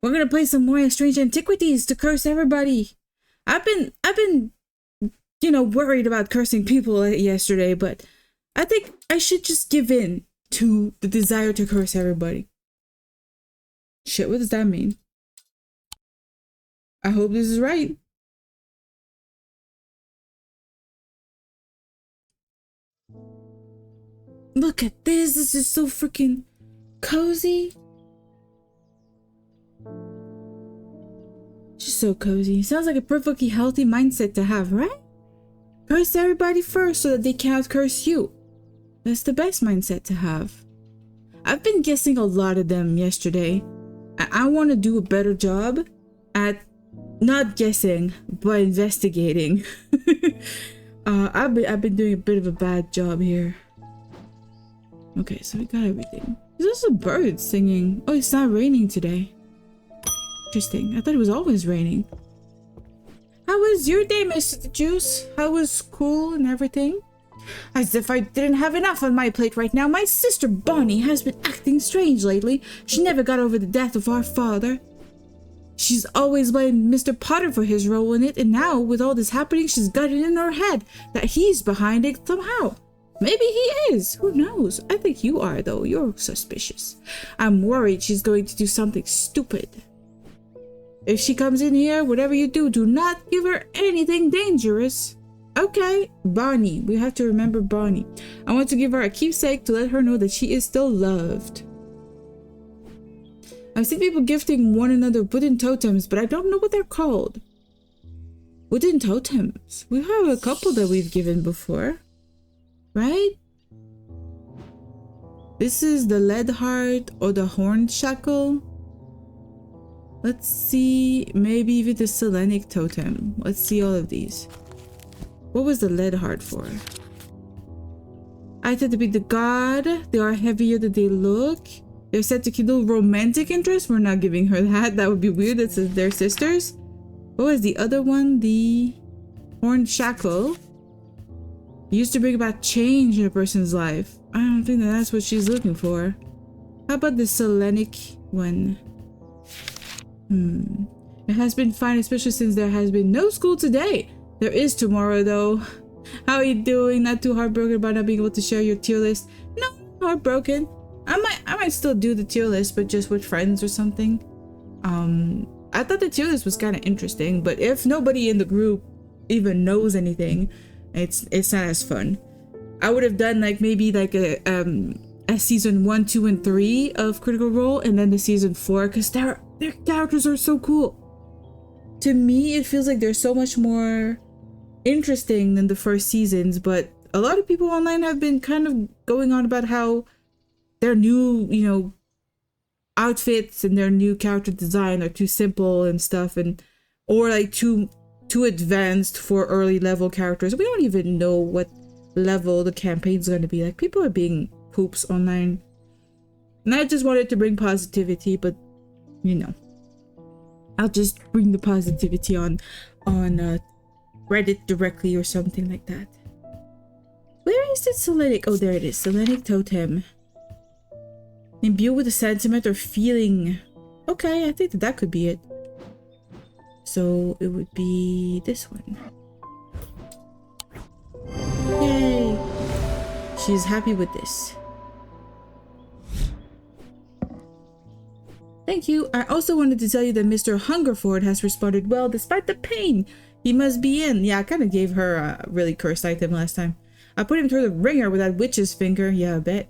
We're gonna play some more Strange Antiquities to curse everybody. I've been, you know, worried about cursing people yesterday, but I think I should just give in to the desire to curse everybody. Shit, what does that mean? I hope this is right. Look at this. This is so freaking cozy. Just so cozy. Sounds like a perfectly healthy mindset to have, right? Curse everybody first so that they can't curse you. That's the best mindset to have. I've been guessing a lot of them yesterday. I want to do a better job at not guessing, but investigating. I've been doing a bit of a bad job here. Okay, so we got everything. There's also birds singing. Oh, it's not raining today. Interesting. I thought it was always raining. How was your day, Mr. Juice? How was school and everything? As if I didn't have enough on my plate right now. My sister Bonnie has been acting strange lately. She never got over the death of our father. She's always blamed Mr. Potter for his role in it, and now, with all this happening, she's got it in her head that he's behind it somehow. Maybe he is. Who knows? I think you are, though. You're suspicious. I'm worried she's going to do something stupid. If she comes in here, whatever you do, do not give her anything dangerous. Okay, Bonnie. We have to remember Bonnie. I want to give her a keepsake to let her know that she is still loved. I've seen people gifting one another wooden totems, but I don't know what they're called. Wooden totems? We have a couple that we've given before. Right? This is the lead heart or the horned shackle. Let's see, maybe even the Selenic totem. Let's see all of these. What was the lead heart for? I tend to be the god. They are heavier than they look. They're said to kindle romantic interest. We're not giving her that. That would be weird. That's their sisters. What was the other one? The horned shackle. Used to bring about change in a person's life. I don't think that's what she's looking for. How about the Selenic one? It has been fine, especially since there has been no school today. There is tomorrow, though. How are you doing? Not too heartbroken about not being able to share your tier list? No, heartbroken. I might still do the tier list, but just with friends or something. I thought the tier list was kind of interesting, but if nobody in the group even knows anything, it's not as fun. I would have done like maybe like a season 1, 2, and 3 of Critical Role, and then the season 4, because their characters are so cool. To me, it feels like they're so much more interesting than the first seasons, but a lot of people online have been kind of going on about how their new, you know, outfits and their new character design are too simple and stuff, and or like too advanced for early level characters. We don't even know what level the campaign's going to be. Like, people are being poops online, and I just wanted to bring positivity, but you know, I'll just bring the positivity on Reddit directly or something like that. Where is the Selenic? Oh, there it is. Selenic totem. Imbue with a sentiment or feeling. Okay, I think that could be it. So it would be this one. Yay! She's happy with this. Thank you. I also wanted to tell you that Mr. Hungerford has responded well despite the pain. He must be in. Yeah, I kind of gave her a really cursed item last time. I put him through the ringer with that witch's finger. Yeah, I bet.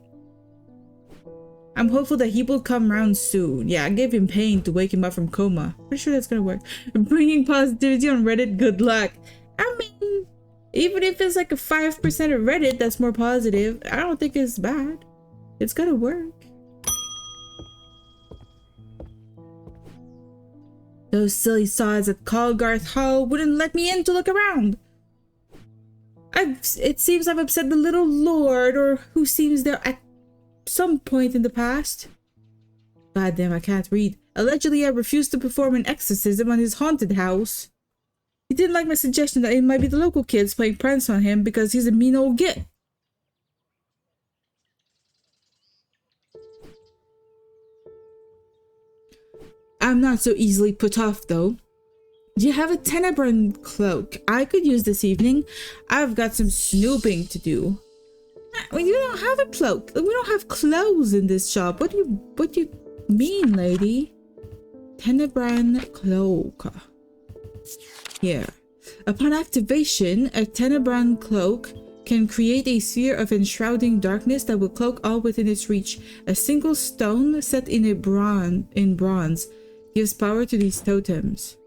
I'm hopeful that he will come round soon. Yeah, I gave him pain to wake him up from coma. Pretty sure that's gonna work. Bringing positivity on Reddit, good luck. I mean, even if it's like a 5% of Reddit that's more positive, I don't think it's bad. It's gonna work. Those silly sods at Colgarth Hall wouldn't let me in to look around. It seems I've upset the little lord, or who seems there at some point in the past. God damn, I can't read. Allegedly, I refused to perform an exorcism on his haunted house. He didn't like my suggestion that it might be the local kids playing pranks on him because he's a mean old git. I'm not so easily put off though. Do you have a Tenebran cloak I could use this evening? I've got some snooping to do. Well, you don't have a cloak. We don't have clothes in this shop. What do you mean, lady? Tenebran cloak. Here. Upon activation, a Tenebran cloak can create a sphere of enshrouding darkness that will cloak all within its reach. A single stone set in bronze gives power to these totems.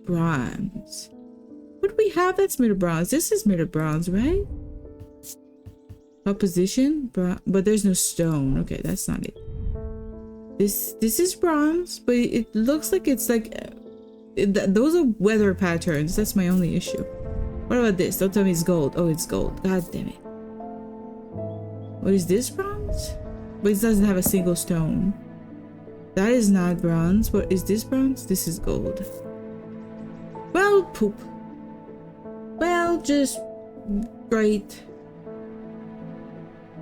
Bronze. What do we have that's made of bronze? This is made of bronze, right? Opposition, but there's no stone. Okay, that's not it. This is bronze, but it looks like it's like those are weather patterns. That's my only issue. What about this? Don't tell me it's gold. Oh, it's gold. God damn it. What is this? Bronze? But it doesn't have a single stone. That is not bronze. What is this? Bronze? This is gold. Well, poop. Well, just great.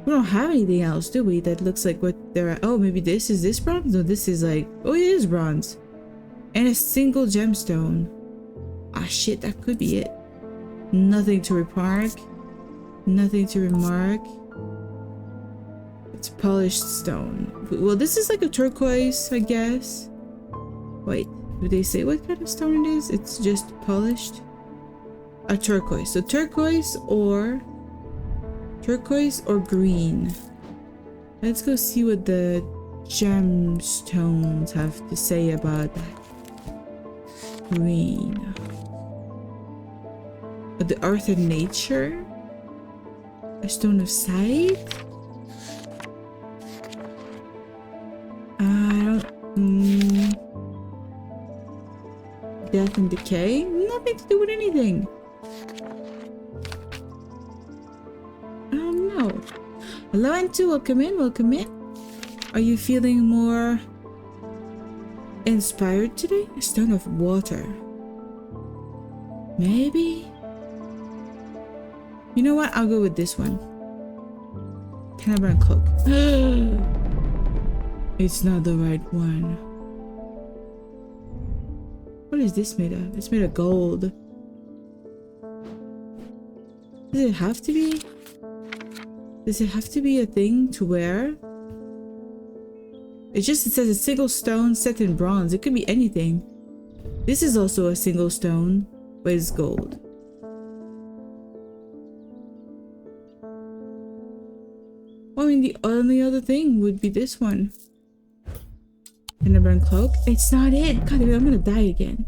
We don't have anything else, do we? That looks like what they're at. Oh, maybe this is this bronze? No, this is like, oh, it is bronze. And a single gemstone. Ah, shit, that could be it. Nothing to remark. Nothing to remark. It's polished stone. Well, this is like a turquoise, I guess. Wait, do they say what kind of stone it is? It's just polished. A turquoise. So turquoise or green. Let's go see what the gemstones have to say about that. Green. The earth and nature. A stone of sight. Death and decay. Nothing to do with anything. No. Hello, Antu. Welcome in. Welcome in. Are you feeling more inspired today? A stone of water. Maybe. You know what? I'll go with this one. Tenebran cloak. It's not the right one. What is this made of? It's made of gold. Does it have to be? Does it have to be a thing to wear? It says a single stone set in bronze. It could be anything. This is also a single stone, but it's gold. Well, I mean, the only other thing would be this one. Tenebran cloak. It's not it. God, I'm gonna die again.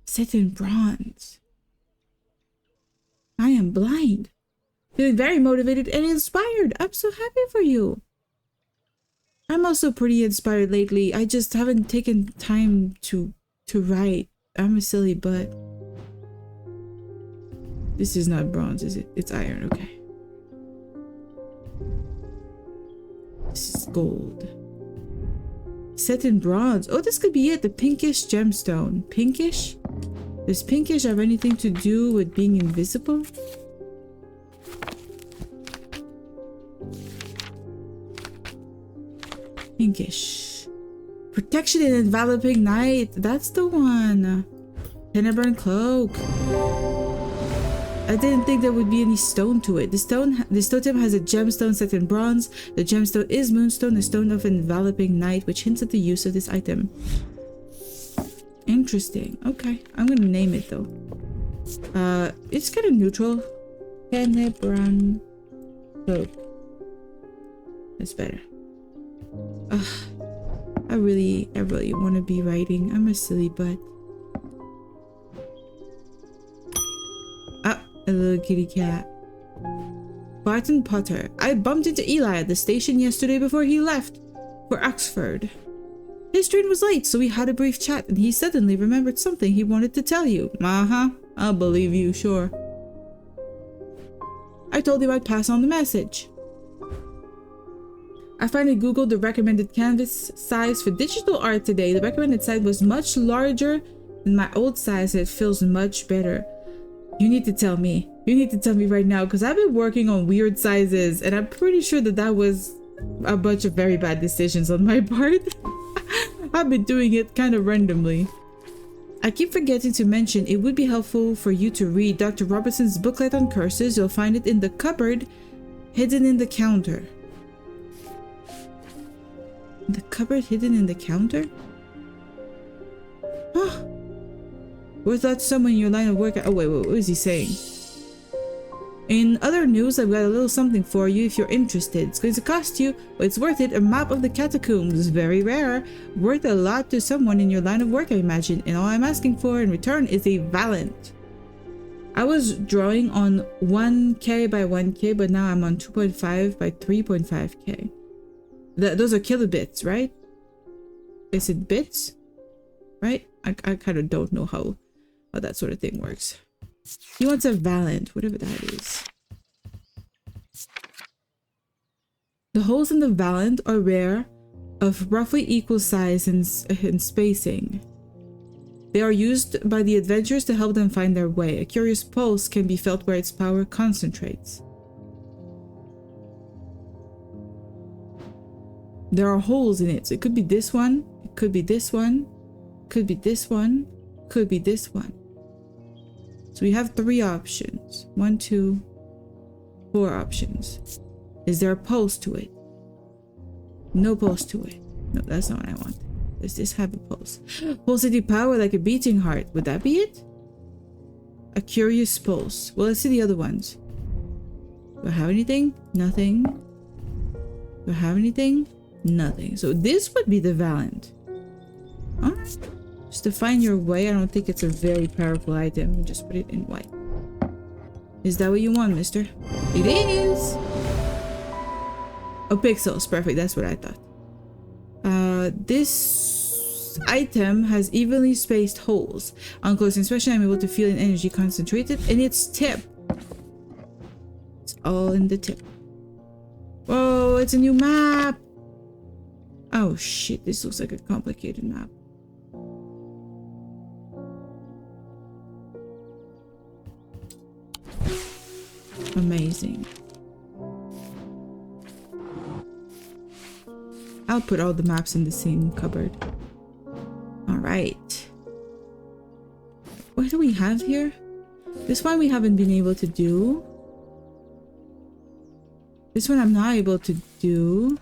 Set in bronze. I am blind. Feeling very motivated and inspired. I'm so happy for you. I'm also pretty inspired lately. I just haven't taken time to write. I'm a silly butt. This is not bronze, is it? It's iron, okay. This is gold. Set in bronze. Oh, this could be it. The pinkish gemstone. Pinkish? Does pinkish have anything to do with being invisible? Pinkish. Protection in enveloping night. That's the one. Tenebran cloak. I didn't think there would be any stone to it. This totem has a gemstone set in bronze. The gemstone is moonstone, the stone of enveloping night, which hints at the use of this item. Interesting. Okay, I'm gonna name it though. It's kind of neutral. Tenebran cloak. That's better. I really want to be writing. I'm a silly butt. A little kitty cat. Barton Potter. I bumped into Eli at the station yesterday before he left for Oxford. His train was late, so we had a brief chat, and he suddenly remembered something he wanted to tell you. I'll believe you, sure. I told him I'd pass on the message. I finally googled the recommended canvas size for digital art today. The recommended size was much larger than my old size, and it feels much better. You need to tell me. You need to tell me right now, because I've been working on weird sizes, and I'm pretty sure that was a bunch of very bad decisions on my part. I've been doing it kind of randomly. I keep forgetting to mention it would be helpful for you to read Dr. Robertson's booklet on curses. You'll find it in the cupboard hidden in the counter. The cupboard hidden in the counter? Huh. Was that someone in your line of work? Oh wait, what is he saying? In other news, I've got a little something for you if you're interested. It's going to cost you, but it's worth it. A map of the catacombs. Very rare. Worth a lot to someone in your line of work, I imagine. And all I'm asking for in return is a Valant. I was drawing on 1k by 1k, but now I'm on 2.5 by 3.5k. Those are kilobits, right? Is it bits? Right? I kind of don't know how that sort of thing works. He wants a Valant, whatever that is. The holes in the Valant are rare, of roughly equal size and spacing. They are used by the adventurers to help them find their way. A curious pulse can be felt where its power concentrates. There are holes in it, so it could be this one, it could be this one, could be this one, could be this one. So we have 3 options. 1, 2, 4 options. Is there a pulse to it? No pulse to it. No, that's not what I want. Does this have a pulse? Pulsating power like a beating heart. Would that be it? A curious pulse. Well, let's see the other ones. Do I have anything? Nothing. Do I have anything? Nothing. So this would be the Valant. Alright. Just to find your way. I don't think it's a very powerful item. Just put it in white. Is that what you want, mister? It is! Oh, pixels. Perfect. That's what I thought. This item has evenly spaced holes. On close inspection, I'm able to feel an energy concentrated in its tip. It's all in the tip. Whoa, it's a new map! Oh shit, this looks like a complicated map. Amazing. I'll put all the maps in the same cupboard. Alright. What do we have here? This one we haven't been able to do. This one I'm not able to do.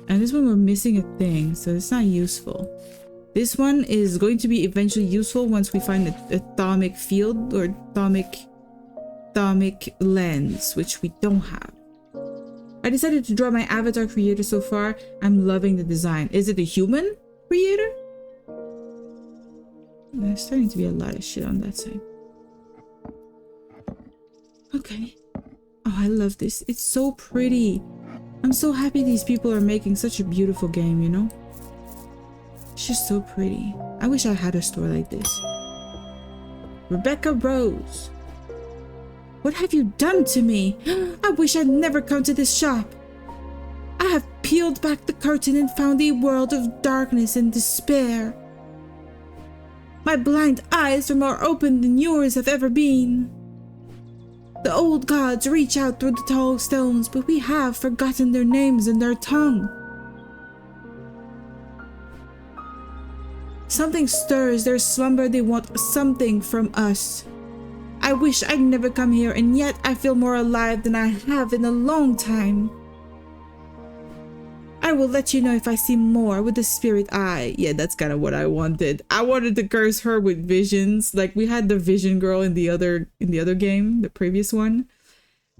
And this one we're missing a thing, so it's not useful. This one is going to be eventually useful once we find an atomic field or atomic lens, which we don't have. I decided to draw my avatar creator so far. I'm loving the design. Is it a human creator? There's starting to be a lot of shit on that side. Okay. Oh, I love this. It's so pretty. I'm so happy these people are making such a beautiful game, you know? It's just so pretty. I wish I had a store like this. Rebecca Rose. What have you done to me? I wish I'd never come to this shop. I have peeled back the curtain and found a world of darkness and despair. My blind eyes are more open than yours have ever been. The old gods reach out through the tall stones, but we have forgotten their names and their tongue. Something stirs their slumber. They want something from us. I wish I'd never come here, and yet I feel more alive than I have in a long time. I will let you know if I see more with the spirit eye. Yeah, that's kind of what I wanted. I wanted to curse her with visions. Like we had the vision girl in the other game, the previous one.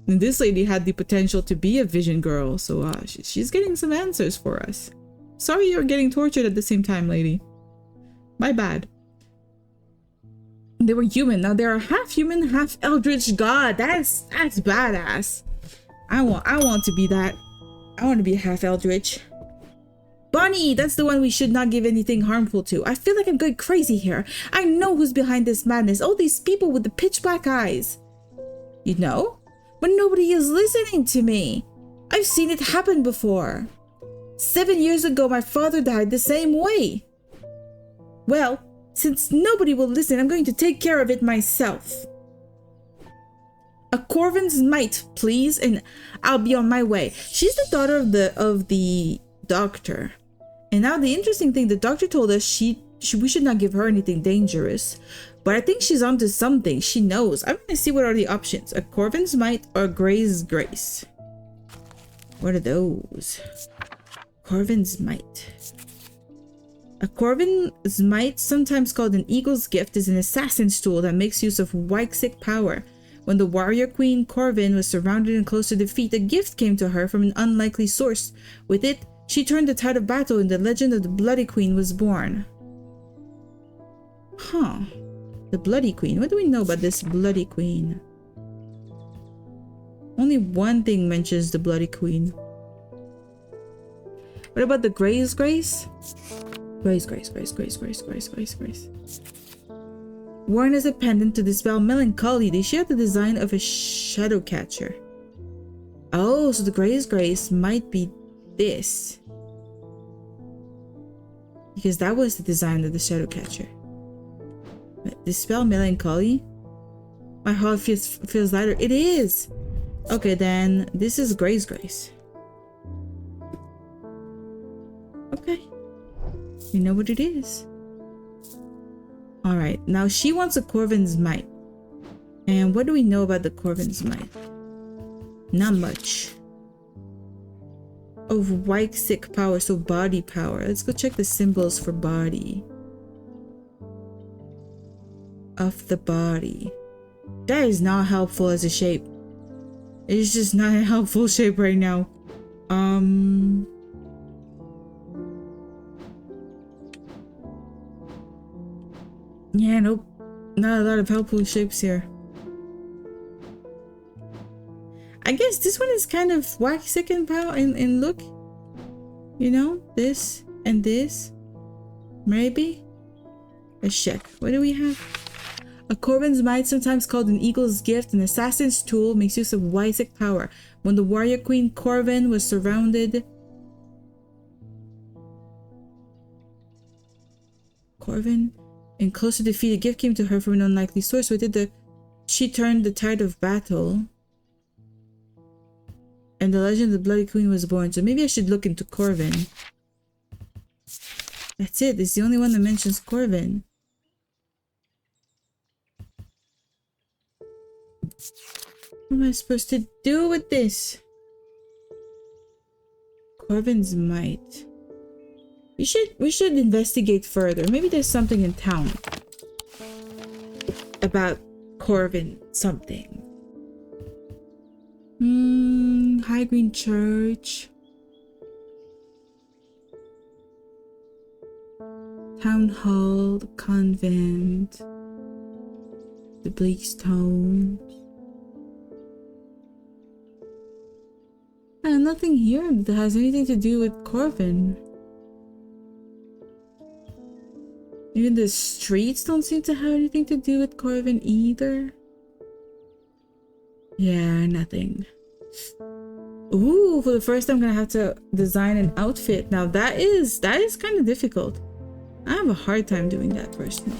And this lady had the potential to be a vision girl. So she's getting some answers for us. Sorry you're getting tortured at the same time, lady. My bad. They were human. Now they are half human, half eldritch god. That's badass. I want to be that. I want to be half eldritch. Bonnie, that's the one we should not give anything harmful to. I feel like I'm going crazy here. I know who's behind this madness. All these people with the pitch black eyes. You know? But nobody is listening to me. I've seen it happen before. 7 years ago, my father died the same way. Well, since nobody will listen, I'm going to take care of it myself. A Corvin's mite, please, and I'll be on my way. She's the daughter of the doctor. And now the interesting thing, the doctor told us we should not give her anything dangerous. But I think she's onto something. She knows. I'm gonna see what are the options. A Corvin's mite or Gray's grace. What are those? Corvin's mite. A Corvin's mite, sometimes called an eagle's gift, is an assassin's tool that makes use of Wyxic power. When the warrior queen Corvin was surrounded and close to defeat, a gift came to her from an unlikely source. With it, she turned the tide of battle and the legend of the Bloody Queen was born. Huh. The Bloody Queen. What do we know about this Bloody Queen? Only one thing mentions the Bloody Queen. What about the Gray's grace? Grace. Worn as a pendant to dispel melancholy, they share the design of a shadow catcher. Oh, so the Gray's grace might be this. Because that was the design of the shadow catcher. Dispel melancholy? My heart feels lighter. It is! Okay, then this is Gray's grace. Okay. We know what it is. Alright, now she wants a Corvin's mite. And what do we know about the Corvin's mite? Not much. Of Wyxic power, so body power. Let's go check the symbols for body. Of the body. That is not helpful as a shape. It's just not a helpful shape right now. Yeah, nope. Not a lot of helpful shapes here. I guess this one is kind of Wyxic in power in look. You know, this and this. Maybe. Let's check. What do we have? A Corvin's mite, sometimes called an eagle's gift, an assassin's tool, makes use of Wyxic power. When the warrior queen Corvin was surrounded... Corvin? And close to defeat, a gift came to her from an unlikely source. She turned the tide of battle. And the legend of the Bloody Queen was born. So maybe I should look into Corvin. That's it. It's the only one that mentions Corvin. What am I supposed to do with this? Corvin's mite. We should investigate further. Maybe there's something in town about Corvin something. High Green Church. Town Hall, the convent. The Bleakstones. And nothing here that has anything to do with Corvin. Even the streets don't seem to have anything to do with Corvin either. Yeah, nothing. Ooh, for the first time I'm gonna have to design an outfit. Now that is kind of difficult. I have a hard time doing that personally.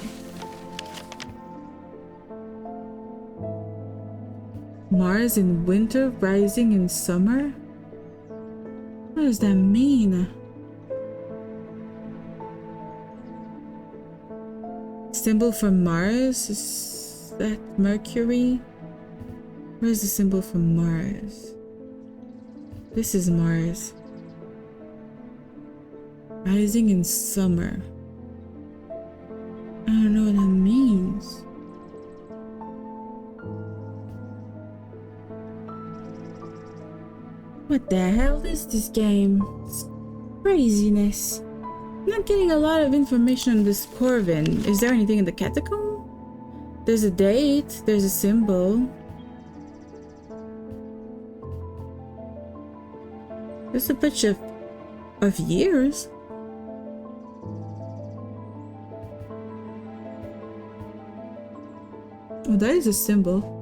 Mars in winter, rising in summer? What does that mean? Symbol for Mars? Is that Mercury? Where's the symbol for Mars? This is Mars. Rising in summer. I don't know what that means. What the hell is this game? It's craziness. I'm not getting a lot of information on this Corvin. Is there anything in the catacomb? There's a date. There's a symbol. There's a bunch of years. Oh, that is a symbol.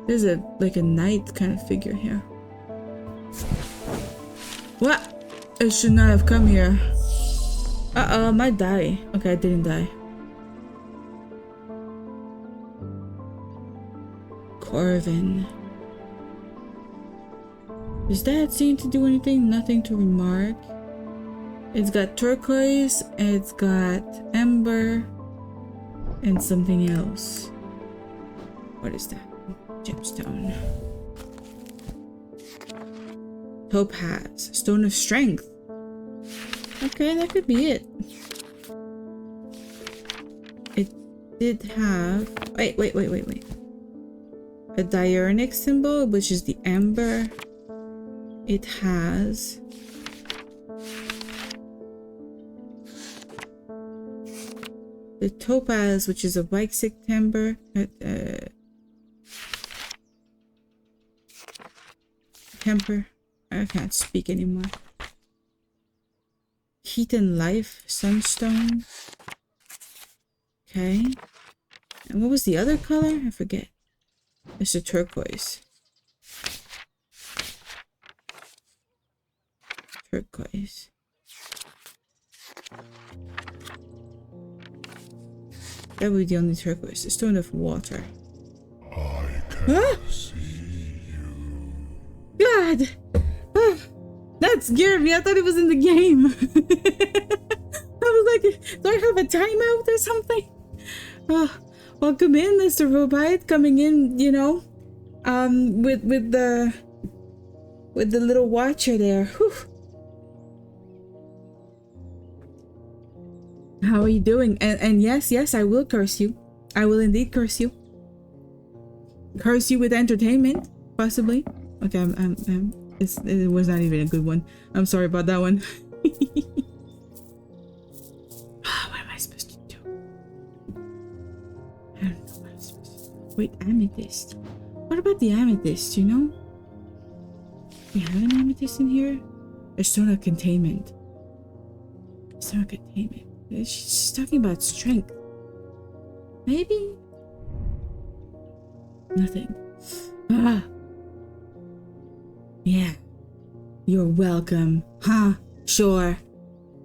There's like a knight kind of figure here. What? I should not have come here. I might die. Okay, I didn't die. Corvin. Does that seem to do anything? Nothing to remark. It's got turquoise, it's got ember, and something else. What is that? Gemstone. Topaz. Stone of Strength. Okay, that could be it. It did have... Wait. A diurnic symbol, which is the ember. It has... the topaz, which is a Weichsig timber. Temper. I can't speak anymore. Heat and Life, Sunstone. Okay. And what was the other color? I forget. It's a turquoise. Turquoise. That would be the only turquoise. The Stone of Water. I can see you. God! Oh, that scared me. I thought it was in the game. I was like, do I have a timeout or something? Oh, welcome in, Mr. Robot. Coming in, you know, with the little watcher there. Whew. How are you doing? And yes, I will curse you. I will indeed curse you. Curse you with entertainment, possibly. Okay, it was not even a good one. I'm sorry about that one. What am I supposed to do? I don't know what I'm supposed to do. Wait, amethyst. What about the amethyst, you know? Do we have an amethyst in here? A stone of containment. Stone of containment. She's talking about strength. Maybe? Nothing. Ah. Yeah. You're welcome. Huh? Sure.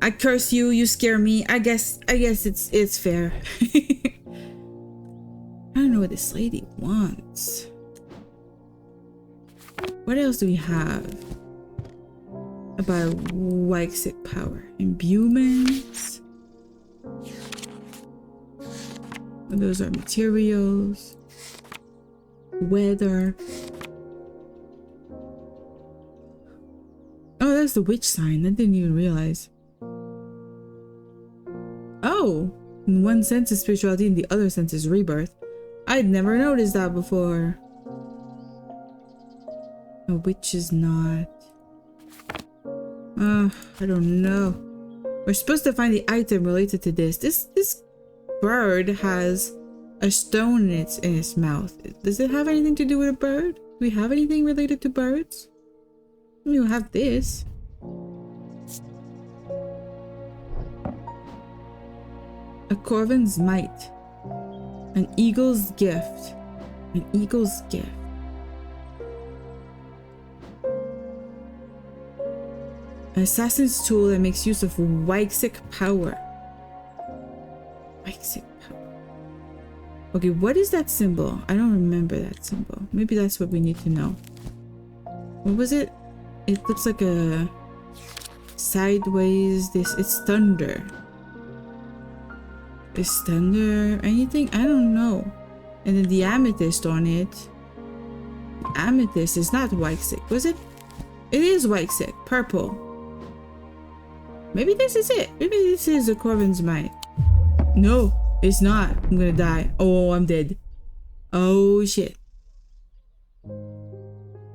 I curse you, you scare me. I guess it's fair. I don't know what this lady wants. What else do we have? About Weichsig power. Imbuements. Those are materials. Weather. Oh, that's the witch sign. I didn't even realize. Oh, in one sense is spirituality, in the other sense is rebirth. I'd never noticed that before. A witch is not. I don't know. We're supposed to find the item related to this. This bird has a stone in its mouth. Does it have anything to do with a bird? Do we have anything related to birds? We will have this. A Corvin's might. An eagle's gift. An eagle's gift. An assassin's tool that makes use of Weichsig power. Weichsig power. Okay, what is that symbol? I don't remember that symbol. Maybe that's what we need to know. What was it? It looks like a sideways. It's thunder. Is thunder anything? I don't know. And then the amethyst on it. The amethyst is not Weichsig, was it? It is Weichsig, purple. Maybe this is it. Maybe this is a Corvin's might. No, it's not. I'm gonna die. Oh, I'm dead. Oh shit.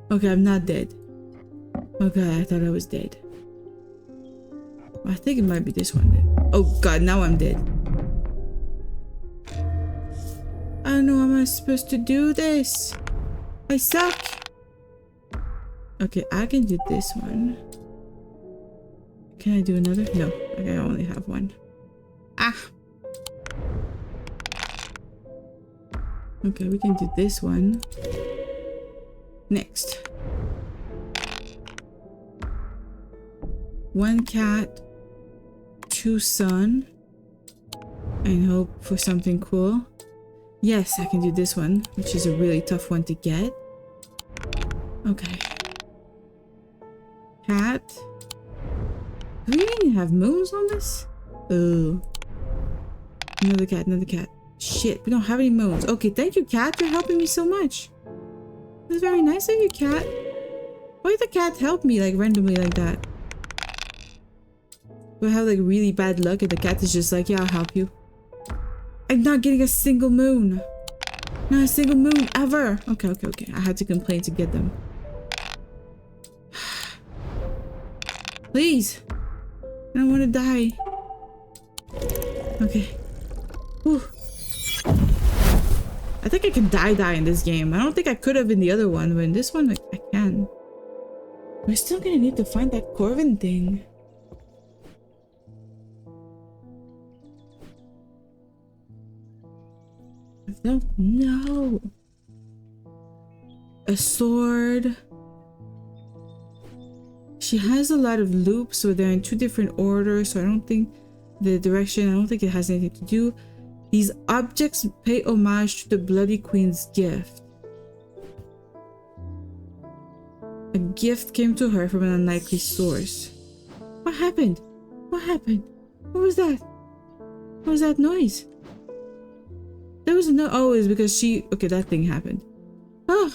Okay, I'm not dead. Okay, I thought I was dead. I think it might be this one then. Oh god, now I'm dead. I don't know how am I supposed to do this. I suck. Okay, I can do this one. Can I do another? No, okay, I only have one. Ah. Okay, we can do this one. Next. One cat, two sun, and hope for something cool. Yes, I can do this one, which is a really tough one to get. Okay. Cat. Do we even have moons on this? Oh. Another cat, another cat. Shit, we don't have any moons. Okay, thank you, cat. You're helping me so much. That's very nice of you, cat. Why did the cat help me like randomly like that? Do I have like really bad luck and the cat is just like, yeah, I'll help you. I'm not getting a single moon. Not a single moon ever. Okay, okay, okay. I had to complain to get them. Please. I don't want to die. Okay. Whew. I think I can die in this game. I don't think I could have in the other one, but in this one, I can. We're still gonna need to find that Corvin thing. I don't know. A sword. She has a lot of loops, so they're in two different orders, so I don't think the direction, I don't think it has anything to do. These objects pay homage to the Bloody Queen's gift. A gift came to her from an unlikely source. What happened? What happened? What was that? What was that noise? There was no. Oh, it's because she. Okay, that thing happened. Oh,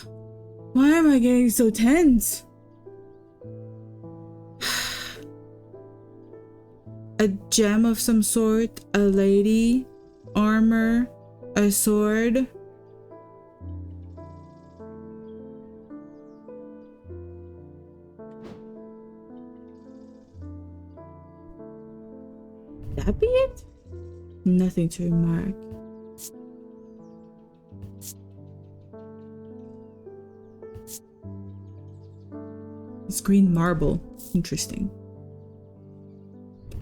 why am I getting so tense? A gem of some sort, a lady, armor, a sword. That be it? Nothing to remark. It's green marble. Interesting.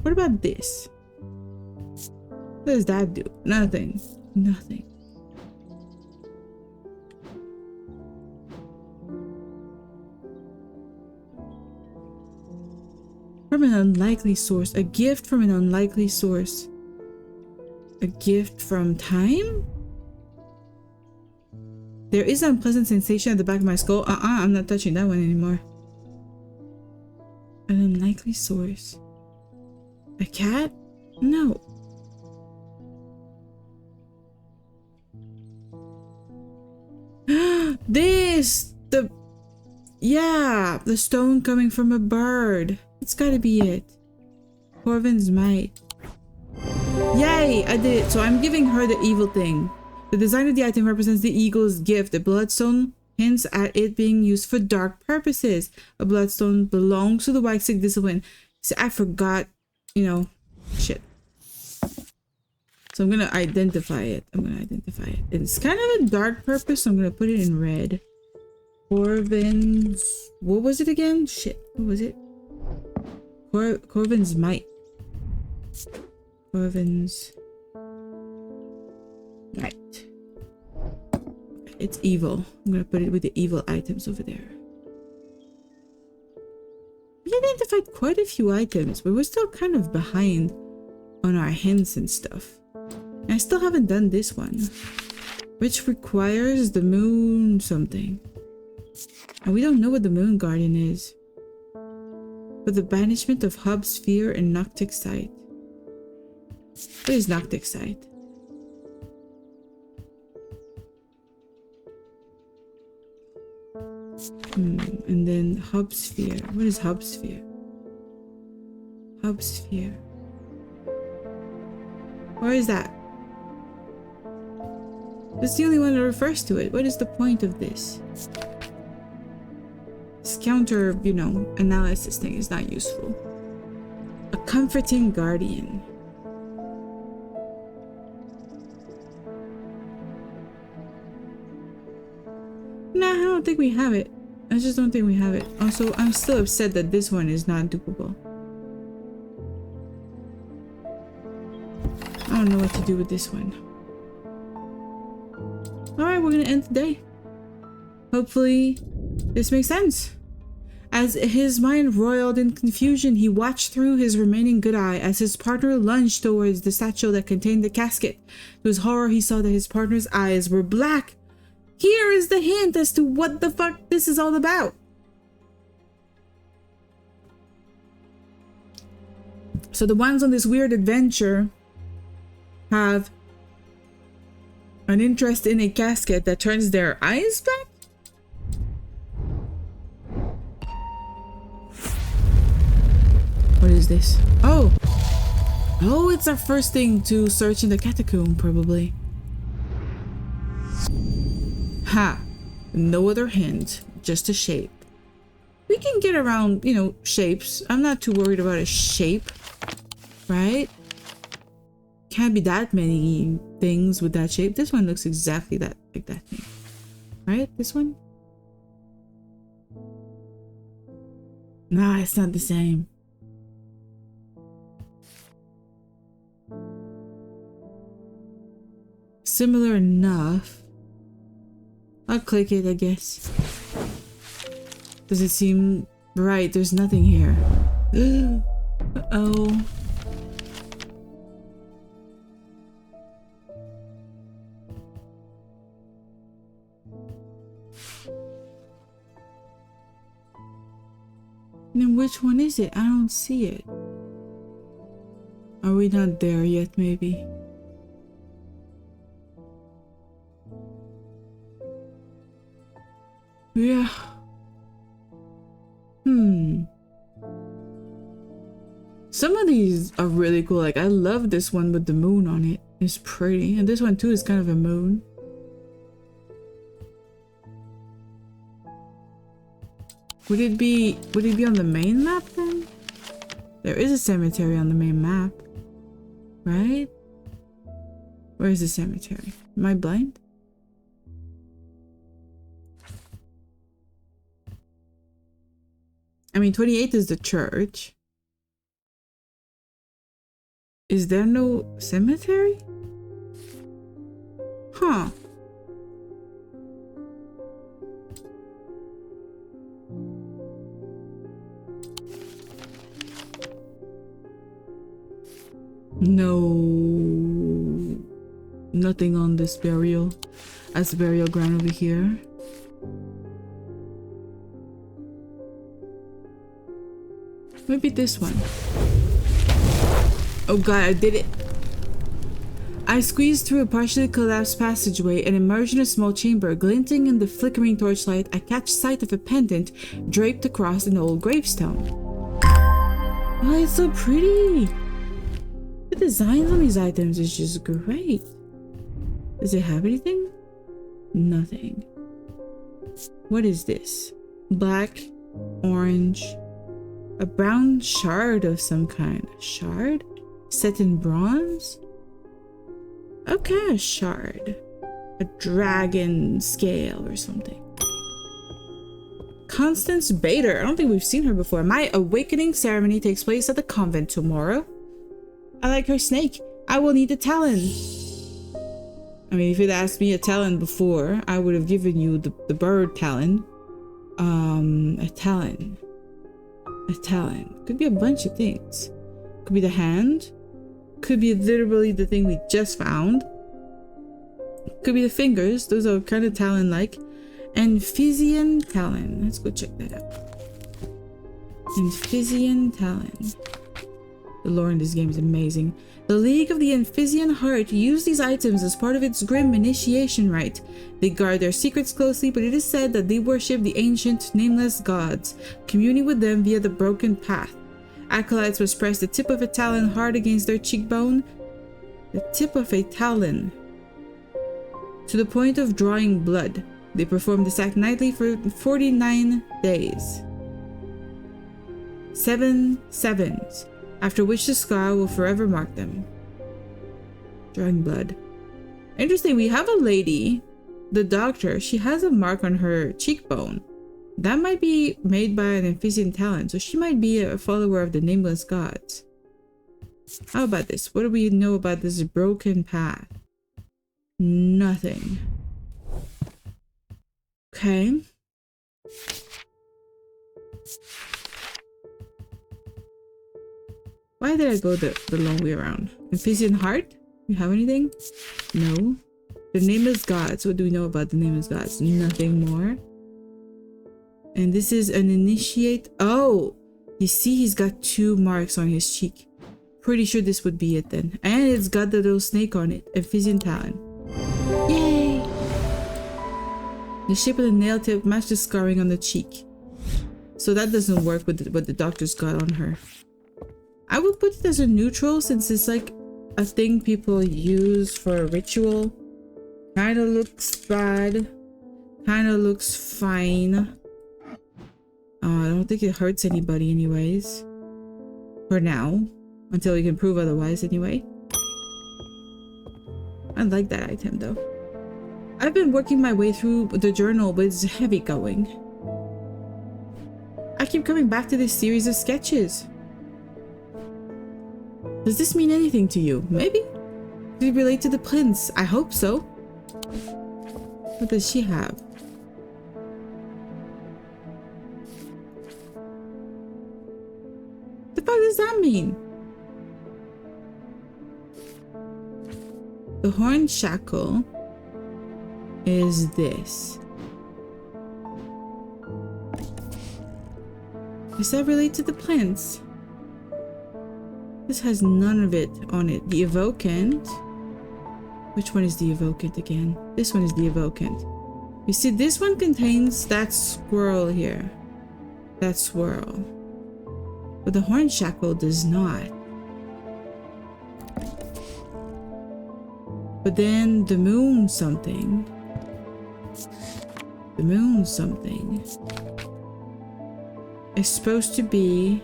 What about this? What does that do? Nothing. Nothing. From an unlikely source. A gift from an unlikely source. A gift from time? There is an unpleasant sensation at the back of my skull. I'm not touching that one anymore. An unlikely source. A cat? No. This! Yeah! The stone coming from a bird. It's gotta be it. Corvin's might. Yay! I did it. So I'm giving her the evil thing. The design of the item represents the eagle's gift. The bloodstone hints at it being used for dark purposes. A bloodstone belongs to the Wyxic discipline. See, I forgot, you know, shit. So I'm gonna identify it. It's kind of a dark purpose, so I'm gonna put it in red. Corvin's... What was it again? Shit. What was it? Corvin's might. Corvin's might. It's evil. I'm gonna put it with the evil items over there. We identified quite a few items, but we're still kind of behind on our hints and stuff. And I still haven't done this one, which requires the moon something. And we don't know what the moon guardian is. But the banishment of Hub Sphere and Noctic Sight. What is Noctic Sight? And then Hub Sphere. What is Hub Sphere? Hub Sphere. Where is that? That's the only one that refers to it. What is the point of this? This counter, you know, analysis thing is not useful. A comforting guardian. Nah, I don't think we have it. I just don't think we have it. Also, I'm still upset that this one is not dupable. I don't know what to do with this one. Alright, we're gonna end today. Hopefully, this makes sense. As his mind roiled in confusion, he watched through his remaining good eye as his partner lunged towards the satchel that contained the casket. To his horror, he saw that his partner's eyes were black. Here is the hint as to what the fuck this is all about. So the ones on this weird adventure have an interest in a casket that turns their eyes back? What is this? Oh! Oh, it's our first thing to search in the catacomb, probably. Ha! No other hint, just a shape. We can get around, you know, shapes. I'm not too worried about a shape, right? Can't be that many things with that shape. This one looks exactly like that thing, right? This one? Nah, it's not the same. Similar enough. I'll click it, I guess. Does it seem right? There's nothing here. Uh-oh. Then which one is it? I don't see it. Are we not there yet, maybe? Yeah. Some of these are really cool. Like, I love this one with the moon on it. It's pretty. And this one too is kind of a moon. Would it be on the main map then? There is a cemetery on the main map, right? Where is the cemetery? Am I blind? I mean, 28 is the church. Is there no cemetery? Huh. No. Nothing on this burial. As the burial ground over here. Maybe this one. Oh god, I did it. I squeezed through a partially collapsed passageway and emerged in a small chamber. Glinting in the flickering torchlight, I catch sight of a pendant draped across an old gravestone. Oh, it's so pretty. The designs on these items is just great. Does it have anything? Nothing. What is this? Black, orange, a brown shard of some kind. Shard? Set in bronze? Okay, a shard. A dragon scale or something. Constance Bader. I don't think we've seen her before. My awakening ceremony takes place at the convent tomorrow. I like her snake. I will need a talon. I mean, if you'd asked me a talon before, I would have given you the bird talon. A talon. A talon. Could be a bunch of things. Could be the hand. Could be literally the thing we just found. Could be the fingers. Those are kind of talon-like. Amphibian talon. Let's go check that out. Amphibian talon. The lore in this game is amazing. The League of the Amphibian Heart use these items as part of its grim initiation rite. They guard their secrets closely, but it is said that they worship the ancient, nameless gods, communing with them via the broken path. Acolytes must press the tip of a talon hard against their cheekbone. The tip of a talon. To the point of drawing blood. They perform this act nightly for 49 days. 7 sevens. After which the scar will forever mark them. Drawing blood. Interesting, we have a lady, the doctor, she has a mark on her cheekbone. That might be made by an Amphibian talon, so she might be a follower of the nameless gods. How about this? What do we know about this broken path? Nothing. Okay. Why did I go the long way around? Amphibian heart? You have anything? No. The nameless gods. What do we know about the nameless gods? Nothing more. And this is an initiate. Oh! You see he's got 2 marks on his cheek. Pretty sure this would be it then. And it's got the little snake on it. Amphibian talon. Yay! The shape of the nail tip matched the scarring on the cheek. So that doesn't work with what the doctor's got on her. I would put it as a neutral since it's like a thing people use for a ritual. Kind of looks bad. Kind of looks fine. I don't think it hurts anybody anyways. For now. Until we can prove otherwise anyway. I like that item though. I've been working my way through the journal, but it's heavy going. I keep coming back to this series of sketches. Does this mean anything to you? Maybe? Do you relate to the prince? I hope so. What does she have? The fuck does that mean? The horn shackle is this. Does that relate to the plants? This has none of it on it. The evocant. Which one is the evocant again? This one is the evocant. You see, this one contains that squirrel here. That swirl. But the horn shackle does not. But then the moon something. The moon something is supposed to be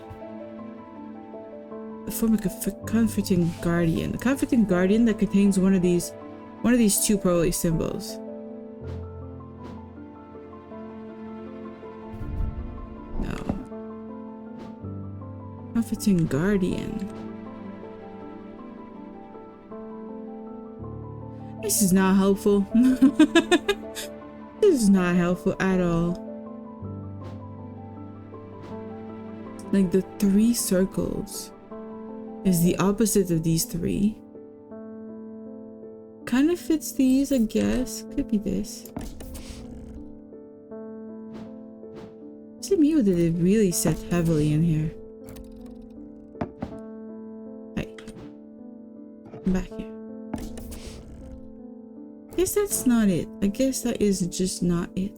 a form of a comforting guardian. A comforting guardian that contains one of these 2 probably symbols. No. Comforting guardian. This is not helpful. This is not helpful at all. Like the 3 circles is the opposite of these 3. Kind of fits these, I guess. Could be this. Is it me or did it really set heavily in here? Hey. I'm back here. I guess that's not it. I guess that is just not it.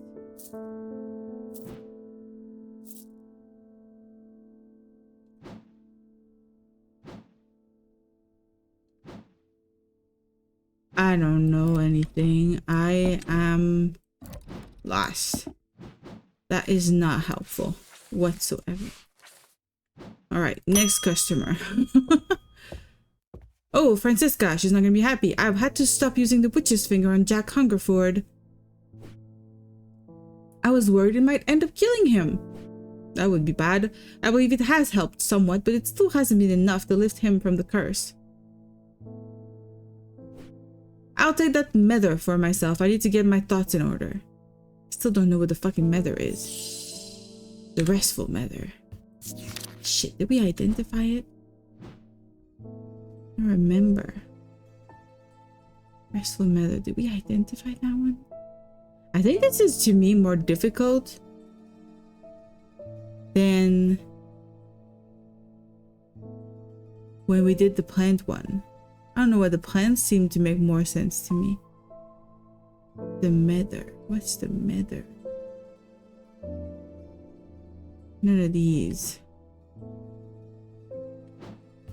I don't know anything. I am lost. That is not helpful whatsoever. Alright, next customer. Oh, Francisca, she's not gonna be happy. I've had to stop using the witch's finger on Jack Hungerford. I was worried it might end up killing him. That would be bad. I believe it has helped somewhat, but it still hasn't been enough to lift him from the curse. I'll take that mether for myself. I need to get my thoughts in order. Still don't know what the fucking mether is. The restful mether. Shit, did we identify it? I don't remember. Restful mether. Did we identify that one? I think this is to me more difficult than when we did the plant one. I don't know why the plants seem to make more sense to me. The mether. What's the mether? None of these.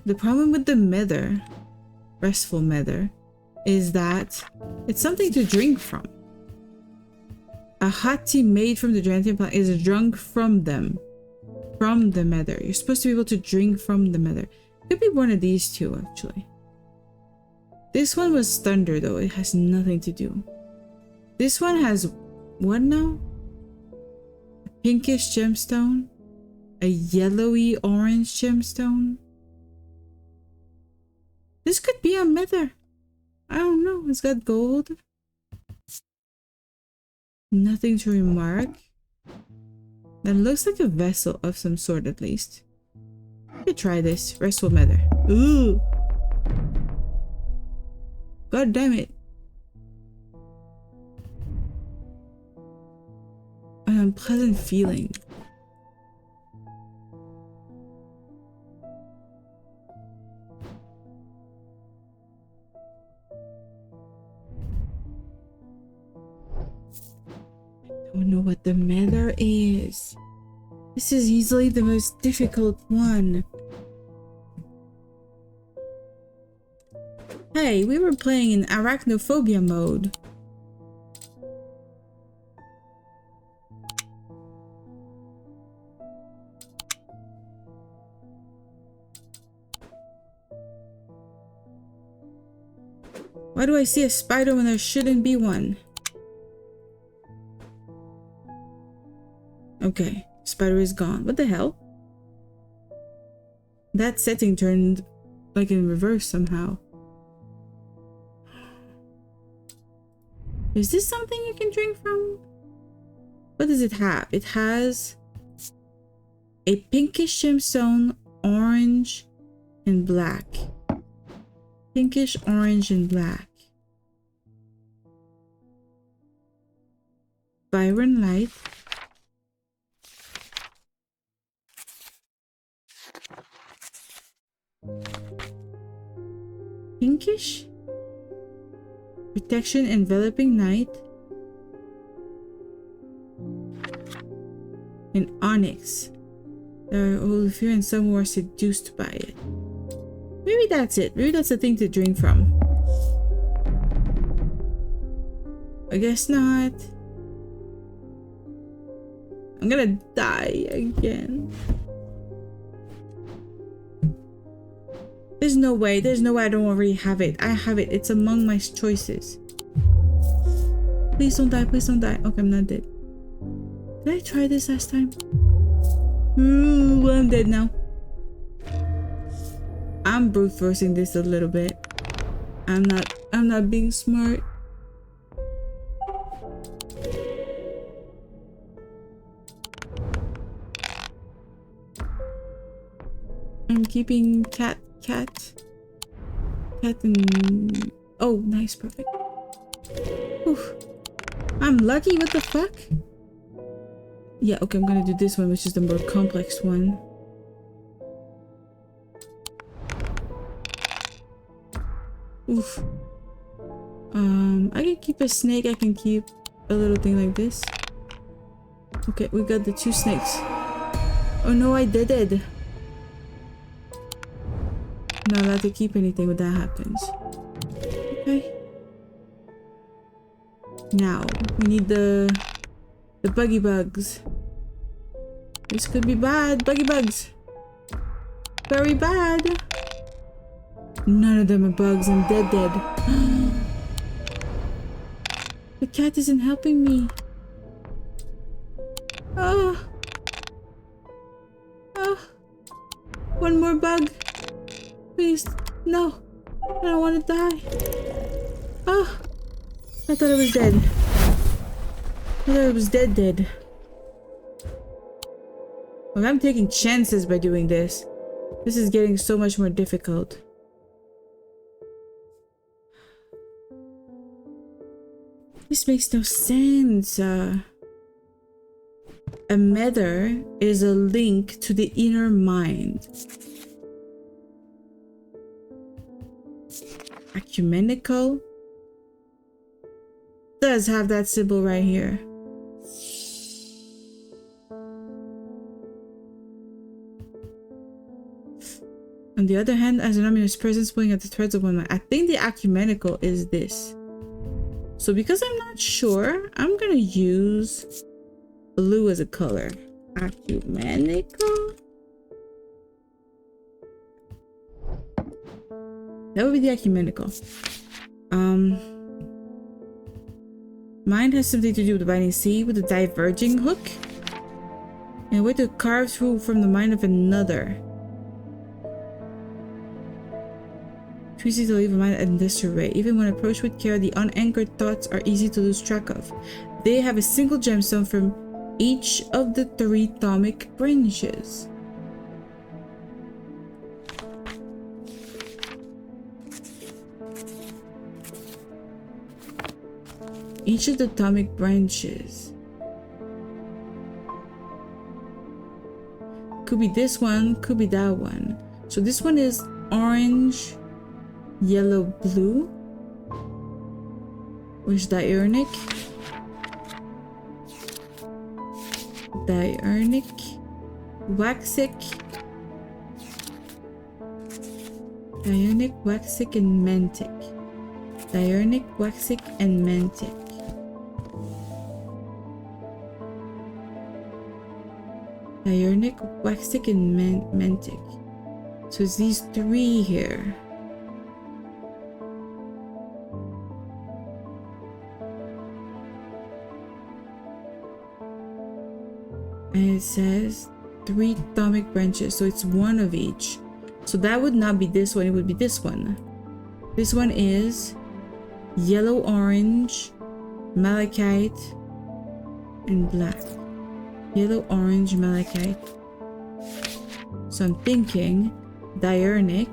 The problem with the mether, restful mether, is that it's something to drink from. A hot tea made from the gentian plant is drunk from them. From the mether. You're supposed to be able to drink from the mether. Could be one of these 2 actually. This one was thunder though. It has nothing to do. This one has what now? A pinkish gemstone? A yellowy orange gemstone? This could be a mether. I don't know. It's got gold. Nothing to remark. That looks like a vessel of some sort, at least. I could try this. Restful matter. Ooh! God damn it. An unpleasant feeling. I don't know what the matter is. This is easily the most difficult one. Hey, we were playing in arachnophobia mode. Why do I see a spider when there shouldn't be one? Okay, spider is gone. What the hell? That setting turned like in reverse somehow. Is this something you can drink from? What does it have? It has a pinkish gemstone, orange, and black. Pinkish, orange, and black. Byron Light. Pinkish? Protection, enveloping night. And onyx. There are all fear and some who are seduced by it. Maybe that's it. Maybe that's the thing to drink from. I guess not. I'm gonna die again. There's no way I don't already have it. I have it. It's among my choices. Please don't die. Please don't die. Okay, I'm not dead. Did I try this last time? Ooh, well, I'm dead now. I'm brute forcing this a little bit. I'm not being smart. I'm keeping cat and oh, nice, perfect. Oof. I'm lucky. What the fuck? Yeah, okay, I'm gonna do this one, which is the more complex one. Oof. I can keep a snake. I can keep a little thing like this. Okay, we got the 2 snakes. Oh no, I did it. Not allowed to keep anything when that happens. Okay. Now we need the buggy bugs. This could be bad. Buggy bugs. Very bad. None of them are bugs. I'm dead. The cat isn't helping me. Oh. Oh. One more bug. Please. No. I don't want to die. Oh. I thought it was dead. I thought it was dead. Well, I'm taking chances by doing this. This is getting so much more difficult. This makes no sense. A matter is a link to the inner mind. Ecumenical does have that symbol right here. On the other hand, as an ominous presence pulling at the threads of one mind. I think the ecumenical is this. So because I'm not sure, I'm gonna use blue as a color. Ecumenical? That would be the ecumenical. Mine has something to do with the binding sea with a diverging hook. And a way to carve through from the mind of another. Too easy to leave a mind in disarray. Even when approached with care, the unanchored thoughts are easy to lose track of. They have a single gemstone from each of the 3 atomic branches. Each of the atomic branches. Could be this one, could be that one. So this one is orange, yellow, blue, which is diurnic. Diurnic, waxic, diurnic, waxic, and mantic. Diurnic, waxic, and mantic. Diurnic, waxic, and mantic. So it's these 3 here. And it says 3 atomic branches, so it's 1 of each. So that would not be this one, it would be this one. This one is yellow, orange, malachite, and black. Yellow, orange, malachite. So I'm thinking diurnic,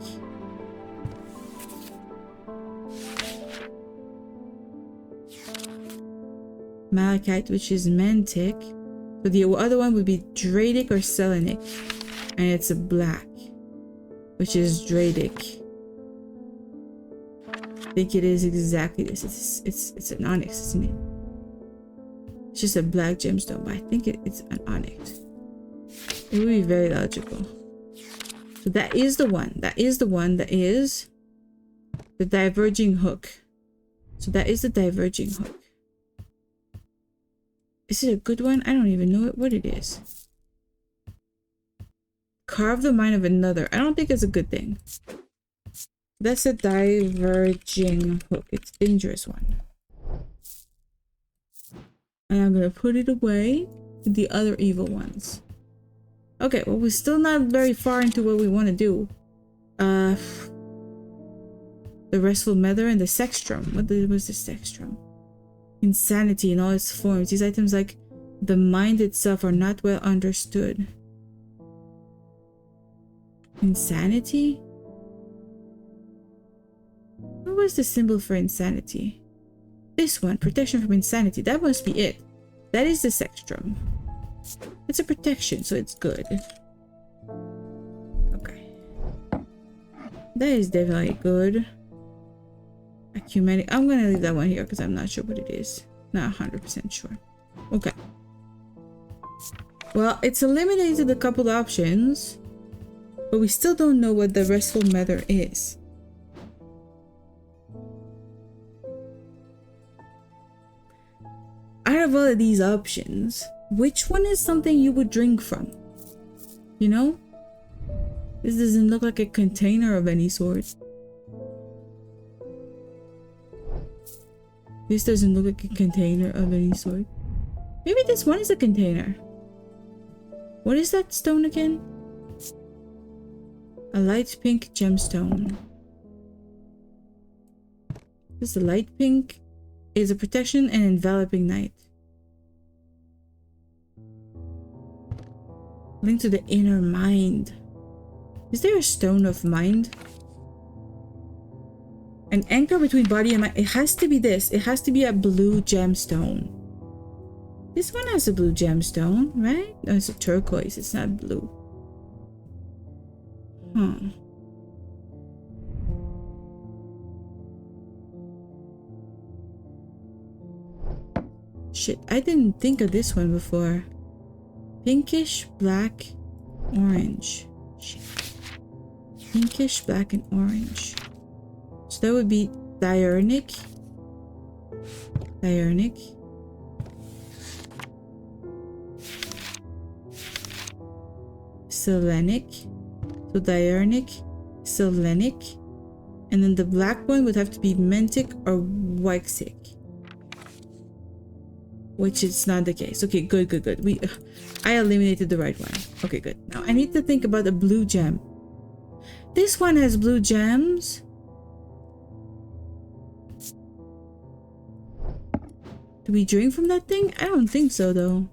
malachite, which is mantic. So the other one would be dradic or selenic, and it's a black, which is dradic. I think it is exactly this. It's an onyx, isn't it? It's just a black gemstone, but I think it's an onyx. It would be very logical. So that is the one. That is the one that is the diverging hook. So that is the diverging hook. Is it a good one? I don't even know what it is. Carve the mind of another. I don't think it's a good thing. That's a diverging hook. It's a dangerous one. And I'm gonna put it away with the other evil ones. Okay, well, we're still not very far into what we want to do. The restful matter and the sextrum. What was the sextrum? Insanity in all its forms. These items, like the mind itself, are not well understood. Insanity? What was the symbol for insanity? This one, protection from insanity. That must be it. That is the sextrum. It's a protection, so it's good. Okay. That is definitely good. Ecumenic. I'm gonna leave that one here because I'm not sure what it is. Not 100% sure. Okay. Well, it's eliminated a couple options, but we still don't know what the restful matter is. Out of all of these options, which one is something you would drink from? You know? This doesn't look like a container of any sort. This doesn't look like a container of any sort. Maybe this one is a container. What is that stone again? A light pink gemstone. This is a light pink. Is a protection and enveloping night. Link to the inner mind. Is there a stone of mind? An anchor between body and mind. It has to be this. It has to be a blue gemstone. This one has a blue gemstone, right? No, it's a turquoise. It's not blue. Huh. Shit, I didn't think of this one before. Pinkish, black, orange. Shit. Pinkish, black, and orange. So that would be diurnic. Diurnic. Selenic. So diurnic, selenic. And then the black one would have to be mantic or waxic. Which is not the case. Okay, good. I eliminated the right one. Okay, good. Now I need to think about the blue gem. This one has blue gems. Do we drink from that thing? I don't think so, though.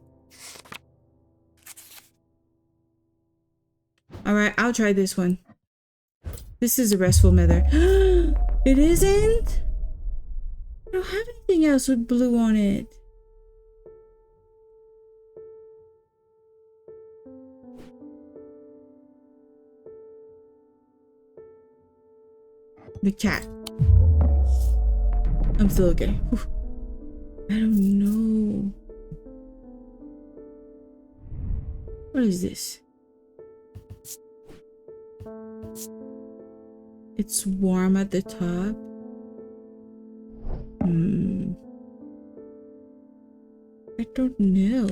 Alright, I'll try this one. This is a restful nether. It isn't? I don't have anything else with blue on it. The cat. I'm still okay. Whew. I don't know. What is this? It's warm at the top. I don't know.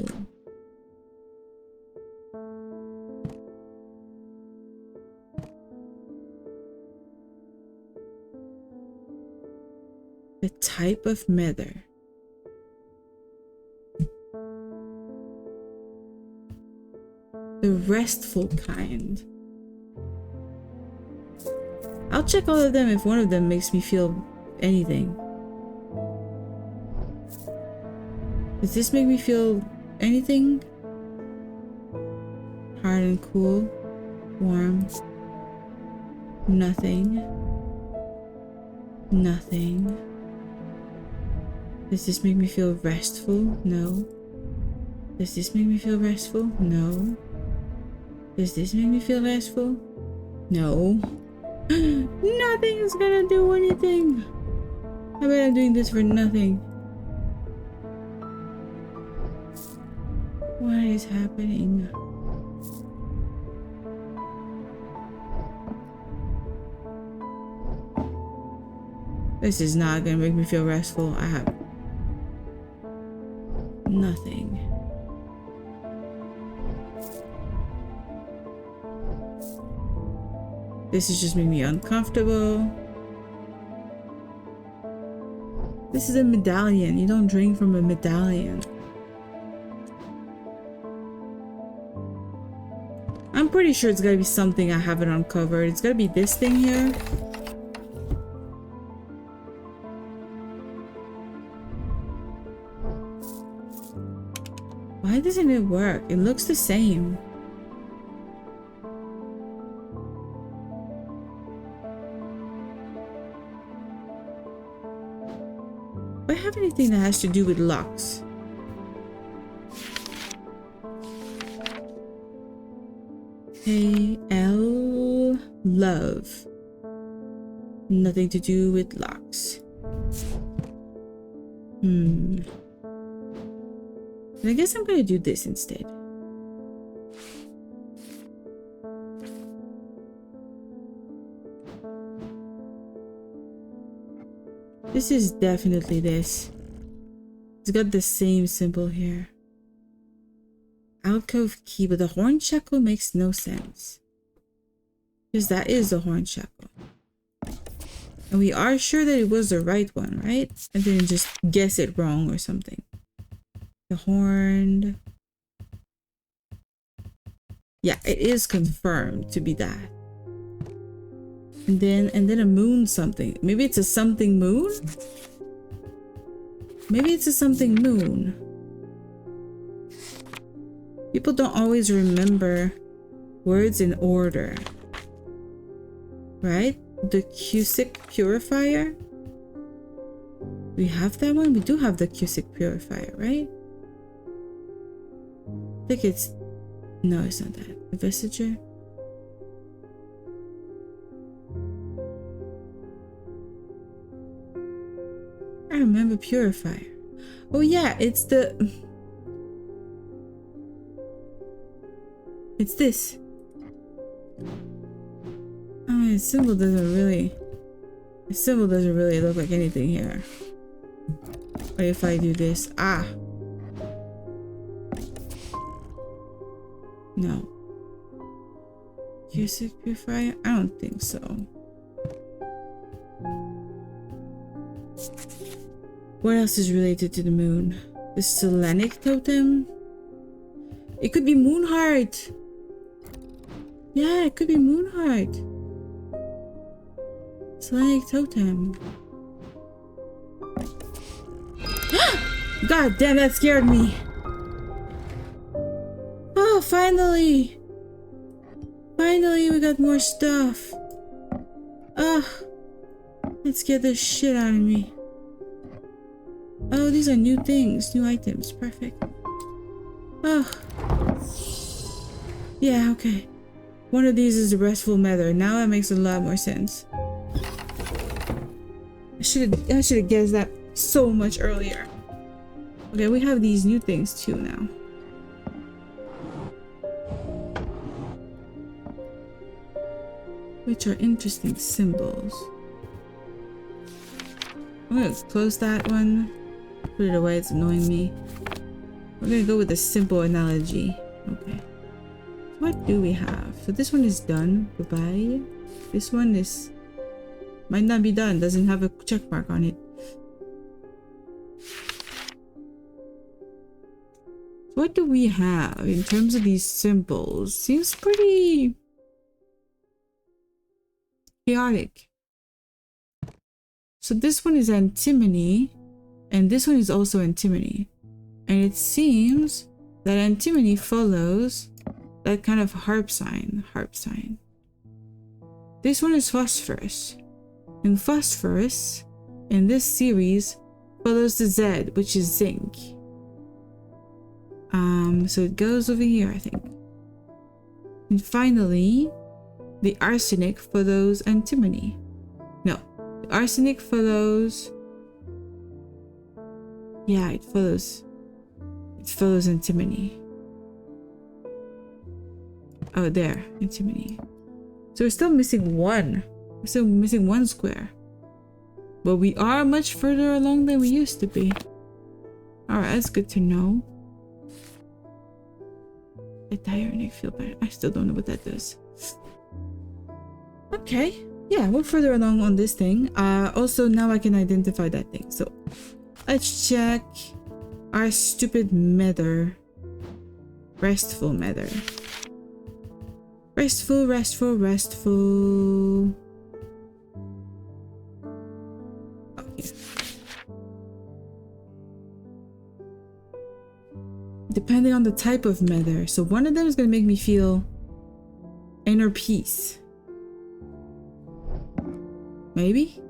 The type of nether. The restful kind. I'll check all of them if one of them makes me feel anything. Does this make me feel anything? Hard and cool. Warm. Nothing. Nothing. Does this make me feel restful? No. Does this make me feel restful? No. Does this make me feel restful? No. Nothing is gonna do anything. I bet I'm doing this for nothing. What is happening? This is not gonna make me feel restful. I have nothing. This is just making me uncomfortable. This is a medallion. You don't drink from a medallion. I'm pretty sure it's gotta be something I haven't uncovered. It's gotta be this thing here. Why doesn't it work? It looks the same. Do I have anything that has to do with locks? L love. Nothing to do with locks. And I guess I'm gonna do this instead. This is definitely this. It's got the same symbol here. Alcove key, but the horn shackle makes no sense. Because that is the horn shackle. And we are sure that it was the right one, right? I didn't just guess it wrong or something. The horn. Yeah, it is confirmed to be that. And then a moon something. Maybe it's a something moon? Maybe it's a something moon. People don't always remember words in order. Right? The Cusick purifier? We have that one? We do have the Cusick purifier, right? I think it's... No, it's not that. The Vestiger? I remember purifier. Oh yeah, it's the... It's this. I mean, the symbol doesn't really... The symbol doesn't really look like anything here. What if I do this? Ah! No. Cusick purifier? I don't think so. What else is related to the moon? The Selenic totem? It could be Moonheart! Yeah, it could be Moonheart. Selenic totem. God damn, that scared me. Oh, finally! Finally, we got more stuff. Ugh. Let's get this shit out of me. Oh, these are new things, new items. Perfect. Oh. Yeah, okay. One of these is the restful method. Now that makes a lot more sense. I should have guessed that so much earlier. Okay, we have these new things too now. Which are interesting symbols. I'm gonna close that one. Put it away, it's annoying me. We're gonna go with a simple analogy. Okay. What do we have? So this one is done. Goodbye. This one is... might not be done. Doesn't have a check mark on it. What do we have in terms of these symbols? Seems pretty... chaotic. So this one is antimony, and this one is also antimony. And it seems that antimony follows that kind of harp sign. This one is phosphorus. And phosphorus in this series follows the Z, which is zinc. So it goes over here, I think. And finally, the arsenic follows antimony. No, the arsenic follows... yeah, it follows antimony. Oh, there, antimony. So we're still missing one. We're still missing one square. But we are much further along than we used to be. Alright, that's good to know. I die or feel better. I still don't know what that does. Okay. Yeah, we're further along on this thing. Also, now I can identify that thing. So, let's check our stupid mether. Restful mether. Restful. Oh, here. Depending on the type of mether. So one of them is going to make me feel inner peace. Maybe?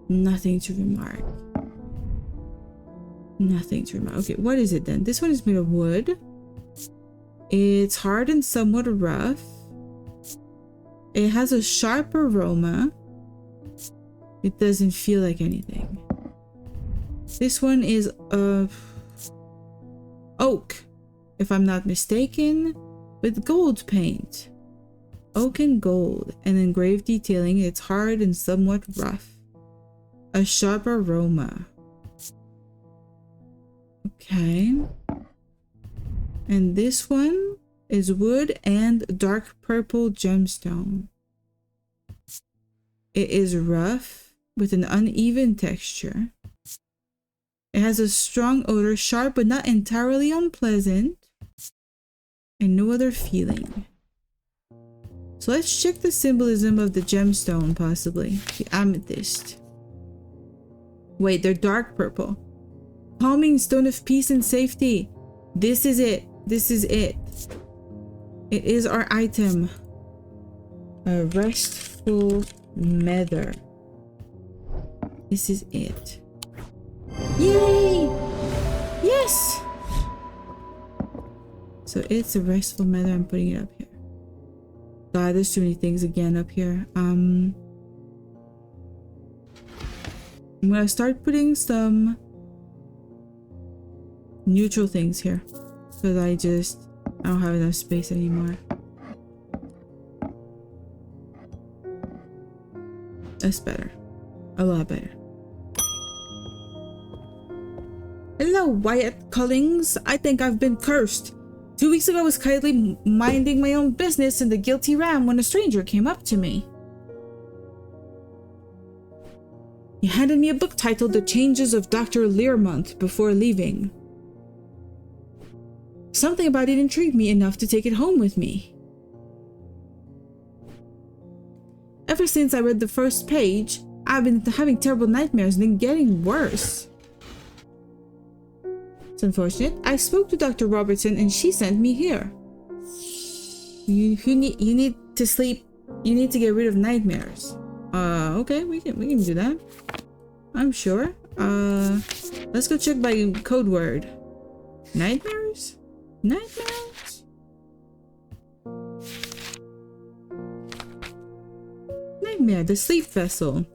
Nothing to remark. Okay, what is it then? This one is made of wood. It's hard and somewhat rough. It has a sharp aroma. It doesn't feel like anything. This one is oak, if I'm not mistaken, with gold paint. Oak and gold and engraved detailing. It's hard and somewhat rough. A sharp aroma. Okay. And this one is wood and dark purple gemstone. It is rough with an uneven texture. It has a strong odor, sharp but not entirely unpleasant, and no other feeling. So let's check the symbolism of the gemstone, possibly. The amethyst. Wait, they're dark purple. Calming stone of peace and safety. This is it. It is our item. A restful mether. This is it. Yay! Yes! So it's a restful mether. I'm putting it up here. God, there's too many things again up here. I'm gonna start putting some neutral things here. Because I don't have enough space anymore. That's better. A lot better. Hello, Wyatt Cullings. I think I've been cursed. 2 weeks ago I was quietly minding my own business in the guilty ram when a stranger came up to me. He handed me a book titled The Changes of Dr. Learmonth before leaving. Something about it intrigued me enough to take it home with me. Ever since I read the first page, I've been having terrible nightmares and then getting worse. It's unfortunate. I spoke to Dr. Robertson and she sent me here. You need to sleep. You need to get rid of nightmares. Okay, we can do that. I'm sure. Let's go check by code word. Nightmares? Nightmares? Nightmare, the sleep vessel.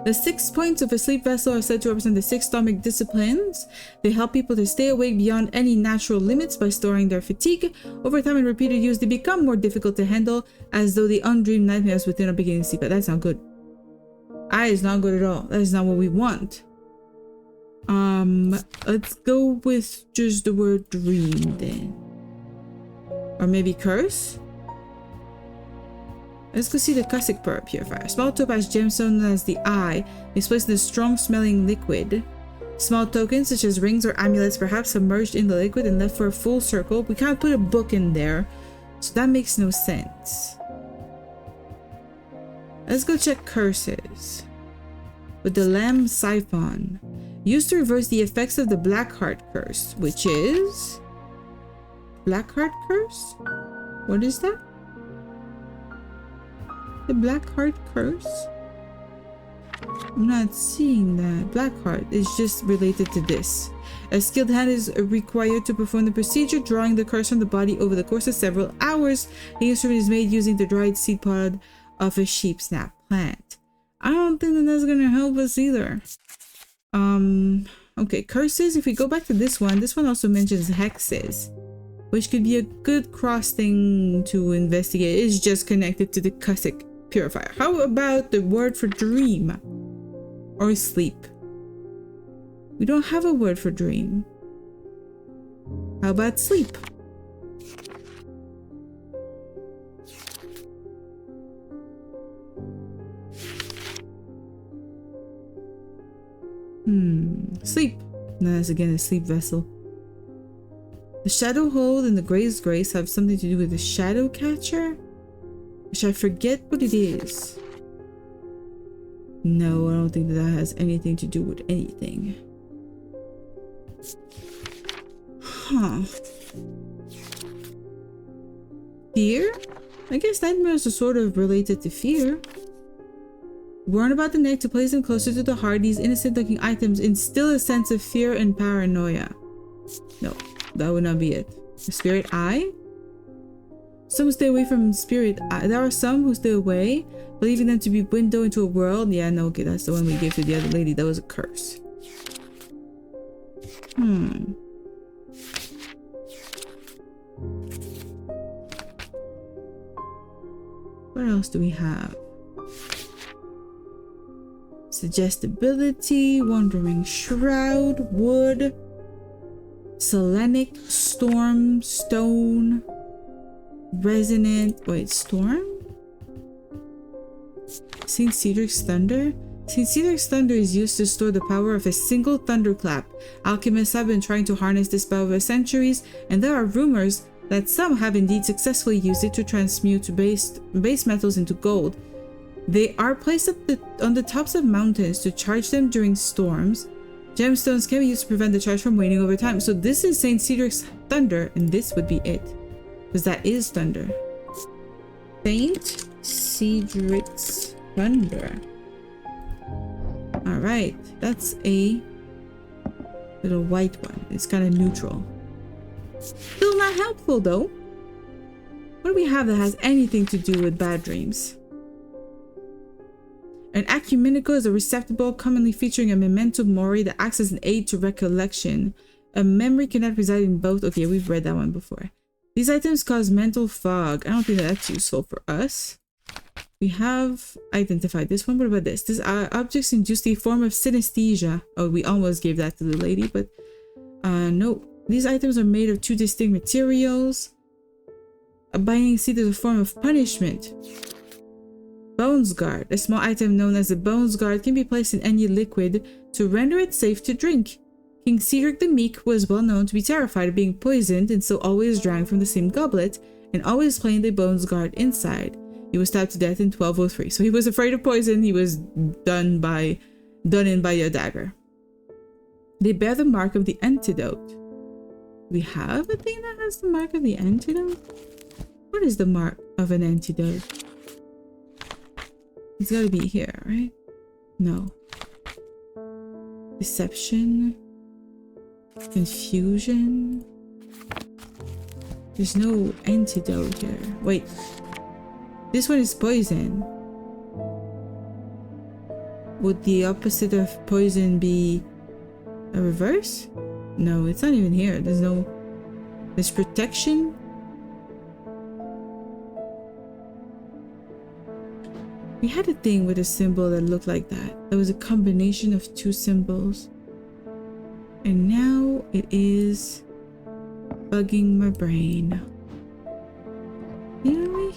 The 6 points of a sleep vessel are said to represent the 6 stomach disciplines. They help people to stay awake beyond any natural limits by storing their fatigue. Over time and repeated use, they become more difficult to handle, as though the undreamed nightmares within are beginning to sleep. But that's not good. That is not good at all. That is not what we want. Let's go with just the word dream then. Or maybe curse? Let's go see the Cussic purifier. Small topaz gemstone known as the Eye is placed in a strong smelling liquid. Small tokens such as rings or amulets perhaps submerged in the liquid and left for a full circle. We can't put a book in there, so that makes no sense. Let's go check curses. With the Lamb Siphon. Used to reverse the effects of the Blackheart curse, which is... Blackheart curse? What is that? The Blackheart curse? I'm not seeing that. Blackheart is just related to this. A skilled hand is required to perform the procedure, drawing the curse from the body over the course of several hours. The instrument is made using the dried seed pod of a sheepsnap plant. I don't think that that's gonna help us either. Okay, curses. If we go back to this one also mentions hexes, which could be a good cross thing to investigate. It's just connected to the Cussic purifier. How about the word for dream or sleep? We don't have a word for dream. How about sleep? Sleep. No, that's again a sleep vessel. The shadow hold and the Gray's Grace have something to do with the shadow catcher, which I forget what it is. No, I don't think that has anything to do with anything. Huh. Fear? I guess nightmares are sort of related to fear. Worn about the neck to place them closer to the heart, these innocent looking items instill a sense of fear and paranoia. No, that would not be it. The spirit eye? Some stay away from spirit eye. There are some who stay away, believing them to be window into a world. Yeah, no, okay, that's the one we gave to the other lady. That was a curse. What else do we have? Suggestibility, wandering shroud, wood, selenic, storm, stone, resonant, wait, storm? St. Cedric's thunder? St. Cedric's thunder is used to store the power of a single thunderclap. Alchemists have been trying to harness this power for centuries, and there are rumors that some have indeed successfully used it to transmute base metals into gold. They are placed on the tops of mountains to charge them during storms. Gemstones can be used to prevent the charge from waning over time. So this is St. Cedric's thunder, and this would be it, because that is thunder. St. Cedric's thunder. All right, that's a little white one. It's kind of neutral. Still not helpful though. What do we have that has anything to do with bad dreams? An ecumenical is a receptacle commonly featuring a memento mori that acts as an aid to recollection. A memory cannot reside in both. Okay, we've read that one before. These items cause mental fog. I don't think that's useful for us. We have identified this one. What about this? These objects induce a form of synesthesia. Oh, we almost gave that to the lady, but no. These items are made of 2 distinct materials. A binding seed is a form of punishment. Bones Guard. A small item known as a Bones Guard can be placed in any liquid to render it safe to drink. King Cedric the Meek was well known to be terrified of being poisoned and so always drank from the same goblet and always plain the Bones Guard inside. He was stabbed to death in 1203. So he was afraid of poison. He was done in by a dagger. They bear the mark of the antidote. We have a thing that has the mark of the antidote? What is the mark of an antidote? It's gotta be here, right? No. Deception. Confusion. There's no antidote here. Wait. This one is poison. Would the opposite of poison be a reverse? No, it's not even here. There's no... There's protection. We had a thing with a symbol that looked like that. There was a combination of two symbols. And now it is bugging my brain. Really?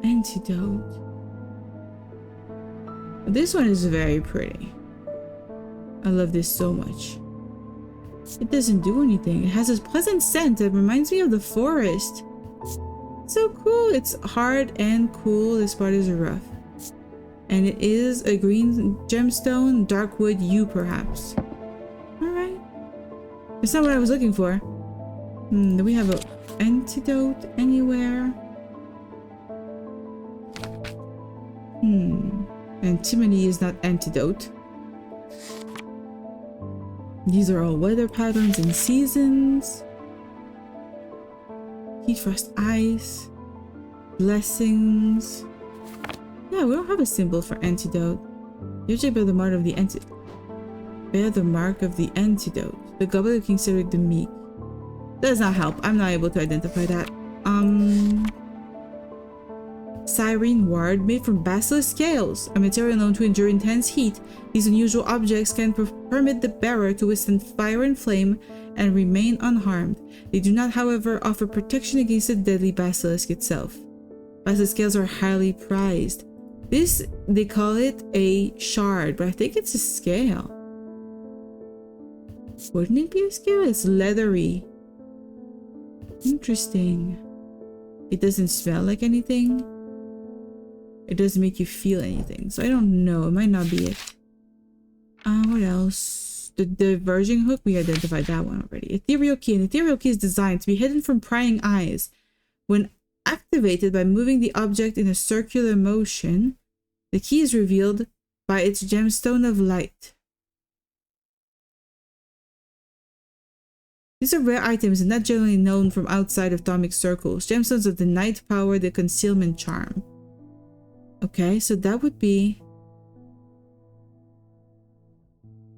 Antidote. This one is very pretty. I love this so much. It doesn't do anything. It has a pleasant scent that reminds me of the forest. So cool. It's hard and cool. This part is rough. And it is a green gemstone, dark wood yew perhaps. Alright. It's not what I was looking for. Do we have an antidote anywhere? Antimony is not antidote. These are all weather patterns and seasons. Heat, frost, ice. Blessings. Yeah, we don't have a symbol for antidote. Usually bear the mark of the antidote. The goblet of King Cedric the Meek. Does not help. I'm not able to identify that. Cyrene ward made from basilisk scales, a material known to endure intense heat. These unusual objects can permit the bearer to withstand fire and flame and remain unharmed. They do not, however, offer protection against the deadly basilisk itself. Basilisk scales are highly prized. This, they call it a shard, but I think it's a scale. Wouldn't it be a scale? It's leathery. Interesting. It doesn't smell like anything. It doesn't make you feel anything. So I don't know. It might not be it. What else? The diverging hook, we identified that one already. Ethereal key. An ethereal key is designed to be hidden from prying eyes. When activated by moving the object in a circular motion, the key is revealed by its gemstone of light. These are rare items and not generally known from outside of Atomic circles. Gemstones of the night power the concealment charm. Okay, so that would be...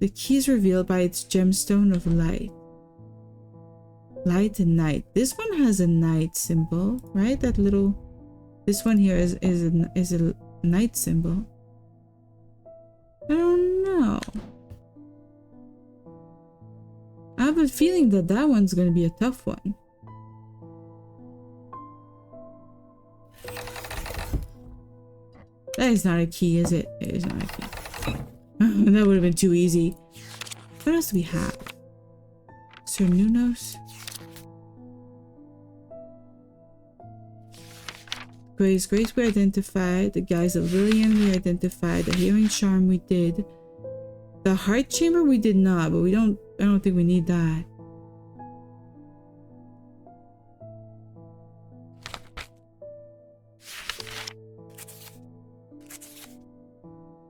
The key is revealed by its gemstone of light. Light and night. This one has a night symbol, right? That little... This one here is a night symbol. I don't know. I have a feeling that that one's going to be a tough one. That is not a key, is it? It is not a key. That would have been too easy. What else do we have? Sir Nunos. Grace we identified. The Guise of Lillian we identified. The Healing Charm we did. The Heart Chamber we did not, but I don't think we need that.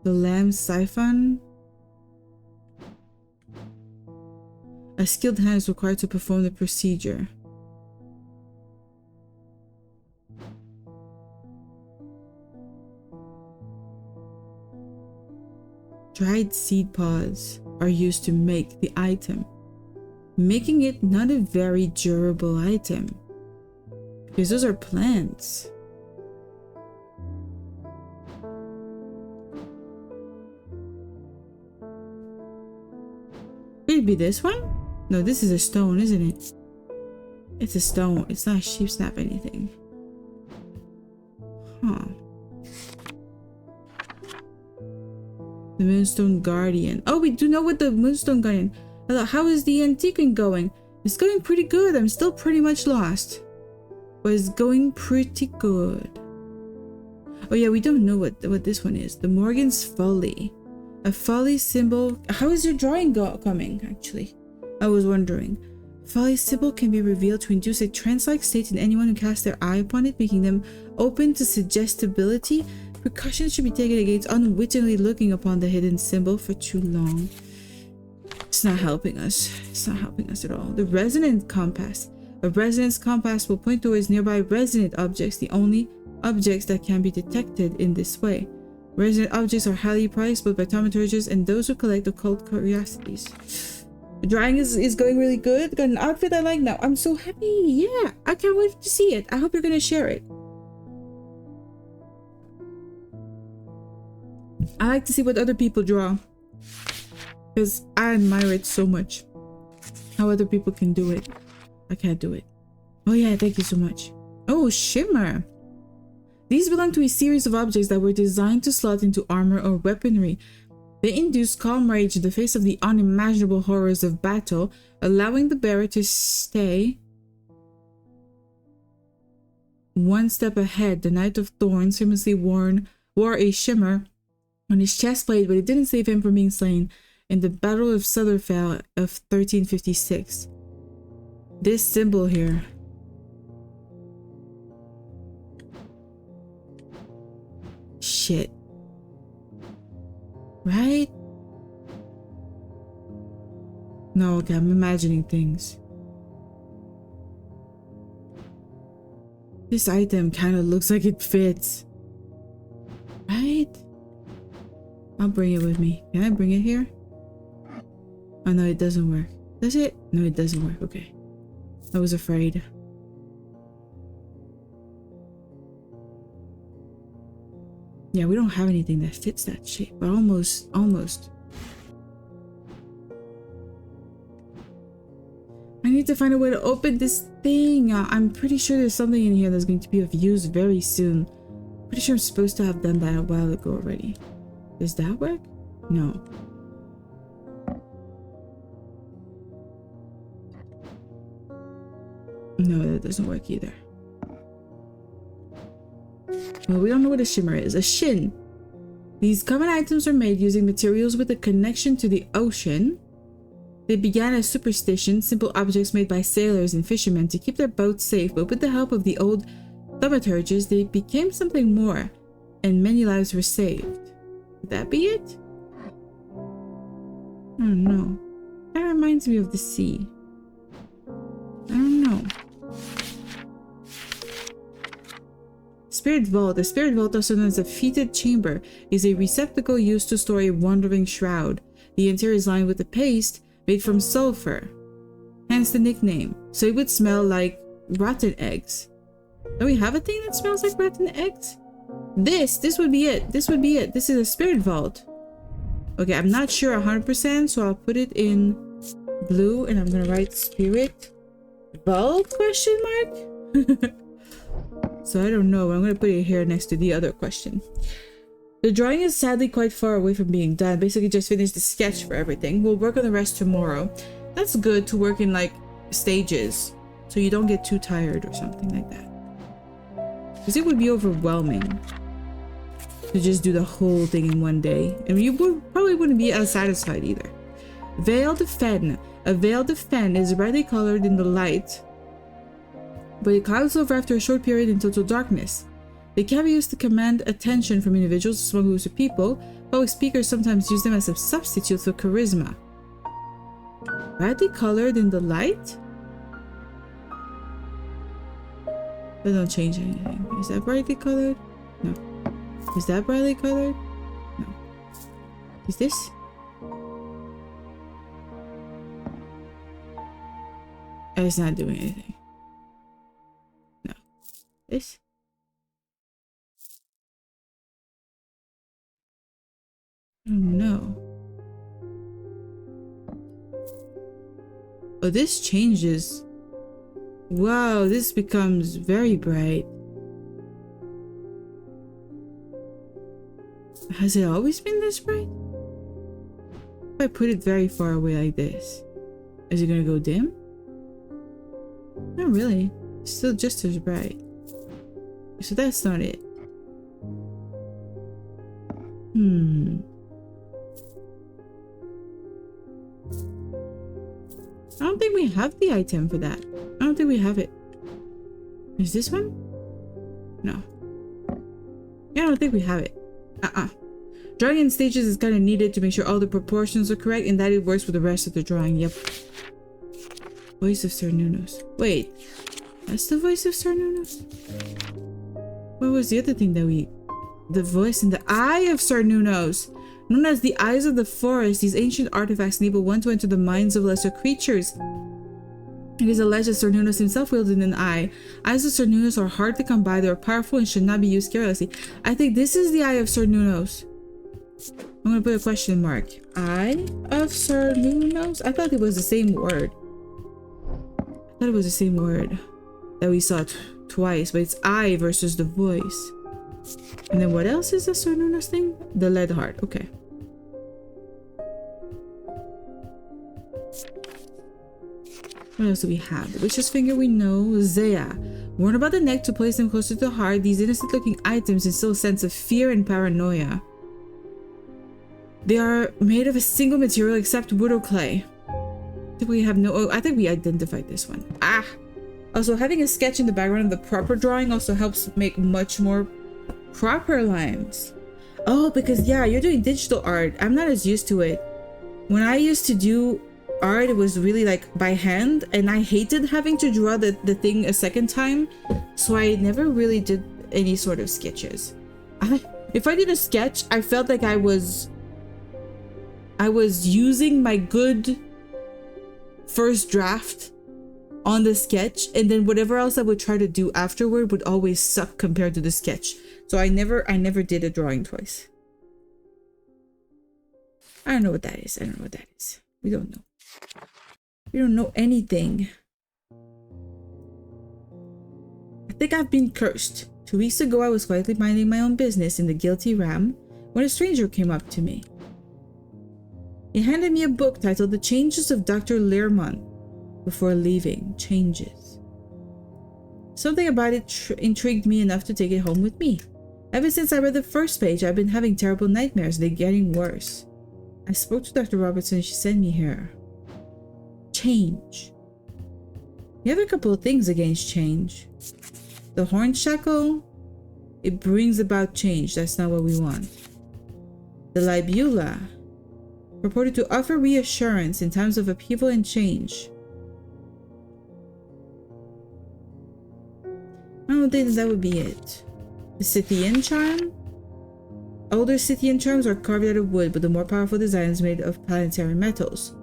The Lamb Siphon. A skilled hand is required to perform the procedure. Dried seed pods are used to make the item, making it not a very durable item, because those are plants. Could it be this one? No, this is a stone, isn't it? It's a stone. It's not a sheep snap anything. Huh. The Moonstone Guardian. Oh, we do know what the Moonstone Guardian. How is the Antiquing going? It's going pretty good. I'm still pretty much lost. But it's going pretty good. Oh yeah, we don't know what this one is. The Morgan's Folly. A folly symbol. How is your drawing coming, actually? I was wondering. Folly's symbol can be revealed to induce a trance-like state in anyone who casts their eye upon it, making them open to suggestibility. Precautions should be taken against unwittingly looking upon the hidden symbol for too long. It's not helping us. It's not helping us at all. The resonant compass. A resonance compass will point towards nearby resonant objects, the only objects that can be detected in this way. Resonant objects are highly prized both by thaumaturges and those who collect occult curiosities. The drawing is going really good. Got an outfit I like now. I'm so happy. Yeah, I can't wait to see it. I hope you're gonna share it. I like to see what other people draw, because I admire it so much. How other people can do it. I can't do it. Oh yeah, thank you so much. Oh, shimmer. These belong to a series of objects that were designed to slot into armor or weaponry. They induce calm rage in the face of the unimaginable horrors of battle, allowing the bearer to stay one step ahead. The Knight of Thorns famously wore a shimmer on his chest plate, but it didn't save him from being slain in the Battle of Sutherfell of 1356. This symbol here. Shit. Right? No, okay, I'm imagining things. This item kind of looks like it fits. Right? I'll bring it with me. Can I bring it here? Oh no, it doesn't work. Does it? No, it doesn't work. Okay. I was afraid. Yeah, we don't have anything that fits that shape, but almost. I need to find a way to open this thing. I'm pretty sure there's something in here that's going to be of use very soon. Pretty sure I'm supposed to have done that a while ago already. Does that work? No. No, that doesn't work either. Well, we don't know what a shimmer is. A shin. These common items are made using materials with a connection to the ocean. They began as superstitions, simple objects made by sailors and fishermen to keep their boats safe, but with the help of the old thaumaturges, they became something more, and many lives were saved. Could that be it? I don't know. That reminds me of the sea. I don't know. Spirit Vault. The Spirit Vault, also known as a Fetid Chamber, is a receptacle used to store a wandering shroud. The interior is lined with a paste made from sulfur, hence the nickname. So it would smell like rotten eggs. Do we have a thing that smells like rotten eggs? This would be it. This would be it. This is a Spirit Vault. Okay, I'm not sure 100%, so I'll put it in blue and I'm gonna write Spirit Vault question mark. So I don't know. I'm gonna put it here next to the other question. The drawing is sadly quite far away from being done. Basically just finished the sketch for everything. We'll work on the rest tomorrow. That's good to work in like stages, so you don't get too tired or something like that. Because it would be overwhelming to just do the whole thing in one day. And you probably wouldn't be as satisfied either. Veiled Fen. A veiled Fen is brightly colored in the light, but it clouds over after a short period in total darkness. They can be used to command attention from individuals, small groups of people. Public speakers sometimes use them as a substitute for charisma. Brightly colored in the light? That don't change anything. Is that brightly colored? No. Is that brightly colored? No. Is this? It's not doing anything. No. This? Oh no. Oh, this changes. Wow, this becomes very bright. Has it always been this bright? If I put it very far away like this, is it gonna go dim? Not really. It's still just as bright. So that's not it. I don't think we have the item for that. I don't think we have it. Is this one? No. Yeah, I don't think we have it. Drawing in stages is kind of needed to make sure all the proportions are correct and that it works with the rest of the drawing. Yep. Voice of Sir Nunos. Wait. That's the voice of Sir Nunos? What was the other thing that we... The voice in the eye of Sir Nunos. Known as the eyes of the forest, these ancient artifacts enable one to enter the minds of lesser creatures. It is alleged that Sir Nunos himself wielded an eye. Eyes of Sir Nunos are hard to come by. They are powerful and should not be used carelessly. I think this is the eye of Sir Nunos. I'm gonna put a question mark. Eye of Sir Nunos? I thought it was the same word. I thought it was the same word that we saw twice, but it's eye versus the voice. And then what else is the Sir Nunos thing? The lead heart. Okay. What else do we have? The witch's finger we know. Zaya. Worn about the neck to place them closer to the heart, these innocent looking items instill a sense of fear and paranoia. They are made of a single material except wood or clay. We have no... Oh, I think we identified this one. Also, having a sketch in the background of the proper drawing also helps make much more proper lines. Oh, because yeah, you're doing digital art. I'm not as used to it. When I used to do art, it was really like by hand, and I hated having to draw the thing a second time, so I never really did any sort of sketches. If I did a sketch, I felt like I was using my good first draft on the sketch, and then whatever else I would try to do afterward would always suck compared to the sketch. So I never did a drawing twice. I don't know what that is. I don't know what that is. We don't know. We don't know anything. I think I've been cursed. 2 weeks ago, I was quietly minding my own business in the guilty ram when a stranger came up to me. He handed me a book titled The Changes of Dr. Learmont before leaving. Changes. Something about it intrigued me enough to take it home with me. Ever since I read the first page, I've been having terrible nightmares. They're getting worse. I spoke to Dr. Robertson and she sent me here. Change. You have a couple of things against change. The horn shackle, it brings about change. That's not what we want. The libula, purported to offer reassurance in times of upheaval and change. I don't think that would be it. The Scythian charm? Older Scythian charms are carved out of wood, but the more powerful design is made of planetary metals.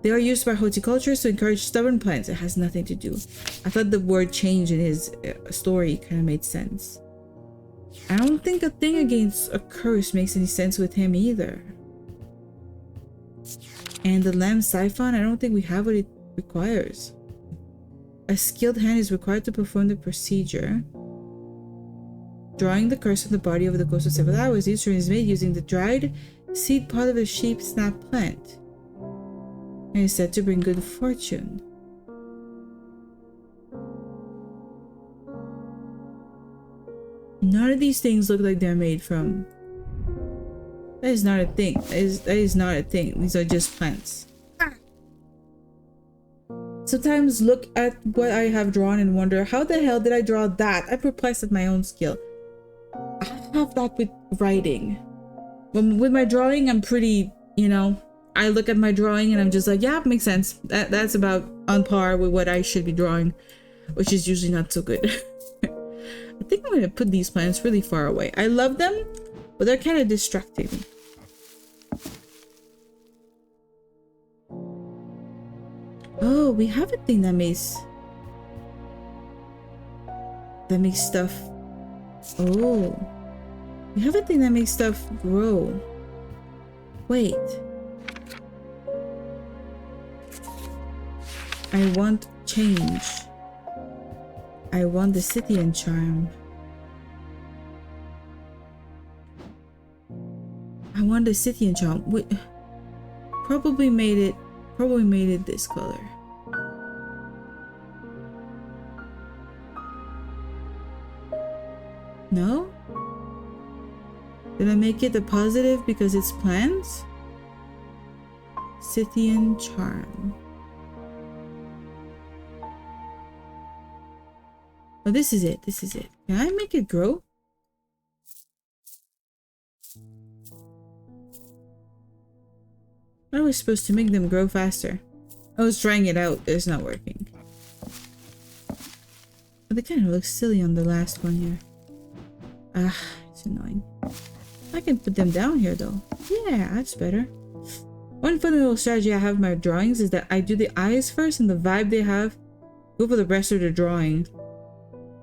They are used by horticulturists to encourage stubborn plants. It has nothing to do. I thought the word change in his story kind of made sense. I don't think a thing against a curse makes any sense with him either. And the lamb siphon, I don't think we have what it requires. A skilled hand is required to perform the procedure. Drawing the curse on the body over the course of several hours. The instrument is made using the dried seed pod of a sheep snap plant. And is said to bring good fortune. None of these things look like they're made from... That is not a thing. That is not a thing. These are just plants. Sometimes look at what I have drawn and wonder, how the hell did I draw that? I'm perplexed at my own skill. I have that with writing. With my drawing, I'm pretty, you know, I look at my drawing and I'm just like, yeah, makes sense. That's about on par with what I should be drawing, which is usually not so good. I think I'm gonna put these plants really far away. I love them, but they're kind of distracting. Oh, we have a thing that makes stuff. Oh, we have a thing that makes stuff grow. Wait. I want change. I want the Scythian charm. I want the Scythian charm. Wait, probably made it this color. No? Did I make it a positive because it's plants? Scythian charm. Oh, this is it. This is it. Can I make it grow? How are we supposed to make them grow faster? I was trying it out. It's not working. But they kind of look silly on the last one here. Ah, it's annoying. I can put them down here though. Yeah, that's better. One fun little strategy I have in my drawings is that I do the eyes first and the vibe they have, go for the rest of the drawing.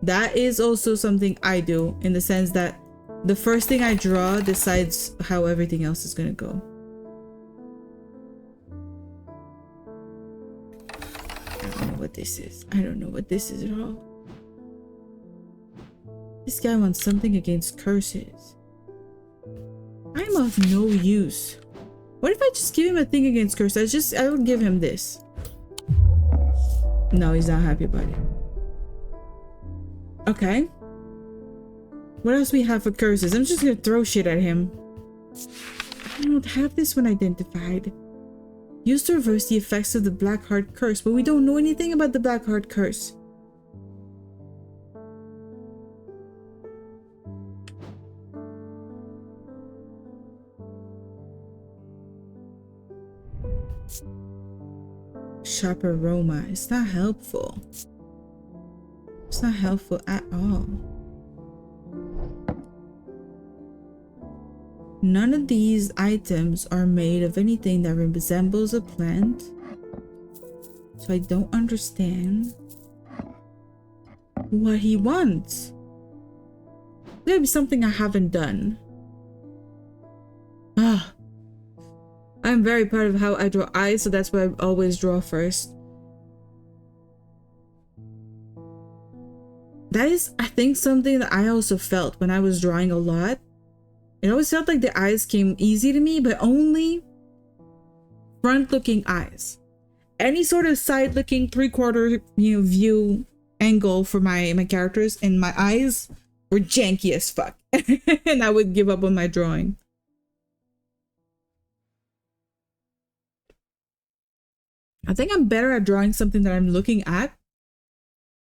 That is also something I do in the sense that the first thing I draw decides how everything else is gonna go. I don't know what this is. I don't know what this is at all. This guy wants something against curses. I'm of no use. What if I just give him a thing against curses? I will give him this. No, he's not happy about it. Okay. What else we have for curses? I'm just gonna throw shit at him. I don't have this one identified. Used to reverse the effects of the Black Heart Curse, but we don't know anything about the Black Heart Curse. Sharp aroma. It's not helpful. It's not helpful at all. None of these items are made of anything that resembles a plant. So I don't understand what he wants. Maybe something I haven't done. Ah. I'm very proud of how I draw eyes, so that's why I always draw first. That is, I think, something that I also felt when I was drawing a lot. It always felt like the eyes came easy to me, but only front-looking eyes. Any sort of side-looking, three-quarter, view angle for my characters, and my eyes were janky as fuck. And I would give up on my drawing. I think I'm better at drawing something that I'm looking at,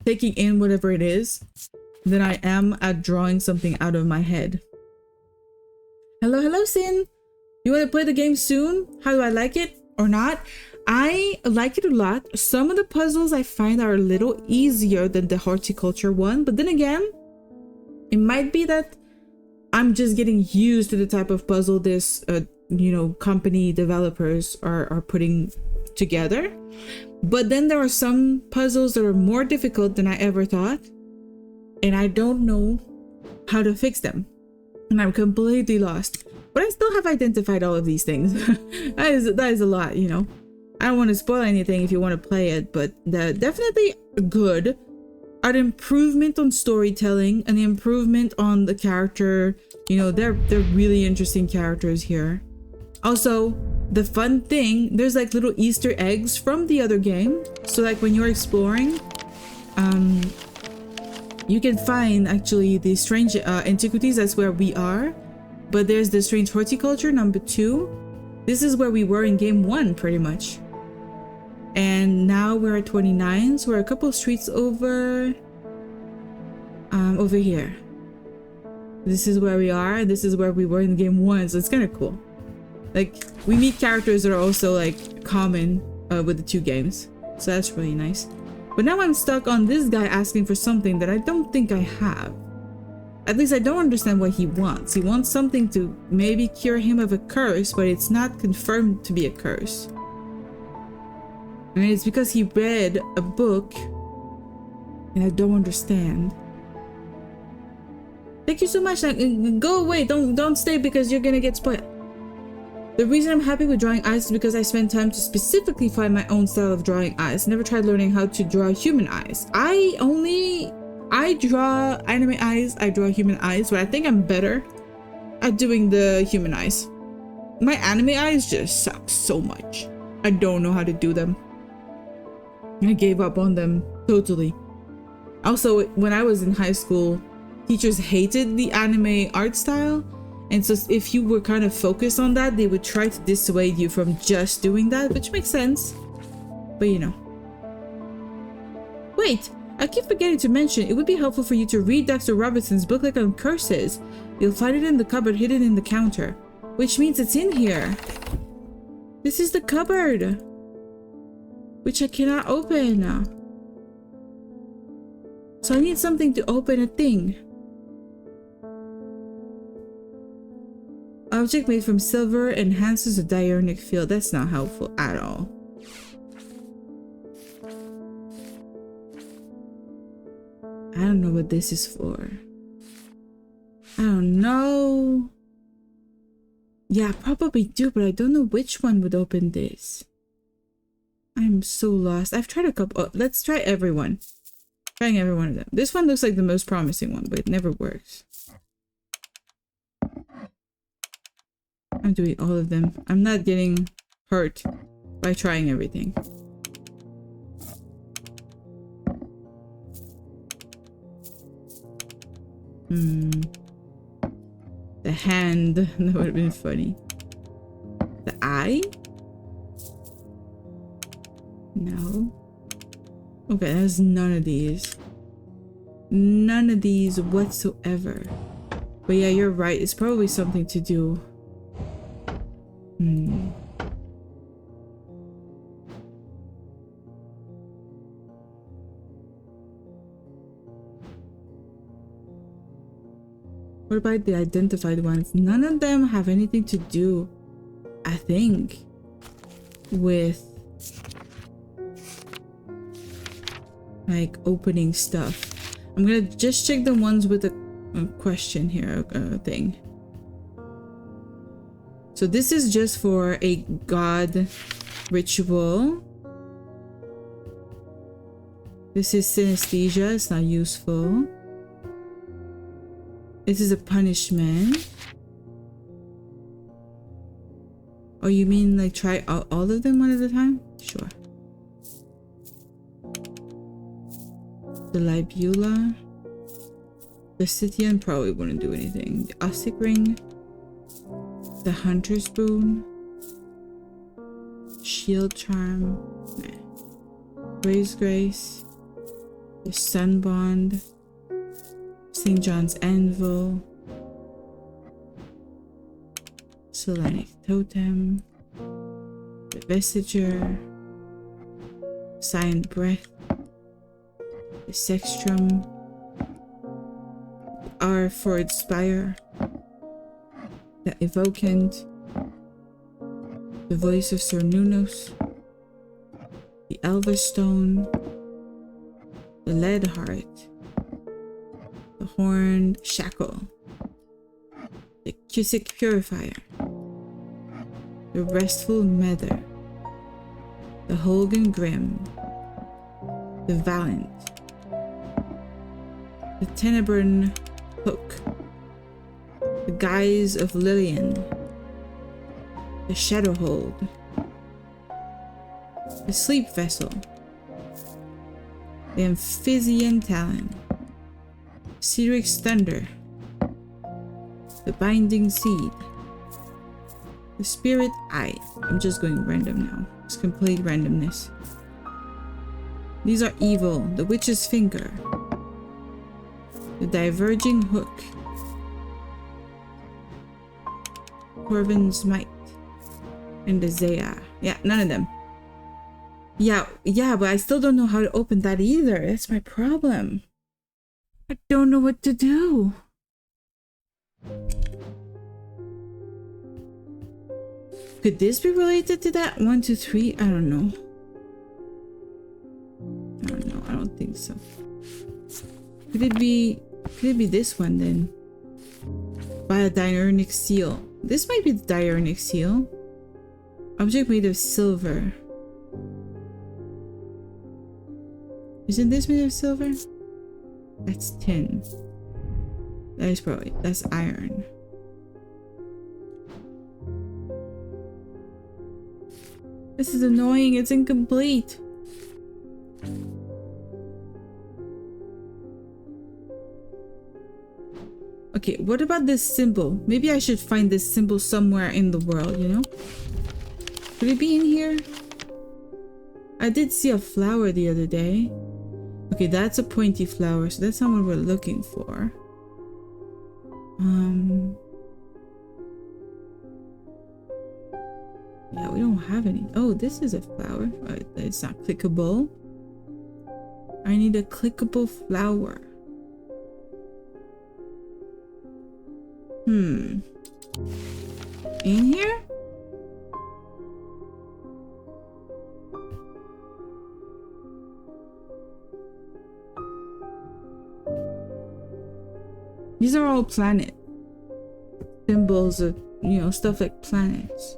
taking in whatever it is, than I am at drawing something out of my head. Hello, Sin. You want to play the game soon? How do I like it or not? I like it a lot. Some of the puzzles I find are a little easier than the horticulture one, but then again, it might be that I'm just getting used to the type of puzzle this, company developers are putting together. But then there are some puzzles that are more difficult than I ever thought, and I don't know how to fix them, and I'm completely lost. But I still have identified all of these things. that is a lot, I don't want to spoil anything if you want to play it, but they're definitely good. An improvement on storytelling, an improvement on the character. They're really interesting characters here. Also, the fun thing, there's like little Easter eggs from the other game. So like when you're exploring, you can find actually the strange antiquities. That's where we are. But there's the strange horticulture number 2. This is where we were in game 1 pretty much. And now we're at 29, so we're a couple of streets over here. This is where we are, and this is where we were in game 1, so it's kind of cool. Like, we meet characters that are also like common with the 2 games, so that's really nice. But now I'm stuck on this guy asking for something that I don't think I have. At least I don't understand what he wants. He wants something to maybe cure him of a curse, but it's not confirmed to be a curse. I mean, it's because he read a book, and I don't understand. Thank you so much. Now, go away. Don't stay because you're gonna get spoiled. The reason I'm happy with drawing eyes is because I spend time to specifically find my own style of drawing eyes. Never tried learning how to draw human eyes. I draw anime eyes, I draw human eyes, but I think I'm better at doing the human eyes. My anime eyes just suck so much. I don't know how to do them. I gave up on them totally. Also, when I was in high school, teachers hated the anime art style. And so if you were kind of focused on that, they would try to dissuade you from just doing that, which makes sense. But Wait, I keep forgetting to mention, it would be helpful for you to read Dr. Robertson's booklet on curses. You'll find it in the cupboard hidden in the counter, which means it's in here. This is the cupboard, which I cannot open. So I need something to open a thing. Object made from silver enhances the diurnic field. That's not helpful at all. I don't know what this is for. I don't know. Yeah, I probably do, but I don't know which one would open this. I'm so lost. I've tried a couple. Oh, let's try everyone. Trying every one of them. This one looks like the most promising one, but it never works. I'm doing all of them. I'm not getting hurt by trying everything. The hand. That would have been funny. The eye? No. Okay, there's none of these. None of these whatsoever. But yeah, you're right. It's probably something to do. What about the identified ones? None of them have anything to do, I think, with like opening stuff. I'm gonna just check the ones with a question here, thing. So this is just for a god ritual. This is synesthesia. It's not useful. This is a punishment. Oh, you mean like try all of them one at a time? Sure. The Libula. The Scythian probably wouldn't do anything. The Usic Ring. The Hunter's Boon. Shield Charm. Nah. Praise Grace. The Sun Bond. St. John's Anvil. Solanic Totem. The Vestiger. Silent Breath. The Sextrum. R for Inspire. The Evocant. The Voice of Sir Nunos. The Elverstone. The Lead Heart. The Horned Shackle. The Cusick Purifier. The Restful Nether. The Holgan Grim. The Valiant. The Tenebrine Hook. The Guise of Lillian. The Shadowhold. The Sleep Vessel. The Amphibian Talon. Cedric's Thunder. The Binding Seed. The Spirit Eye. I'm just going random now. It's complete randomness. These are evil. The Witch's Finger. The Diverging Hook. Corvin's Might. And the Zaya. Yeah, none of them. Yeah, but I still don't know how to open that either. That's my problem. I don't know what to do. Could this be related to that? 1, 2, 3? I don't know. I don't think so. Could it be this one then? By a diurnic seal. This might be the diurnic seal. Object made of silver. Isn't this made of silver? That's tin. That's iron. This is annoying. It's incomplete. Okay, what about this symbol? Maybe I should find this symbol somewhere in the world, you know? Could it be in here? I did see a flower the other day. Okay, Okay, that's a pointy flower, so that's not what we're looking for. Yeah, we don't have any. Oh, this is a flower. It's not clickable. I need a clickable flower. In here? These are all planet symbols of, you know, stuff like planets.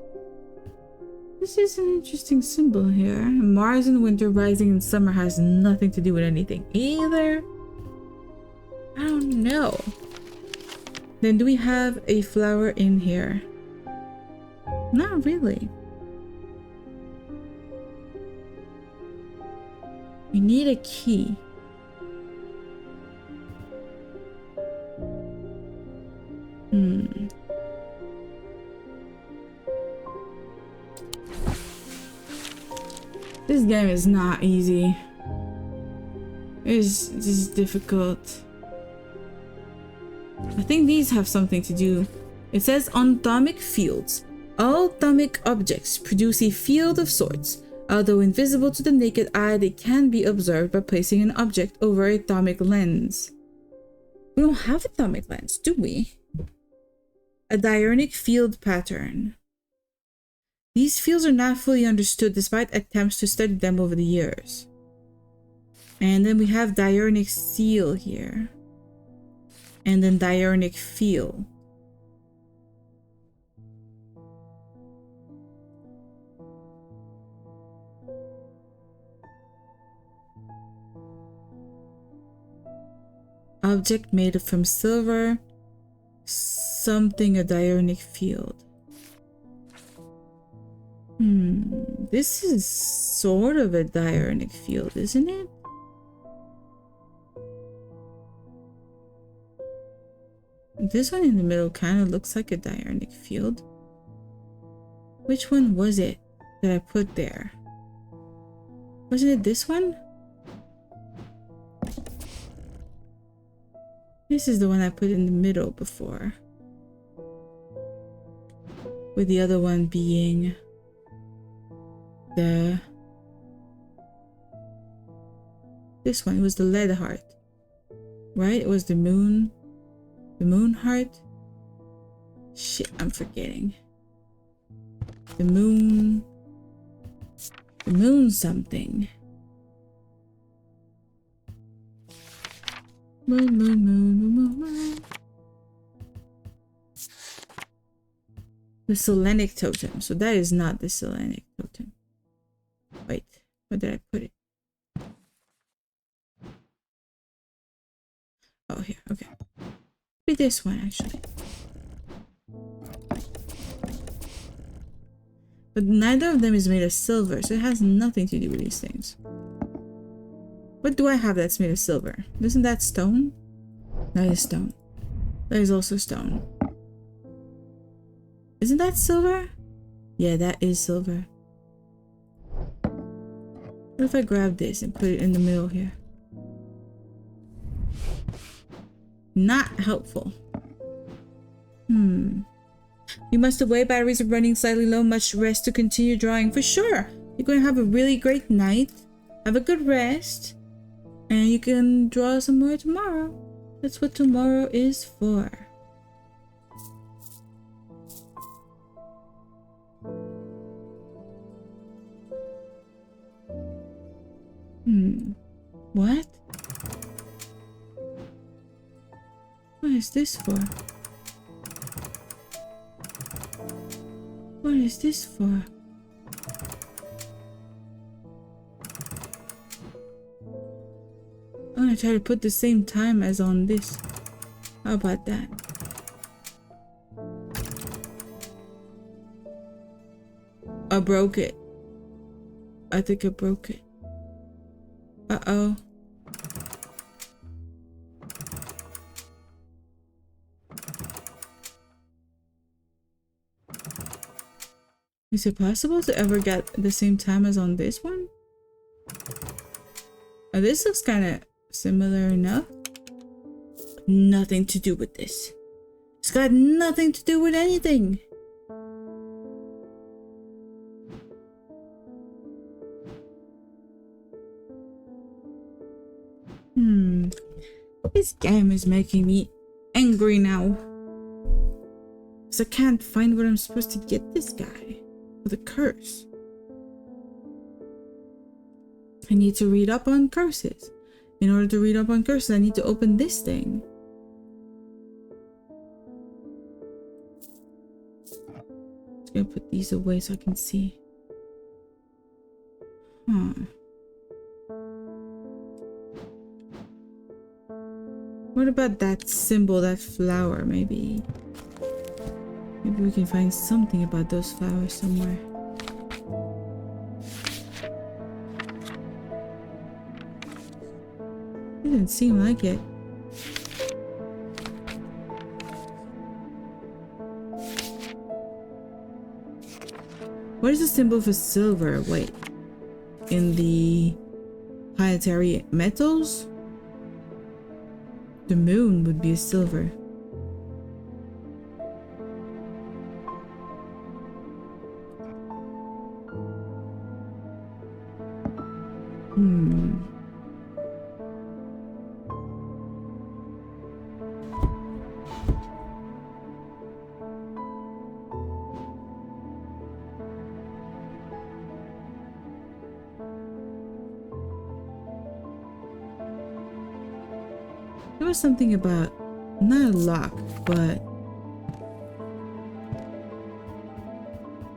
This is an interesting symbol here. Mars in winter, rising in summer has nothing to do with anything either. I don't know. Then do we have a flower in here? Not really. We need a key. This game is not easy. It's just difficult. I think these have something to do. It says on atomic fields. All atomic objects produce a field of sorts. Although invisible to the naked eye, they can be observed by placing an object over an atomic lens. We don't have atomic lens, do we? A diurnal field pattern. These fields are not fully understood despite attempts to study them over the years. And then we have diurnal seal here. And then diurnal field. Object made from silver. Something a diurnal field. This is sort of a diurnal field, isn't it? This one in the middle kind of looks like a diurnal field. Which one was it that I put there? Wasn't it this one? This is the one I put in the middle before. With the other one being this one. It was the lead heart, right? It was the moon heart. Shit, I'm forgetting. The moon something. Moon. The Selenic totem. So that is not the Selenic totem. Wait, where did I put it? Oh, here. Okay. Maybe this one, actually. But neither of them is made of silver, so it has nothing to do with these things. What do I have that's made of silver? Isn't that stone? That is stone. That is also stone. Isn't that silver? Yeah, that is silver. What if I grab this and put it in the middle here? Not helpful. You must away. Batteries are running slightly low. Much rest to continue drawing. For sure. You're going to have a really great night. Have a good rest. And you can draw some more tomorrow. That's what tomorrow is for. What? What is this for? What is this for? I'm gonna try to put the same time as on this. How about that? I broke it. I think I broke it. Uh-oh. Is it possible to ever get the same time as on this one? Oh, this looks kind of Similar enough. Nothing to do with this. It's got nothing to do with anything. This game is making me angry now. Because I can't find where I'm supposed to get this guy. With a curse. I need to read up on curses. In order to read up on curses, I need to open this thing. Just gonna put these away so I can see. What about that symbol, that flower? Maybe we can find something about those flowers somewhere. It didn't seem like it. What is the symbol for silver? Wait. In the planetary metals? The moon would be a silver. There was something about, not a lock, but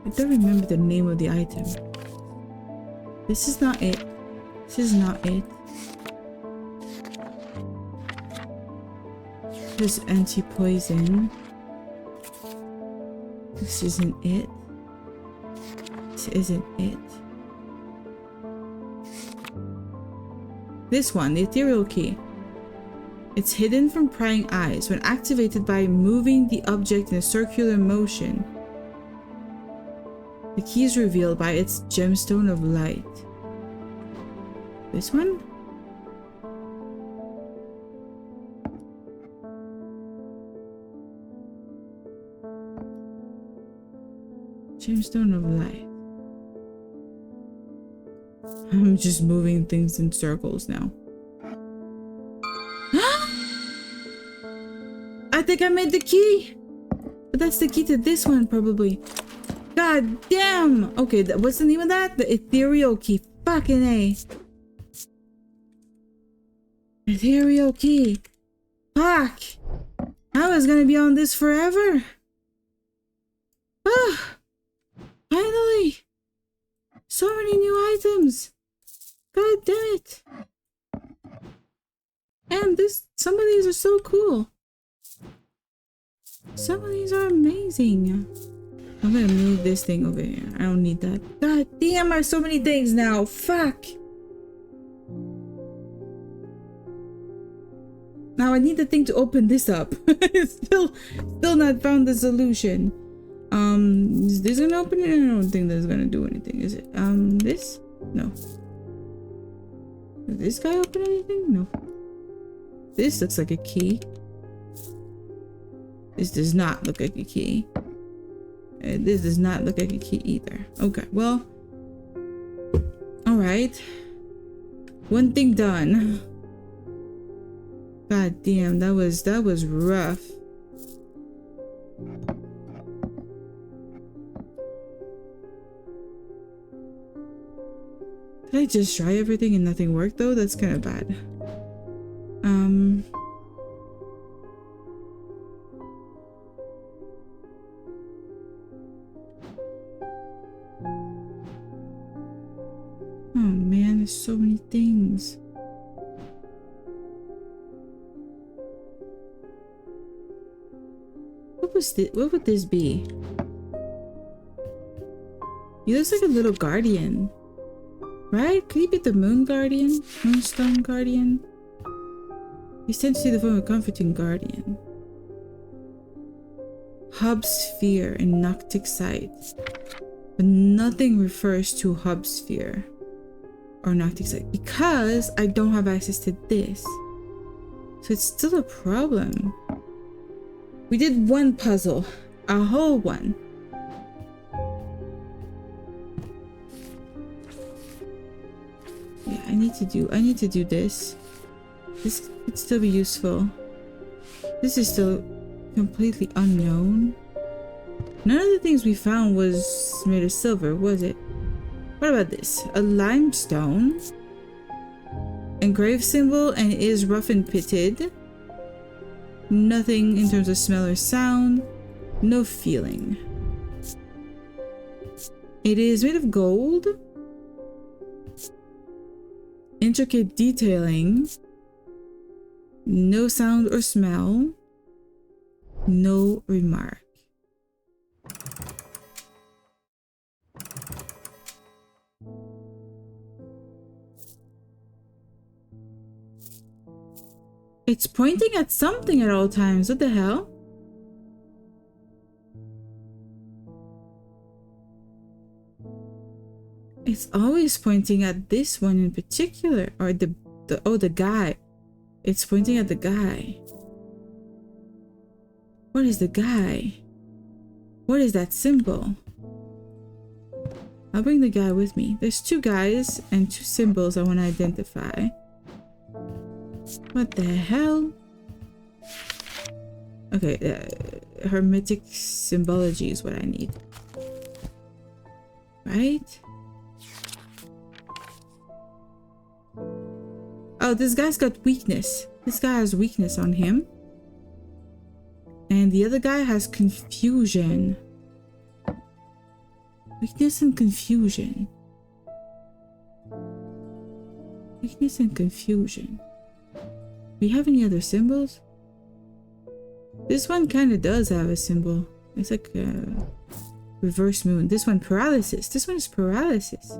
I don't remember the name of the item. This is not it. This is not it. This is anti-poison. This isn't it. This isn't it. This one, the ethereal key. It's hidden from prying eyes when activated by moving the object in a circular motion. The key is revealed by its gemstone of light. This one? Gemstone of light. I'm just moving things in circles now. I think I made the key! But that's the key to this one, probably. God damn! Okay, what's the name of that? The ethereal key. Fucking A. Ethereal key. Fuck! I was gonna be on this forever. Ah! Finally! So many new items! God damn it! And some of these are so cool. Some of these are amazing. I'm gonna move this thing over here. I don't need that. God damn, I have so many things now. Fuck. Now I need the thing to open this up. still not found the solution. Is this gonna open it? I don't think that's gonna do anything, is it? This? No. Does this guy open anything? No. This looks like a key. This does not look like a key. This does not look like a key either. Okay, well. Alright. One thing done. God damn, that was rough. Did I just try everything and nothing worked though? That's kind of bad. Oh man, there's so many things. What would this be? He looks like a little guardian. Right? Could he be the moon guardian? Moonstone guardian? He tends to see the form of a comforting guardian. Hub sphere and Noctic sight. But nothing refers to hub sphere or Noctic Sight because I don't have access to this. So it's still a problem. We did one puzzle, a whole one. Yeah, I need to do this. This could still be useful. This is still completely unknown. None of the things we found was made of silver, was it? What about this? A limestone. Engraved symbol and is rough and pitted. Nothing in terms of smell or sound. No feeling. It is made of gold. Intricate detailing. No sound or smell. No remark. It's pointing at something at all times. What the hell? It's always pointing at this one in particular. Or the guy. It's pointing at the guy. What is the guy? What is that symbol? I'll bring the guy with me. There's two guys and two symbols I want to identify. What the hell? Okay, hermetic symbology is what I need. Right? Oh, this guy's got weakness. This guy has weakness on him. And the other guy has confusion. Weakness and confusion. Weakness and confusion. Do we have any other symbols? This one kind of does have a symbol. It's like a reverse moon. This one, paralysis. This one is paralysis.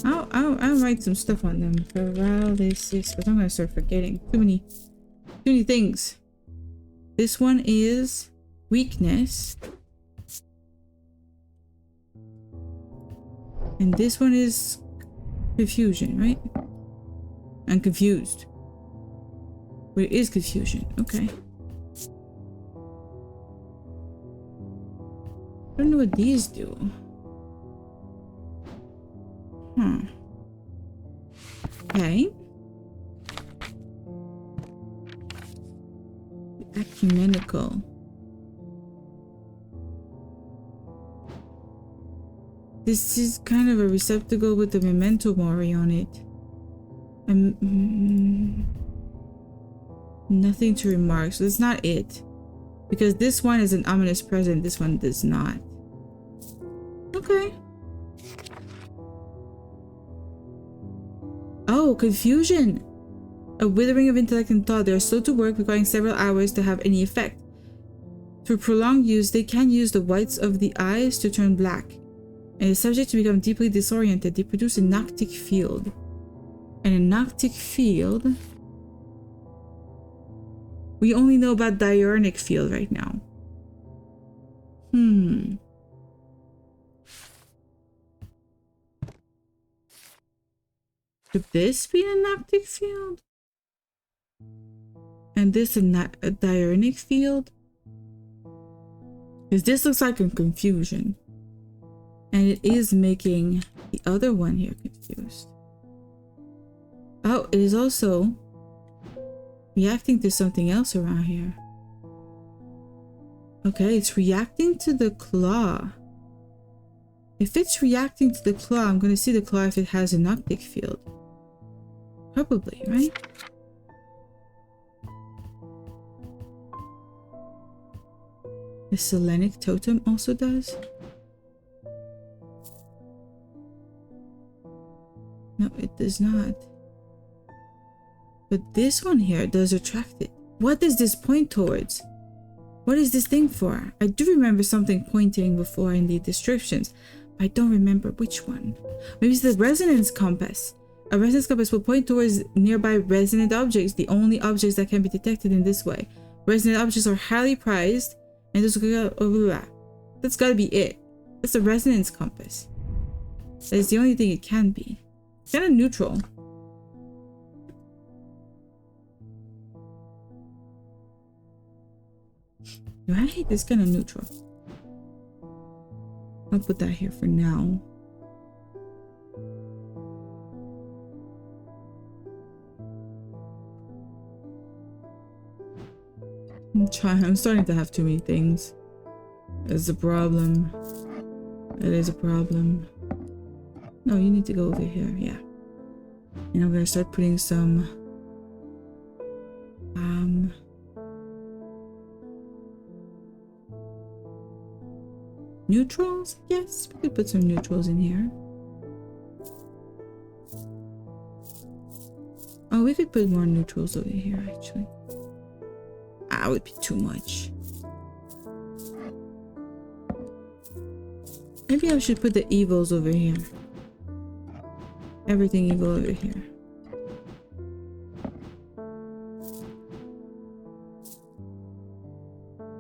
I'll write some stuff on them. Paralysis. But I'm gonna start forgetting. Too many things. This one is weakness. And this one is confusion, right? I'm confused. But it is confusion. Okay. I don't know what these do. Okay. Ecumenical. This is kind of a receptacle with a memento mori on it. Nothing to remark, so that's not it. Because this one is an ominous present, this one does not. Okay. Oh, confusion. A withering of intellect and thought. They are slow to work, requiring several hours to have any effect. Through prolonged use, they can use the whites of the eyes to turn black. And the subject to become deeply disoriented. They produce a noctic field. And a noctic field... We only know about diurnic field right now. Could this be a noctic field? And this a diurnic field? Because this looks like a confusion. And it is making the other one here confused. Oh, it is also reacting to something else around here. Okay, it's reacting to the claw. If it's reacting to the claw, I'm going to see the claw if it has a noctic field. Probably, right? The Selenic totem also does. No, it does not. But this one here does attract it. What does this point towards? What is this thing for? I do remember something pointing before in the descriptions. But I don't remember which one. Maybe it's the resonance compass. A resonance compass will point towards nearby resonant objects, the only objects that can be detected in this way. Resonant objects are highly prized, and this that's gotta be it. That's a resonance compass. That's the only thing it can be. It's kind of neutral. Right? It's kind of neutral. I'll put that here for now. I'm starting to have too many things. It's a problem. It is a problem. No, you need to go over here. Yeah. And I'm gonna start putting some neutrals. Yes, we could put some neutrals in here. Oh, we could put more neutrals over here actually. That would be too much. Maybe I should put the evils over here. Everything evil over here.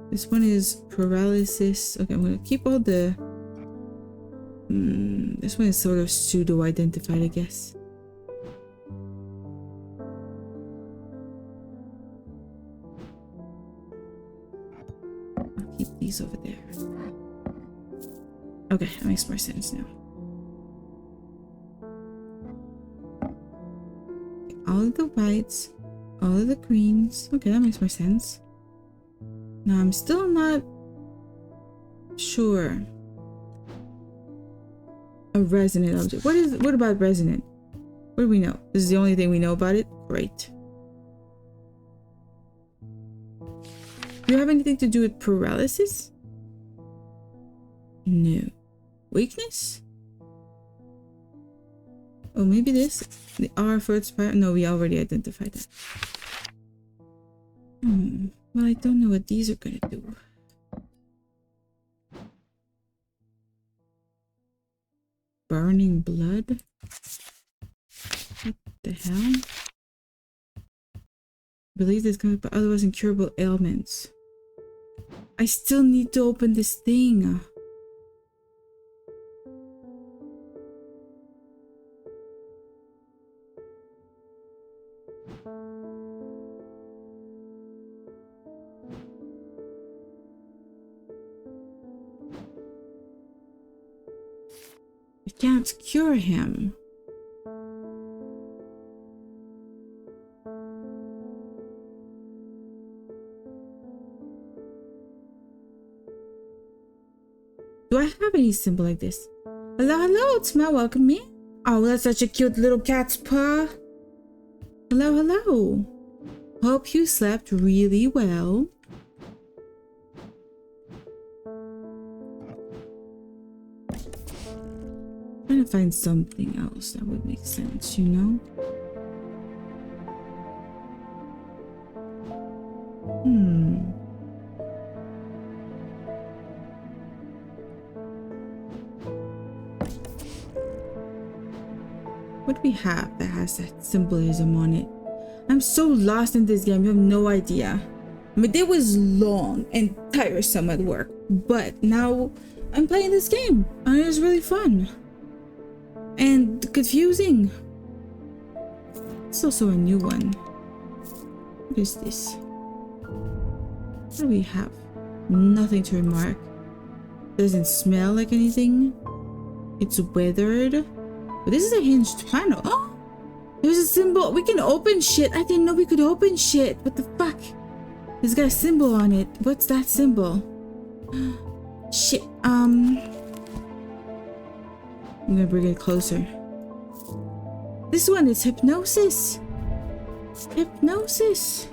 This one is paralysis. Okay, I'm gonna keep all the... this one is sort of pseudo-identified, I guess. I'll keep these over there. Okay, that makes more sense now. All of the whites, all of the greens. Okay, that makes more sense. Now I'm still not sure. A resonant object. What about resonant? What do we know? This is the only thing we know about it? Great. Do you have anything to do with paralysis? No. Weakness? Oh, maybe this? The R for expire? No, we already identified that. Well, I don't know what these are gonna do. Burning blood? What the hell? Believe this comes by otherwise incurable ailments. I still need to open this thing. I can't cure him. Do I have any symbol like this? Hello, hello, it's my welcome me. Oh, that's such a cute little cat's paw. Hello, hello. Hope you slept really well. Trying to find something else that would make sense, you know? What do we have that has that symbolism on it? I'm so lost in this game, you have no idea. My day was long and tiresome at work, but now I'm playing this game and it's really fun. And confusing. It's also a new one. What is this? What do we have? Nothing to remark. Doesn't smell like anything. It's weathered. But this is a hinged panel. Oh! There's a symbol. We can open shit. I didn't know we could open shit. What the fuck? It's got a symbol on it. What's that symbol? Shit. I'm gonna bring it closer. This one is hypnosis. Hypnosis.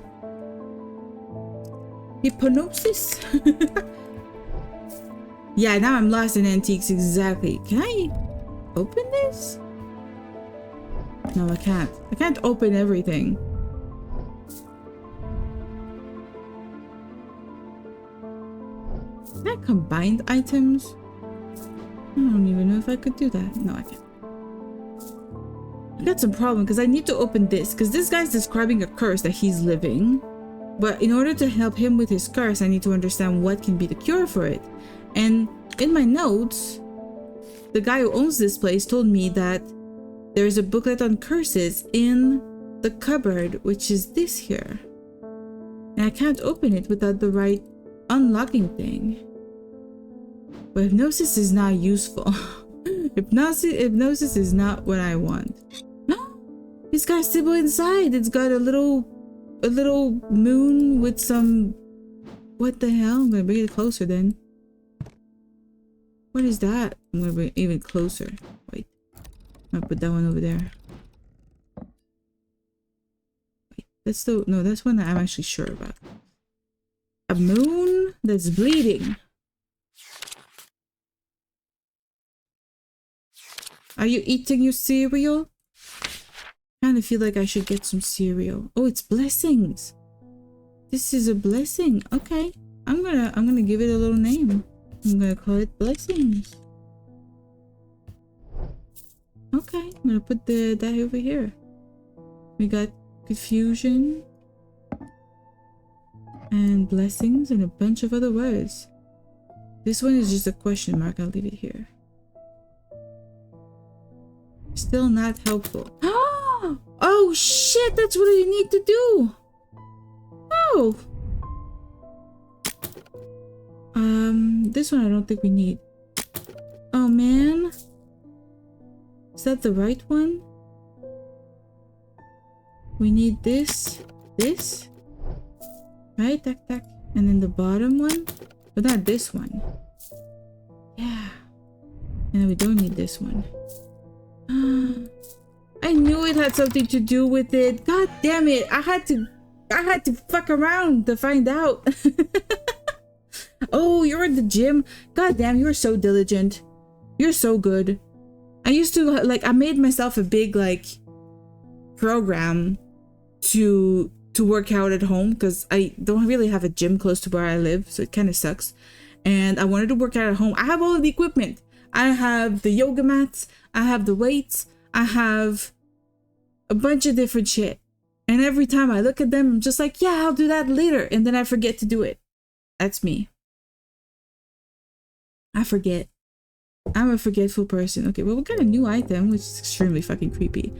Hypnosis. Yeah, now I'm lost in antiques. Exactly. Can I open this? No, I can't. I can't open everything. Can I combine items? I don't even know if I could do that. No, I can't. I got some problem because I need to open this because this guy's describing a curse that he's living. But in order to help him with his curse, I need to understand what can be the cure for it. And in my notes, the guy who owns this place told me that there's a booklet on curses in the cupboard, which is this here. And I can't open it without the right unlocking thing. But hypnosis is not useful. Hypnosis is not what I want. It's got a symbol inside. It's got a little moon with some... What the hell? I'm gonna bring it closer then. What is that? I'm gonna bring it even closer. Wait. I'm gonna put that one over there. Wait, that's the... No, that's one that I'm actually sure about. A moon that's bleeding. Are you eating your cereal? I kind of feel like I should get some cereal. Oh, it's blessings. This is a blessing. Okay. I'm gonna give it a little name. I'm gonna call it blessings. Okay, I'm gonna put that over here. We got confusion and blessings and a bunch of other words. This one is just a question mark. I'll leave it here. Still not helpful. Oh shit, that's what you need to do. Oh. This one I don't think we need. Oh man. Is that the right one? We need this. Right? Tack, tack. And then the bottom one. But not this one. Yeah. And then we don't need this one. I knew it had something to do with it. God damn it. I had to fuck around to find out. Oh, you're in the gym. God damn, you're so diligent. You're so good. I used to I made myself a big program to work out at home because I don't really have a gym close to where I live, so it kind of sucks. And I wanted to work out at home. I have all of the equipment. I have the yoga mats, I have the weights, I have a bunch of different shit. And every time I look at them, I'm just like, yeah, I'll do that later. And then I forget to do it. That's me. I forget. I'm a forgetful person. Okay, well, we got a new item, which is extremely fucking creepy.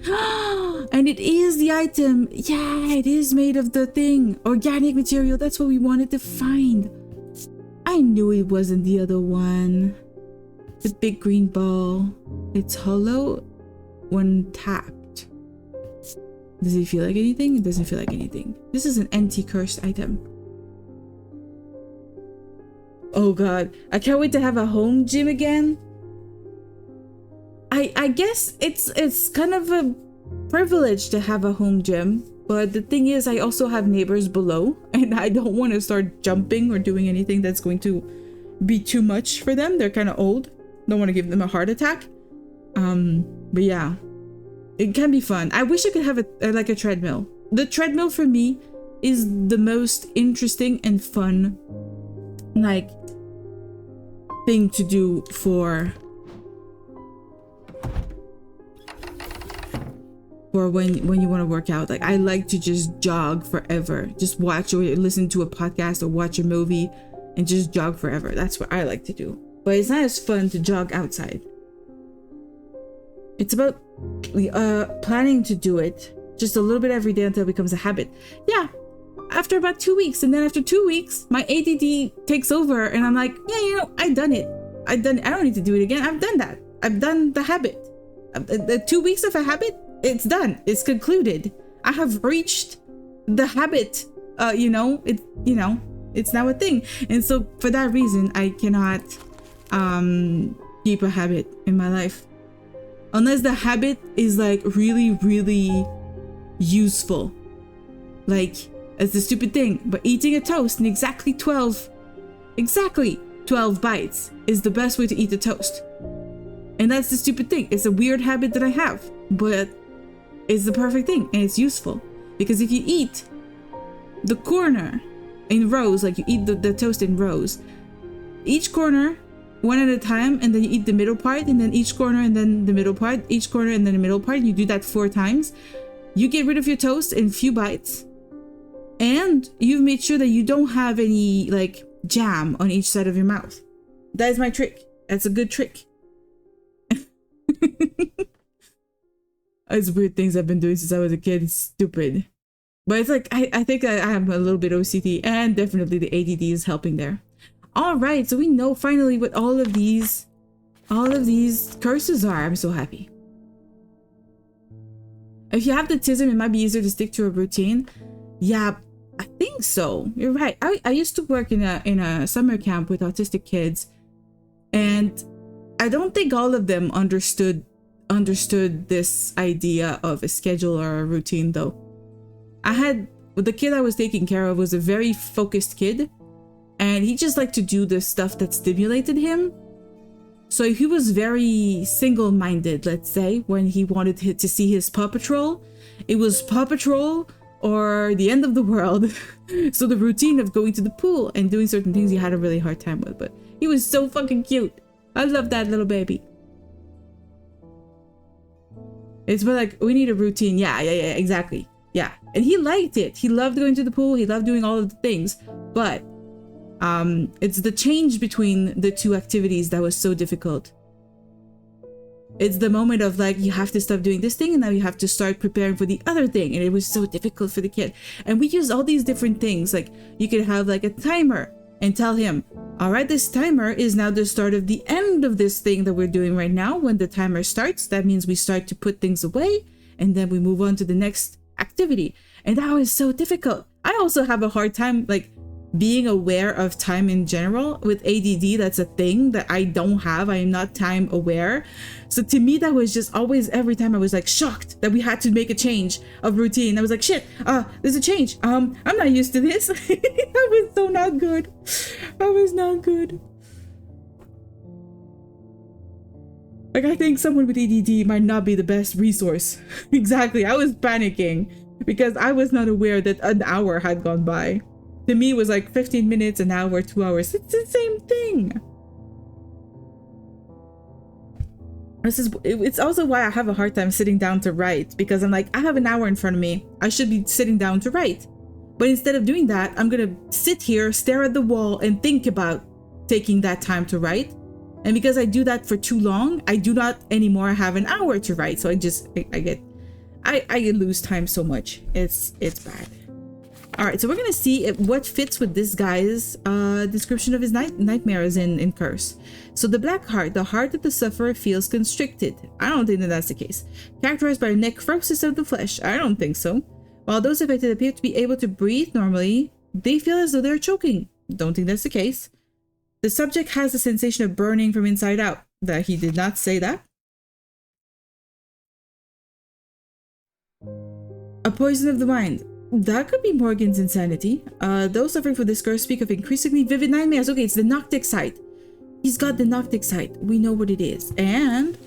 And it is the item. Yeah, it is made of the thing. Organic material. That's what we wanted to find. I knew it wasn't the other one. The big green ball. It's hollow when tapped. Does it feel like anything? It doesn't feel like anything. This is an anti-cursed item. Oh god. I can't wait to have a home gym again. I guess it's kind of a privilege to have a home gym. But the thing is, I also have neighbors below. And I don't want to start jumping or doing anything that's going to be too much for them. They're kind of old. Don't want to give them a heart attack. But yeah. It can be fun. I wish I could have a treadmill. The treadmill for me is the most interesting and fun thing to do for when you want to work out. Like, I like to just jog forever. Just watch or listen to a podcast or watch a movie and just jog forever. That's what I like to do. But it's not as fun to jog outside. It's about planning to do it just a little bit every day until it becomes a habit. Yeah, after about 2 weeks. And then after 2 weeks, my ADD takes over and I'm like, yeah, you know, I've done it. I don't need to do it again. I've done that. I've done the habit. The 2 weeks of a habit, it's done. It's concluded. I have reached the habit. It's now a thing. And so for that reason, I cannot keep a habit in my life. Unless the habit is really, really useful. It's a stupid thing, but eating a toast in exactly 12 bites is the best way to eat a toast. And that's the stupid thing. It's a weird habit that I have, but it's the perfect thing and it's useful. Because if you eat the corner in rows, you eat the toast in rows, each corner one at a time, and then you eat the middle part, and then each corner, and then the middle part, each corner, and then the middle part, and you do that 4 times, you get rid of your toast in a few bites, and you've made sure that you don't have any jam on each side of your mouth. That is my trick. That's a good trick. It's weird things I've been doing since I was a kid. It's stupid. But it's like, I think I have a little bit OCD, and definitely the ADD is helping there. All right, so we know finally what all of these curses are. I'm so happy. If you have the tism, it might be easier to stick to a routine. Yeah, I think so. You're right. I used to work in a summer camp with autistic kids, and I don't think all of them understood this idea of a schedule or a routine though. The kid I was taking care of was a very focused kid, and he just liked to do the stuff that stimulated him. So he was very single-minded, let's say, when he wanted to see his Paw Patrol. It was Paw Patrol or the end of the world. So the routine of going to the pool and doing certain things he had a really hard time with, but he was so fucking cute. I love that little baby. It's more like, we need a routine. Yeah, exactly. Yeah, and he liked it. He loved going to the pool. He loved doing all of the things, but it's the change between the two activities that was so difficult. It's the moment of like, you have to stop doing this thing and now you have to start preparing for the other thing, and it was so difficult for the kid. And we use all these different things, like you could have like a timer and tell him, all right, this timer is now the start of the end of this thing that we're doing right now. When the timer starts, that means we start to put things away, and then we move on to the next activity. And that was so difficult. I also have a hard time like being aware of time in general. With ADD, that's a thing that I don't have. I am not time aware. So to me, that was just always, every time I was like shocked that we had to make a change of routine. I was like, shit, there's a change. I'm not used to this. I was so not good. I was not good. Like, I think someone with ADD might not be the best resource. Exactly. I was panicking because I was not aware that an hour had gone by. To me, it was like 15 minutes, an hour, 2 hours. It's the same thing. It's also why I have a hard time sitting down to write, because I'm like, I have an hour in front of me. I should be sitting down to write. But instead of doing that, I'm gonna sit here, stare at the wall, and think about taking that time to write. And because I do that for too long, I do not anymore have an hour to write. So I lose time so much. It's bad. All right, so we're gonna see what fits with this guy's description of his nightmares in Curse. So the black heart, the heart that the sufferer feels constricted. I don't think that that's the case. Characterized by necrosis of the flesh. I don't think so. While those affected appear to be able to breathe normally, they feel as though they're choking. Don't think that's the case. The subject has a sensation of burning from inside out. That he did not say that. A poison of the mind. That could be Morgan's insanity. Those suffering from this curse speak of increasingly vivid nightmares. Okay, it's the Noctic site. He's got the Noctic site. We know what it is. And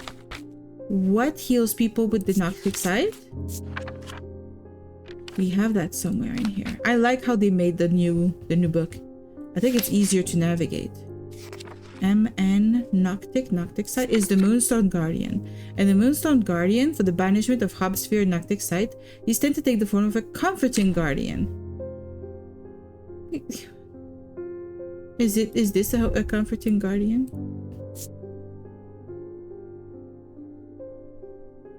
what heals people with the Noctic site? We have that somewhere in here. I like how they made the new book. I think it's easier to navigate. MN Noctic site is the Moonstone Guardian. And the Moonstone Guardian, for the banishment of Hobsphere Noctic site, these tend to take the form of a comforting guardian. Is this a comforting guardian?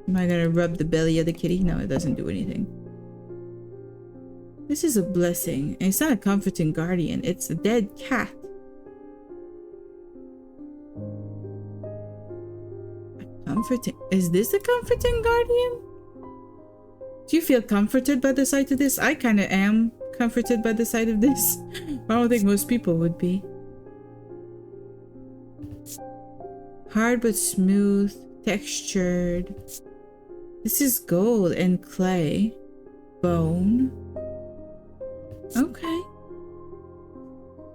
Am I gonna rub the belly of the kitty? No, it doesn't do anything. This is a blessing. And it's not a comforting guardian, it's a dead cat. Comforting. Is this a comforting guardian? Do you feel comforted by the sight of this? I kind of am comforted by the sight of this. I don't think most people would be. Hard but smooth, textured. This is gold and clay. Bone. Okay.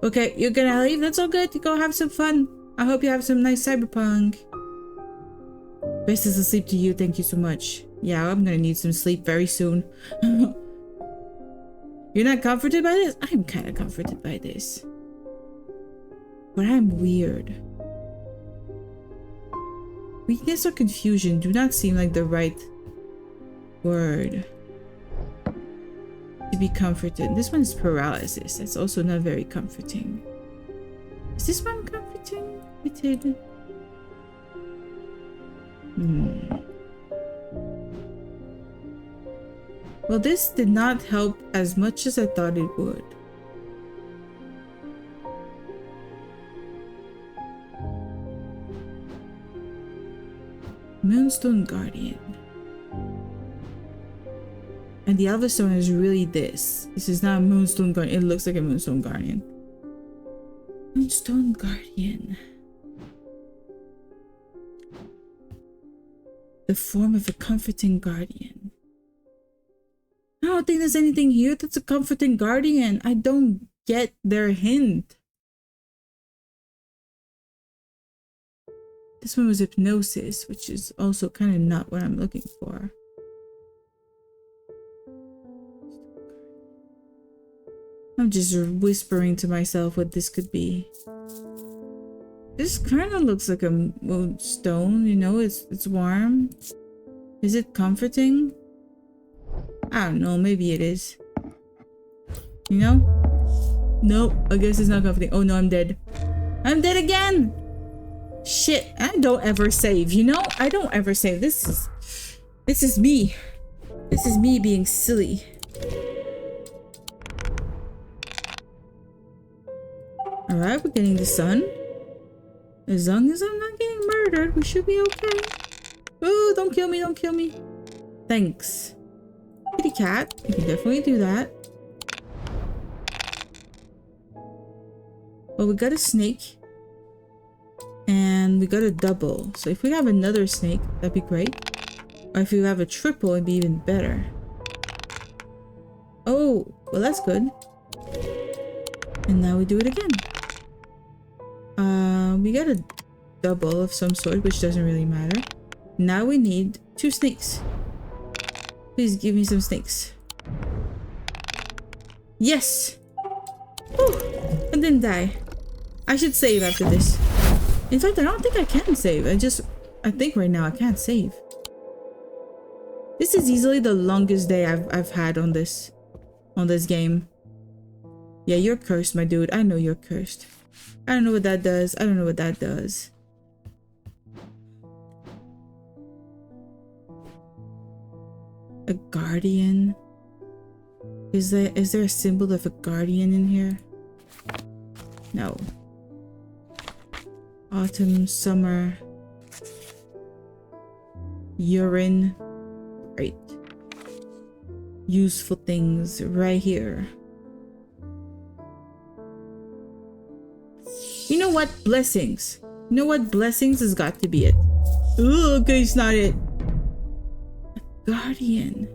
Okay, you're gonna leave? That's all good. Go have some fun. I hope you have some nice cyberpunk. Best is asleep to you. Thank you so much. Yeah, I'm gonna need some sleep very soon. You're not comforted by this? I'm kind of comforted by this. But I'm weird. Weakness or confusion do not seem like the right word to be comforted. This one is paralysis. That's also not very comforting. Is this one comforting? Well, this did not help as much as I thought it would. Moonstone Guardian. And the Alpha Stone is really this. This is not a Moonstone Guardian. It looks like a Moonstone Guardian. Moonstone Guardian. The form of a comforting guardian. I don't think there's anything here that's a comforting guardian. I don't get their hint. This one was hypnosis, which is also kind of not what I'm looking for. I'm just whispering to myself what this could be. This kind of looks like a stone, you know, it's warm. Is it comforting? I don't know, maybe it is. You know? Nope, I guess it's not comforting. Oh no, I'm dead. I'm dead again! Shit, I don't ever save, you know? I don't ever save. This is me. This is me being silly. Alright, we're getting the sun. As long as I'm not getting murdered, we should be okay. Ooh, don't kill me, don't kill me. Thanks. Kitty cat, you can definitely do that. Well, we got a snake. And we got a double. So if we have another snake, that'd be great. Or if we have a triple, it'd be even better. Oh, well that's good. And now we do it again. We got a double of some sort, which doesn't really matter. Now we need 2 snakes. Please give me some snakes. Yes! Whew! I didn't die. I should save after this. In fact, I don't think I can save. I think right now I can't save. This is easily the longest day I've had on this game. Yeah, you're cursed, my dude. I know you're cursed. I don't know what that does. I don't know what that does. A guardian? Is there a symbol of a guardian in here? No. Autumn, summer. Urine. Right. Useful things right here. You know what? Blessings. You know what? Blessings has got to be it. Ooh, okay, it's not it. A guardian.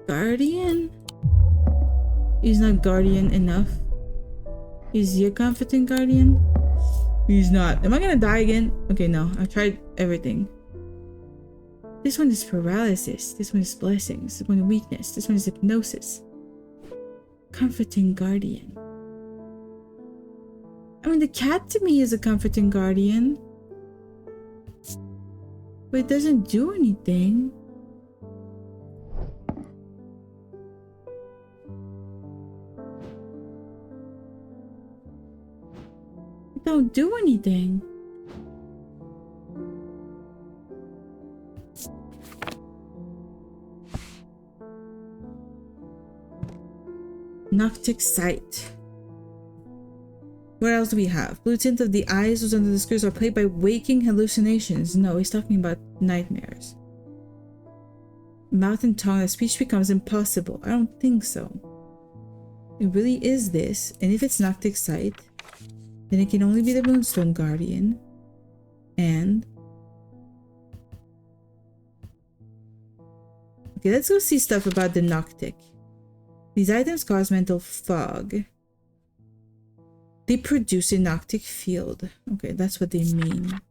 Guardian? He's not guardian enough. Is he a comforting guardian? He's not. Am I gonna die again? Okay, no. I've tried everything. This one is paralysis. This one is blessings. This one is weakness. This one is hypnosis. Comforting guardian. I mean, the cat to me is a comforting guardian. But it doesn't do anything. It don't do anything. Noctic sight. What else do we have? Blue tint of the eyes was under the screws are played by waking hallucinations. No, he's talking about nightmares. Mouth and tongue, that speech becomes impossible. I don't think so. It really is this. And if it's Noctic sight, then it can only be the Moonstone Guardian. And... okay, let's go see stuff about the Noctic. These items cause mental fog. They produce a Noctic field. Okay, that's what they mean.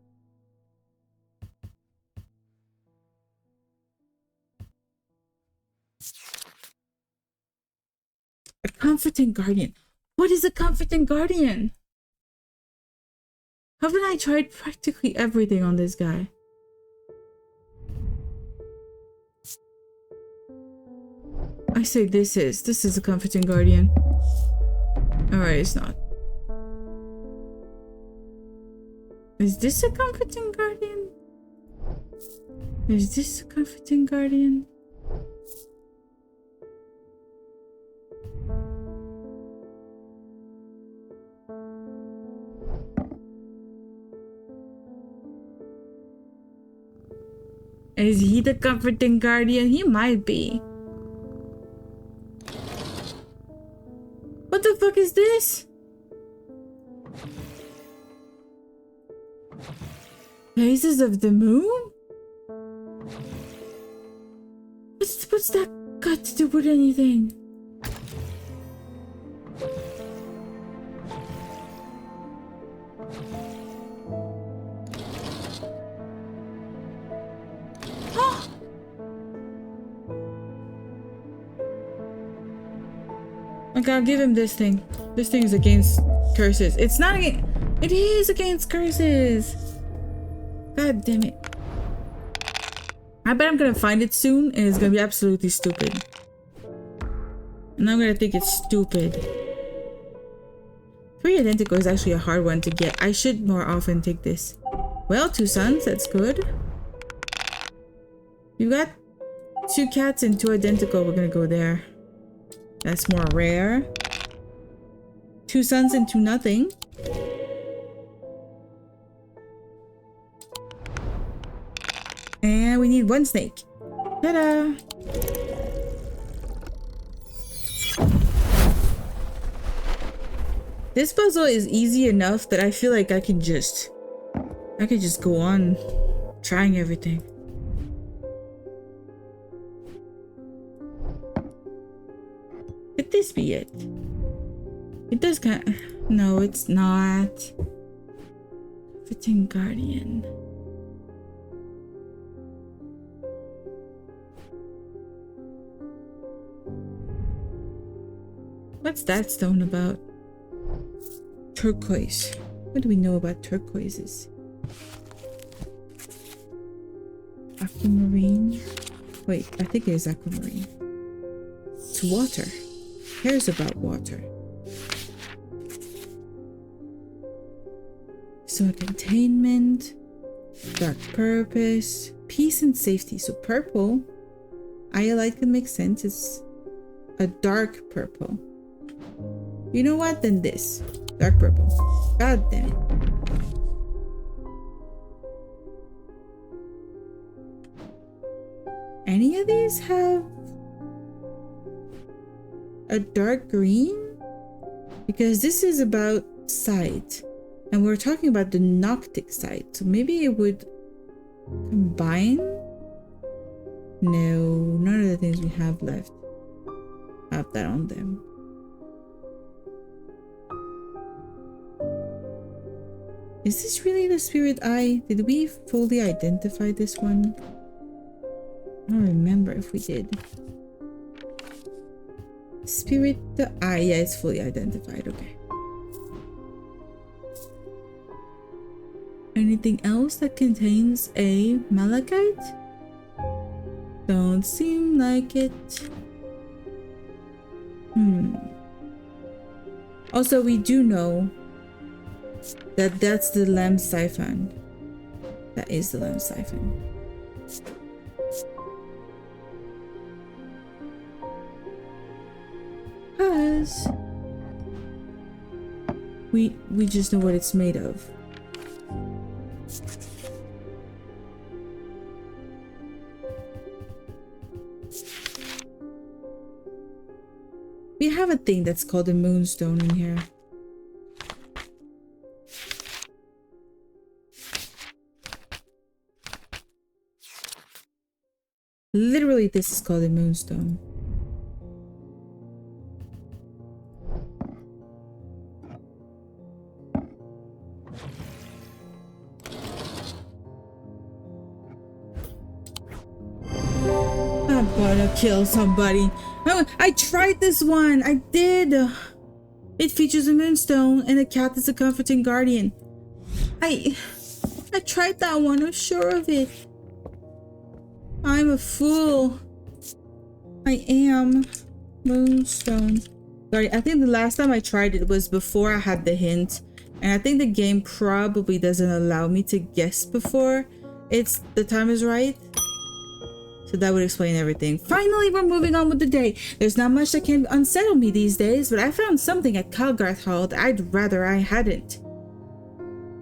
A comforting guardian. What is a comforting guardian? Haven't I tried practically everything on this guy? I say this is a comforting guardian. Alright, it's not. Is this a comforting guardian? Is this a comforting guardian? Is he the comforting guardian? He might be. What the fuck is this? Phases of the moon? What's that got to do with anything? Okay, I'll give him this thing. This thing is against curses. It's not against... It is against curses! God damn it. I bet I'm gonna find it soon and it's gonna be absolutely stupid. And I'm gonna think it's stupid. 3 identical is actually a hard one to get. I should more often take this. Well, 2 sons, that's good. We've got 2 cats and 2 identical. We're gonna go there. That's more rare. 2 sons and 2 nothing. And we need 1 snake. Ta-da! This puzzle is easy enough that I feel like I could just go on trying everything. Could this be it? It does kind of... No, it's not. Fitting Guardian. What's that stone about? Turquoise. What do we know about turquoises? Aquamarine. Wait, I think it is aquamarine. It's water. Cares about water. So containment, dark purpose, peace and safety. So purple, iolite can make sense. It's a dark purple. You know what? Then this. Dark purple. God damn it. Any of these have a dark green? Because this is about sight. And we're talking about the Noctic sight. So maybe it would combine? No, none of the things we have left have that on them. Is this really the spirit eye? Did we fully identify this one? I don't remember if we did. Spirit the eye. Yeah, it's fully identified. Okay. Anything else that contains a malachite? Don't seem like it. Also, we do know that that's the lamp siphon. That is the lamp siphon. Because we just know what it's made of. We have a thing that's called a moonstone in here. Literally, this is called a moonstone. I'm gonna kill somebody. I tried this one. I did. It features a moonstone and a cat that's a comforting guardian. I tried that one. I'm sure of it. I'm a fool. I am. Moonstone. Sorry, I think the last time I tried it was before I had the hint And I think the game probably doesn't allow me to guess before the time is right. So that would explain everything. Finally, we're moving on with the day. There's not much that can unsettle me these days, but I found something at Calgarth Hall that I'd rather I hadn't.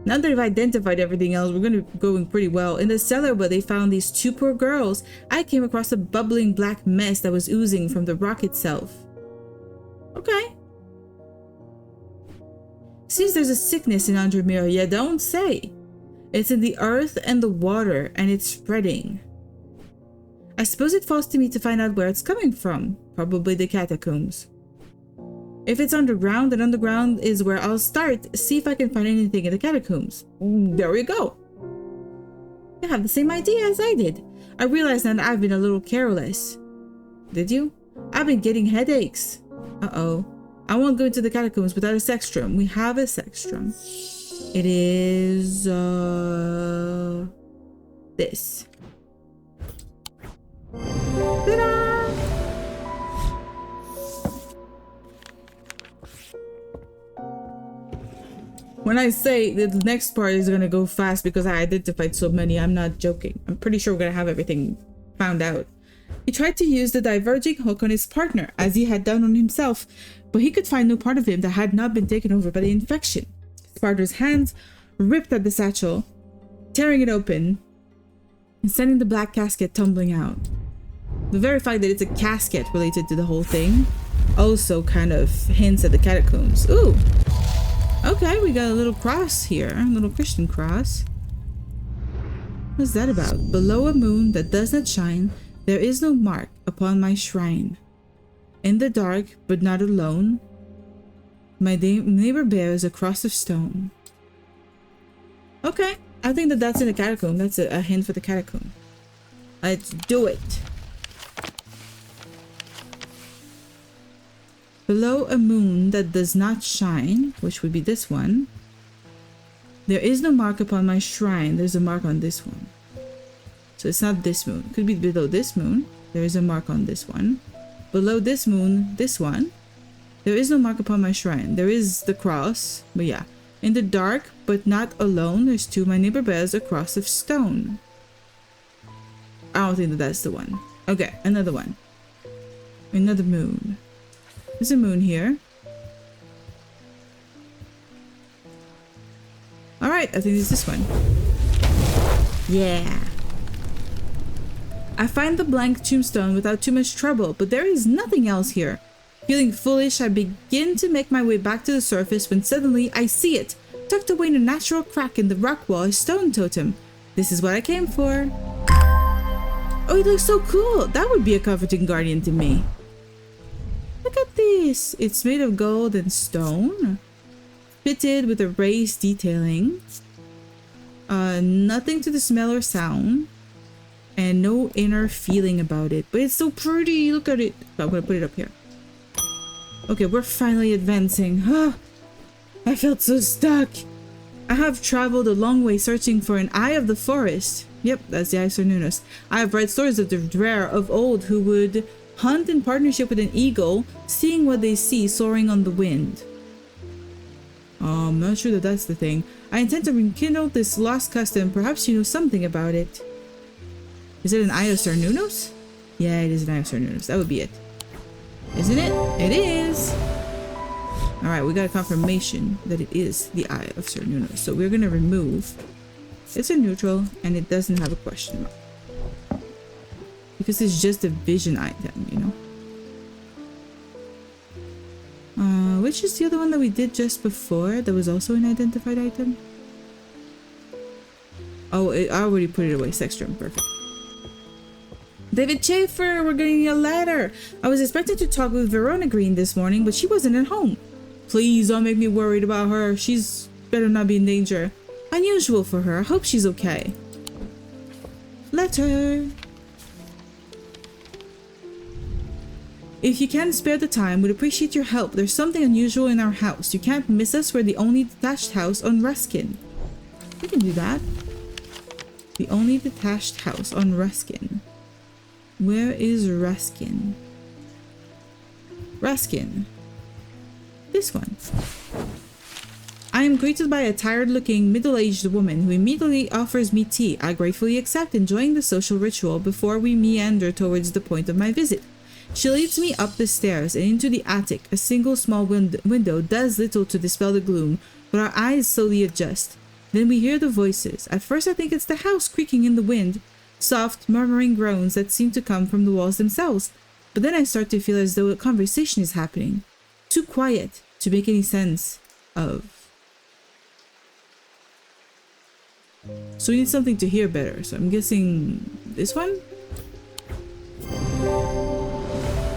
Now that I've identified everything else, we're going to be going pretty well. In the cellar where they found these two poor girls, I came across a bubbling black mess that was oozing from the rock itself. Okay. Seems there's a sickness in Andromeda, you don't say. It's in the earth and the water, and it's spreading. I suppose it falls to me to find out where it's coming from. Probably the catacombs. If it's underground, then underground is where I'll start. See if I can find anything in the catacombs. There we go. You have the same idea as I did. I realize that I've been a little careless. Did you? I've been getting headaches. Uh-oh. I won't go into the catacombs without a sextrum. We have a sextrum. It is... this. Ta-da! When I say the next part is gonna go fast because I identified so many, I'm not joking. I'm pretty sure we're gonna have everything found out. He tried to use the diverging hook on his partner, as he had done on himself, but he could find no part of him that had not been taken over by the infection. His partner's hands ripped at the satchel, tearing it open, and sending the black casket tumbling out. The very fact that it's a casket related to the whole thing also kind of hints at the catacombs. Ooh! Okay, we got a little cross here, a little Christian cross. What's that about? Below a moon that does not shine, there is no mark upon my shrine. In the dark, but not alone, my neighbor bears a cross of stone. Okay, I think that that's in the catacomb. That's a hint for the catacomb. Let's do it. Below a moon that does not shine, which would be this one, there is no mark upon my shrine. There's a mark on this one. So it's not this moon. It could be below this moon. There is a mark on this one. Below this moon, this one, there is no mark upon my shrine. There is the cross, but yeah. In the dark, but not alone, there's two. My neighbor bears a cross of stone. I don't think that that's the one. Okay, another one. Another moon. There's a moon here. Alright, I think it's this one. Yeah. I find the blank tombstone without too much trouble, but there is nothing else here. Feeling foolish, I begin to make my way back to the surface when suddenly I see it. Tucked away in a natural crack in the rock wall, a stone totem. This is what I came for. Oh, it looks so cool. That would be a comforting guardian to me. Look at this. It's made of gold and stone. Fitted with a raised detailing. Nothing to the smell or sound. And no inner feeling about it. But it's so pretty. Look at it. I'm going to put it up here. Okay, we're finally advancing. I felt so stuck. I have traveled a long way searching for an eye of the forest. Yep, that's the Eye of Cernunnos. I have read stories of the rare of old who would hunt in partnership with an eagle, seeing what they see soaring on the wind. I'm not sure that that's the thing. I intend to rekindle this lost custom. Perhaps you know something about it. Is it an Eye of Cernunnos? Yeah, it is an Eye of Cernunnos. That would be it. Isn't it? It is! Alright, we got a confirmation that it is the Eye of Cernunnos. So we're gonna remove. It's a neutral and it doesn't have a question mark. Because it's just a vision item, you know? Which is the other one that we did just before that was also an identified item? Oh, I already put it away. Sextrum, perfect. David Schaefer, we're getting a letter. I was expected to talk with Verona Green this morning, but she wasn't at home. Please don't make me worried about her. She's better not be in danger. Unusual for her. I hope she's okay. Letter. If you can spare the time, we'd appreciate your help. There's something unusual in our house. You can't miss us. We're the only detached house on Ruskin. We can do that. The only detached house on Ruskin. Where is Ruskin? Ruskin. This one. I am greeted by a tired-looking, middle-aged woman who immediately offers me tea. I gratefully accept, enjoying the social ritual before we meander towards the point of my visit. She leads me up the stairs and into the attic. A single small window does little to dispel the gloom, but our eyes slowly adjust. Then we hear the voices. At first I think it's the house creaking in the wind, soft, murmuring groans that seem to come from the walls themselves. But then I start to feel as though a conversation is happening. Too quiet to make any sense of. So we need something to hear better. So I'm guessing this one?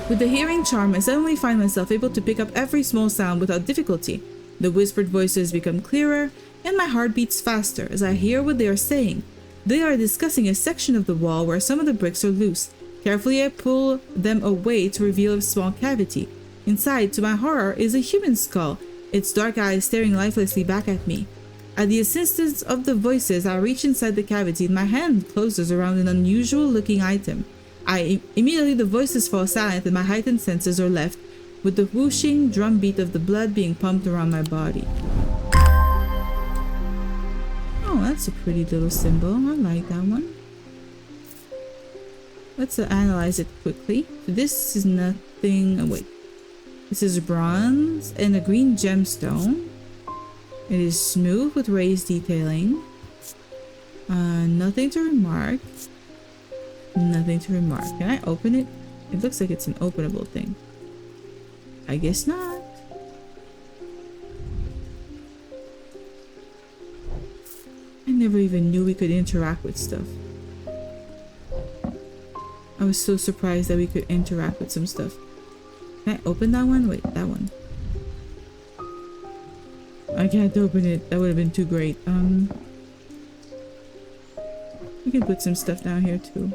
With the hearing charm, I suddenly find myself able to pick up every small sound without difficulty. The whispered voices become clearer, and my heart beats faster as I hear what they are saying. They are discussing a section of the wall where some of the bricks are loose. Carefully I pull them away to reveal a small cavity. Inside, to my horror, is a human skull, its dark eyes staring lifelessly back at me. At the assistance of the voices, I reach inside the cavity and my hand closes around an unusual looking item. Immediately the voices fall silent and my heightened senses are left with the whooshing drumbeat of the blood being pumped around my body. Oh, that's a pretty little symbol. I like that one. Let's analyze it quickly. So this is nothing. Oh, wait. This is bronze and a green gemstone. It is smooth with raised detailing. Nothing to remark. Nothing to remark. Can I open it? It looks like it's an openable thing. I guess not. I never even knew we could interact with stuff. I was so surprised that we could interact with some stuff. Can I open that one? Wait, that one. I can't open it. That would have been too great. We can put some stuff down here too.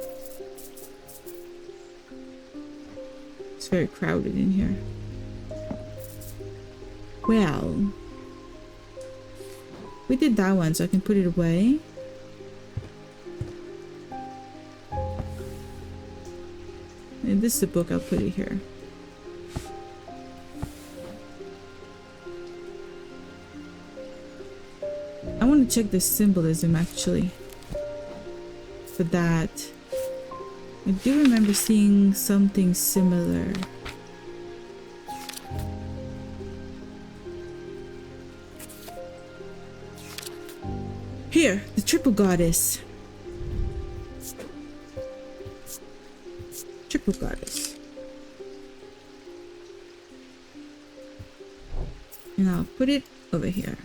It's very crowded in here. Well, we did that one, so I can put it away. And this is a book, I'll put it here. I want to check the symbolism actually. For that. I do remember seeing something similar. Here, the triple goddess. Triple goddess. And I'll put it over here.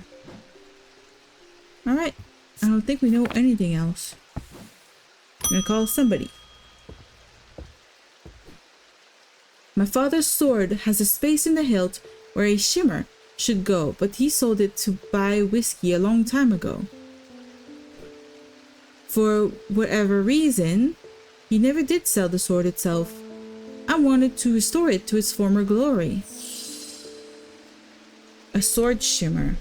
Alright. I don't think we know anything else. I'm gonna call somebody. My father's sword has a space in the hilt where a shimmer should go, but he sold it to buy whiskey a long time ago. For whatever reason, he never did sell the sword itself. I wanted to restore it to its former glory. A sword shimmer.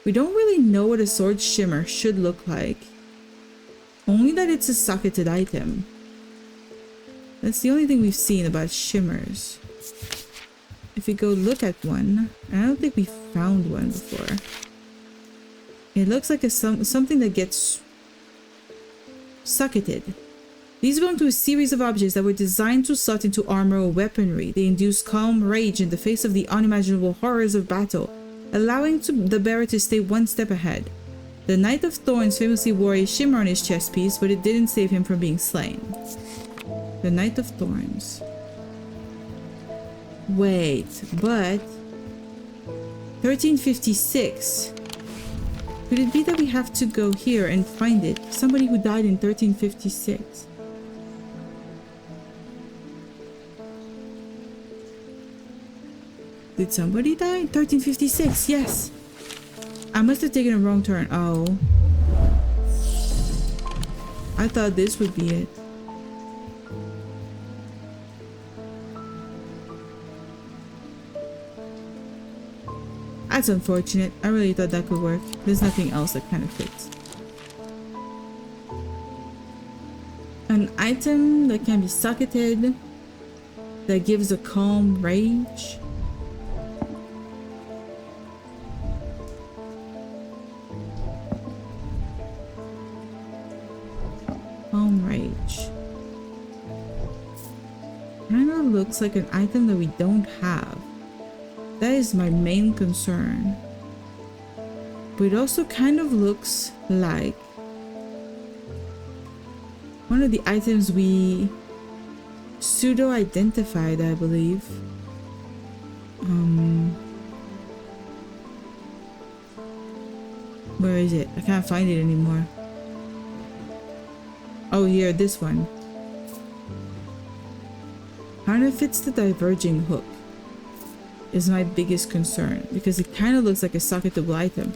We don't really know what a sword shimmer should look like. Only that it's a socketed item. That's the only thing we've seen about shimmers. If we go look at one, I don't think we found one before. It looks like something that gets socketed. These belong to a series of objects that were designed to slot into armor or weaponry. They induce calm rage in the face of the unimaginable horrors of battle, allowing the bearer to stay one step ahead. The Knight of Thorns famously wore a shimmer on his chest piece, but it didn't save him from being slain. The Knight of Thorns. Wait, but 1356. Could it be that we have to go here and find it? Somebody who died in 1356. Did somebody die? 1356, yes. I must have taken a wrong turn. Oh. I thought this would be it. That's unfortunate. I really thought that could work. There's nothing else that kind of fits. An item that can be socketed, that gives a calm rage. Calm Rage. Kinda looks like an item that we don't have. That is my main concern. But it also kind of looks like one of the items we pseudo-identified, I believe. Where is it? I can't find it anymore. Oh, here, this one. Kind of fits the diverging hook is my biggest concern, because it kind of looks like a socketable item.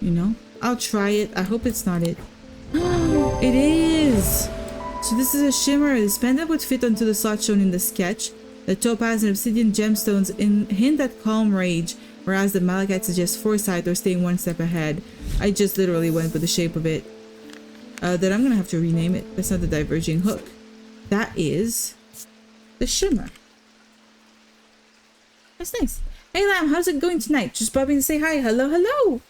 You know? I'll try it. I hope it's not it. It is! So this is a shimmer. This pendant would fit onto the slot shown in the sketch. The topaz and obsidian gemstones hint at calm rage, whereas the malachite suggests foresight or staying one step ahead. I just literally went with the shape of it. Then I'm gonna have to rename it. That's not the diverging hook. That is the shimmer. That's nice. Hey Lamb, how's it going tonight? Just popping to say hi. Hello, hello.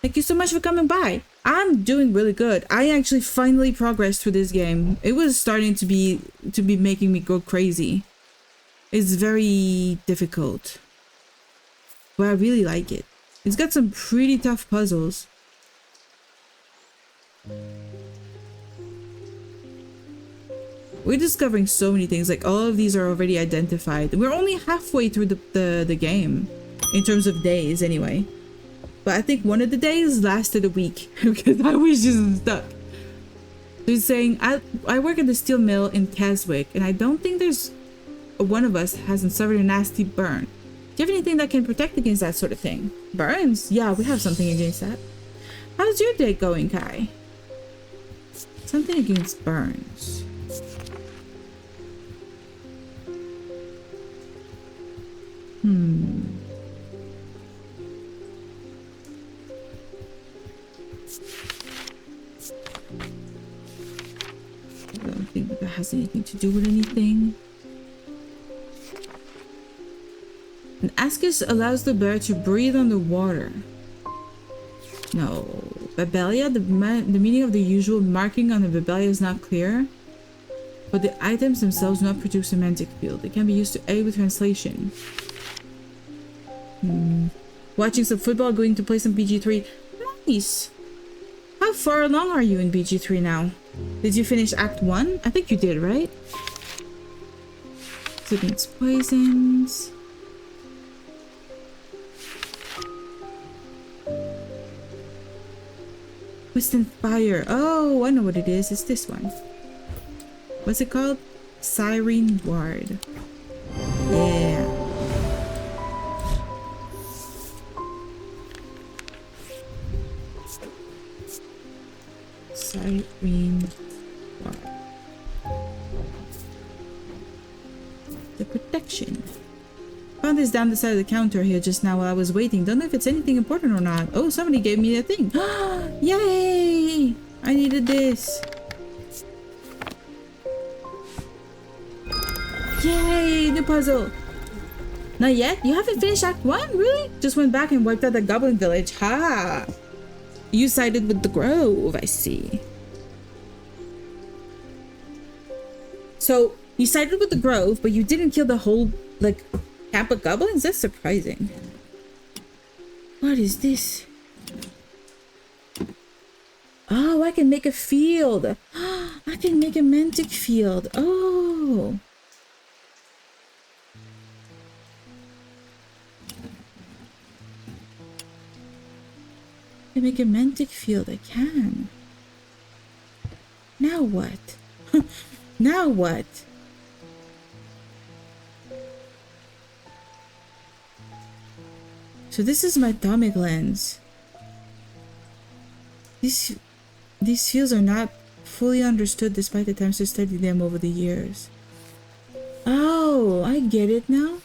Thank you so much for coming by. I'm doing really good. I actually finally progressed through this game. It was starting to be making me go crazy. It's very difficult, but I really like it. It's got some pretty tough puzzles. We're discovering so many things. Like, all of these are already identified. We're only halfway through the game in terms of days anyway. But I think one of the days lasted a week because I was just stuck. He's saying, I work at the steel mill in Keswick, and I don't think there's one of us hasn't suffered a nasty burn. Do you have anything that can protect against that sort of thing? Burns? Yeah, we have something against that. How's your day going, Kai? Something against burns. I don't think that has anything to do with anything. An ascus allows the bear to breathe underwater. No. Babelia, the meaning of the usual marking on the Babelia is not clear, but the items themselves do not produce a semantic field. They can be used to aid with translation. Watching some football, going to play some PG3. Nice! How far along are you in PG3 now? Did you finish Act 1? I think you did, right? So against poisons. Twist and Fire. Oh, I know what it is. It's this one. What's it called? Siren Ward. Yeah. Siren Ward. The protection. Found this down the side of the counter here just now while I was waiting. Don't know if it's anything important or not. Oh, somebody gave me a thing. Yay! I needed this. Yay! New puzzle. Not yet? You haven't finished Act 1? Really? Just went back and wiped out the goblin village. Ha! You sided with the grove, I see. So, you sided with the grove, but you didn't kill the whole, like, camp of goblins? That's surprising. What is this? Oh, I can make a field. I can make a mantic field. Oh. I can make a mantic field. I can. Now what? Now what? So this is my atomic lens. These fields are not fully understood despite the attempts to study them over the years. Oh, I get it now.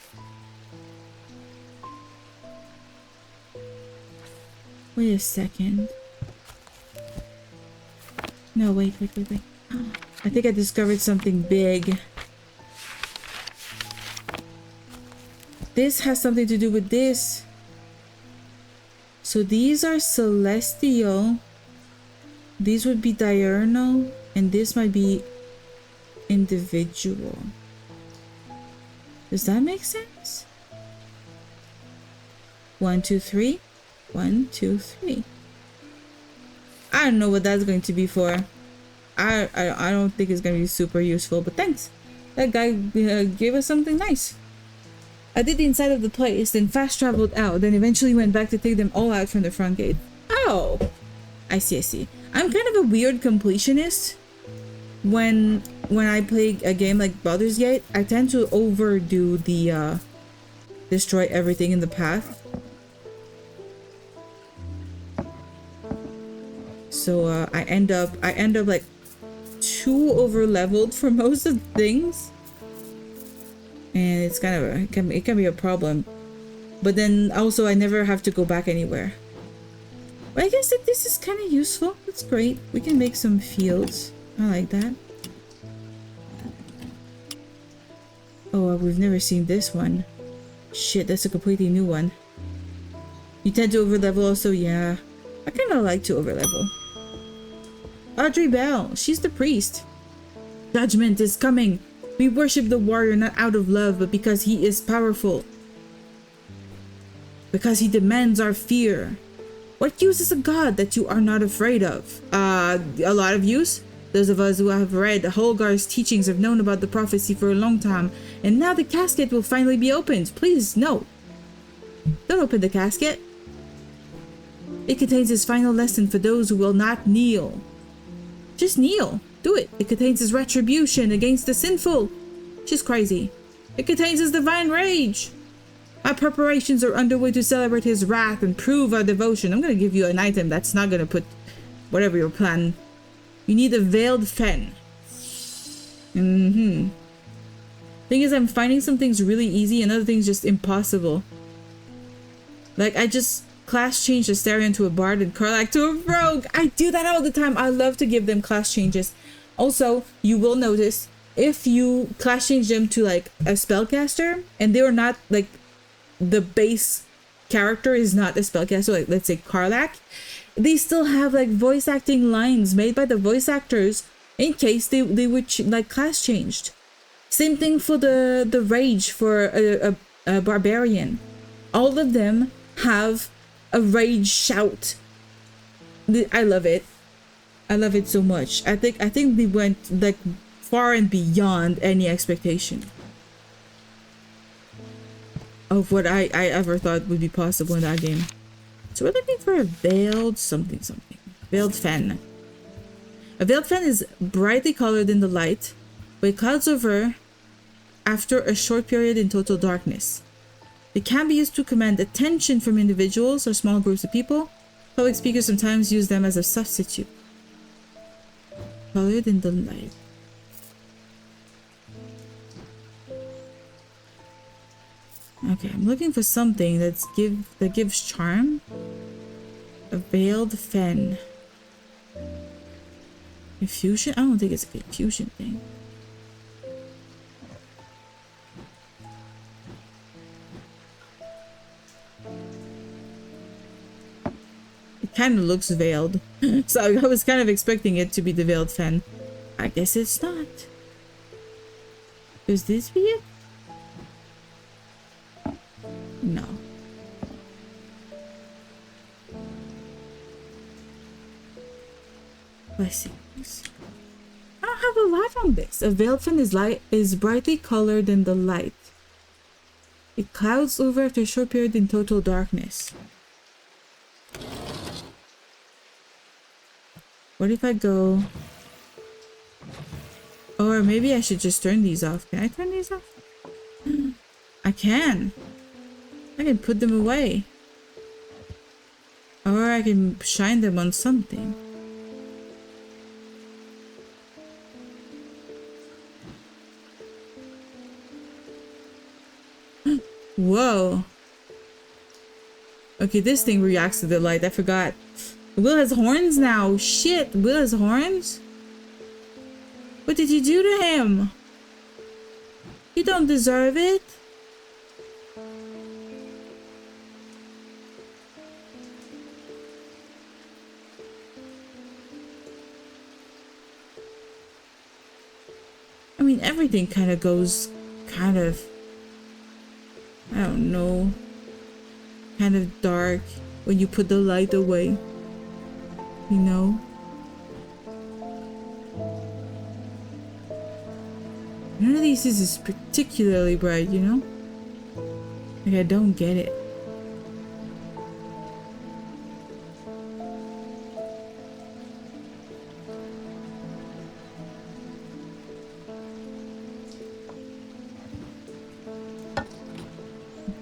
Wait a second. No, wait. I think I discovered something big. This has something to do with this. So these are celestial These would be diurnal, and this might be individual. Does that make sense? 1, 2, 3. 1, 2, 3. I don't know what that's going to be for. I don't think it's going to be super useful, but thanks. That guy gave us something nice. I did the inside of the place, then fast traveled out, then eventually went back to take them all out from the front gate. Oh! I see, I see. I'm kind of a weird completionist. When I play a game like Baldur's Gate, I tend to overdo the destroy everything in the path. So I end up like too over leveled for most of the things, and it's kind of it can be a problem. But then also I never have to go back anywhere. But I guess that this is kind of useful. It's great. We can make some fields. I like that. Oh, we've never seen this one. Shit, that's a completely new one. You tend to overlevel also? Yeah. I kind of like to overlevel. Audrey Bell, she's the priest. Judgment is coming. We worship the warrior not out of love, but because he is powerful. Because he demands our fear. What use is a god that you are not afraid of? A lot of use. Those of us who have read Holgar's teachings have known about the prophecy for a long time, and now the casket will finally be opened. Please, no. Don't open the casket. It contains his final lesson for those who will not kneel. Just kneel. Do it. It contains his retribution against the sinful. She's crazy. It contains his divine rage. My preparations are underway to celebrate his wrath and prove our devotion. I'm going to give you an item that's not going to put whatever your plan. You need a veiled fen. Thing is, I'm finding some things really easy and other things just impossible. Like, I just class changed Astarion to a bard and Karlak to a rogue. I do that all the time. I love to give them class changes. Also, you will notice if you class change them to like a spellcaster and they are not like the base character is not a spellcaster, like let's say Karlak, they still have like voice acting lines made by the voice actors in case they were like class changed. Same thing for the rage for a barbarian. All of them have a rage shout. I love it. I love it so much. I think they went like far and beyond any expectation of what I ever thought would be possible in that game. So we're looking for a veiled something. Veiled fen. A veiled fen is brightly colored in the light, but it clouds over after a short period in total darkness. It can be used to command attention from individuals or small groups of people. Public speakers sometimes use them as a substitute. Colored in the light. Okay, I'm looking for something that gives charm. A veiled fen. Infusion? I don't think it's a confusion thing. It kind of looks veiled. So I was kind of expecting it to be the veiled fen. I guess it's not. Could this be it? No. Blessings. I don't have a lot on this. A veiled fen is brightly colored in the light. It clouds over after a short period in total darkness. What if I go... Or maybe I should just turn these off. Can I turn these off? I can. I can put them away. Or I can shine them on something. Whoa. Okay, this thing reacts to the light. I forgot. Will has horns now. Shit, Will has horns? What did you do to him? You don't deserve it. mean, everything kind of goes kind of, I don't know, kind of dark when you put the light away, you know? None of these is particularly bright, you know? Like, I don't get it.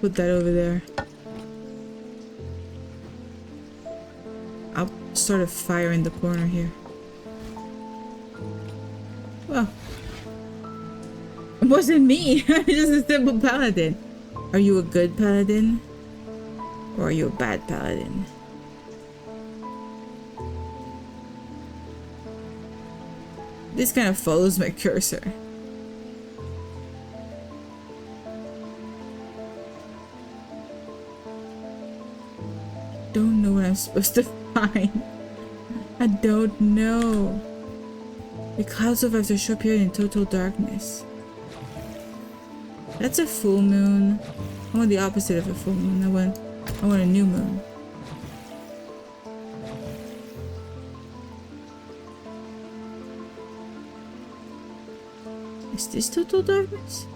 Put that over there. I'll start a fire in the corner here. Well, it wasn't me. I'm just a simple paladin. Are you a good paladin? Or are you a bad paladin? This kind of follows my cursor. Don't know what I'm supposed to find. I don't know. The clouds survive a short period in total darkness. That's a full moon. I want the opposite of a full moon. I want a new moon. Is this total darkness?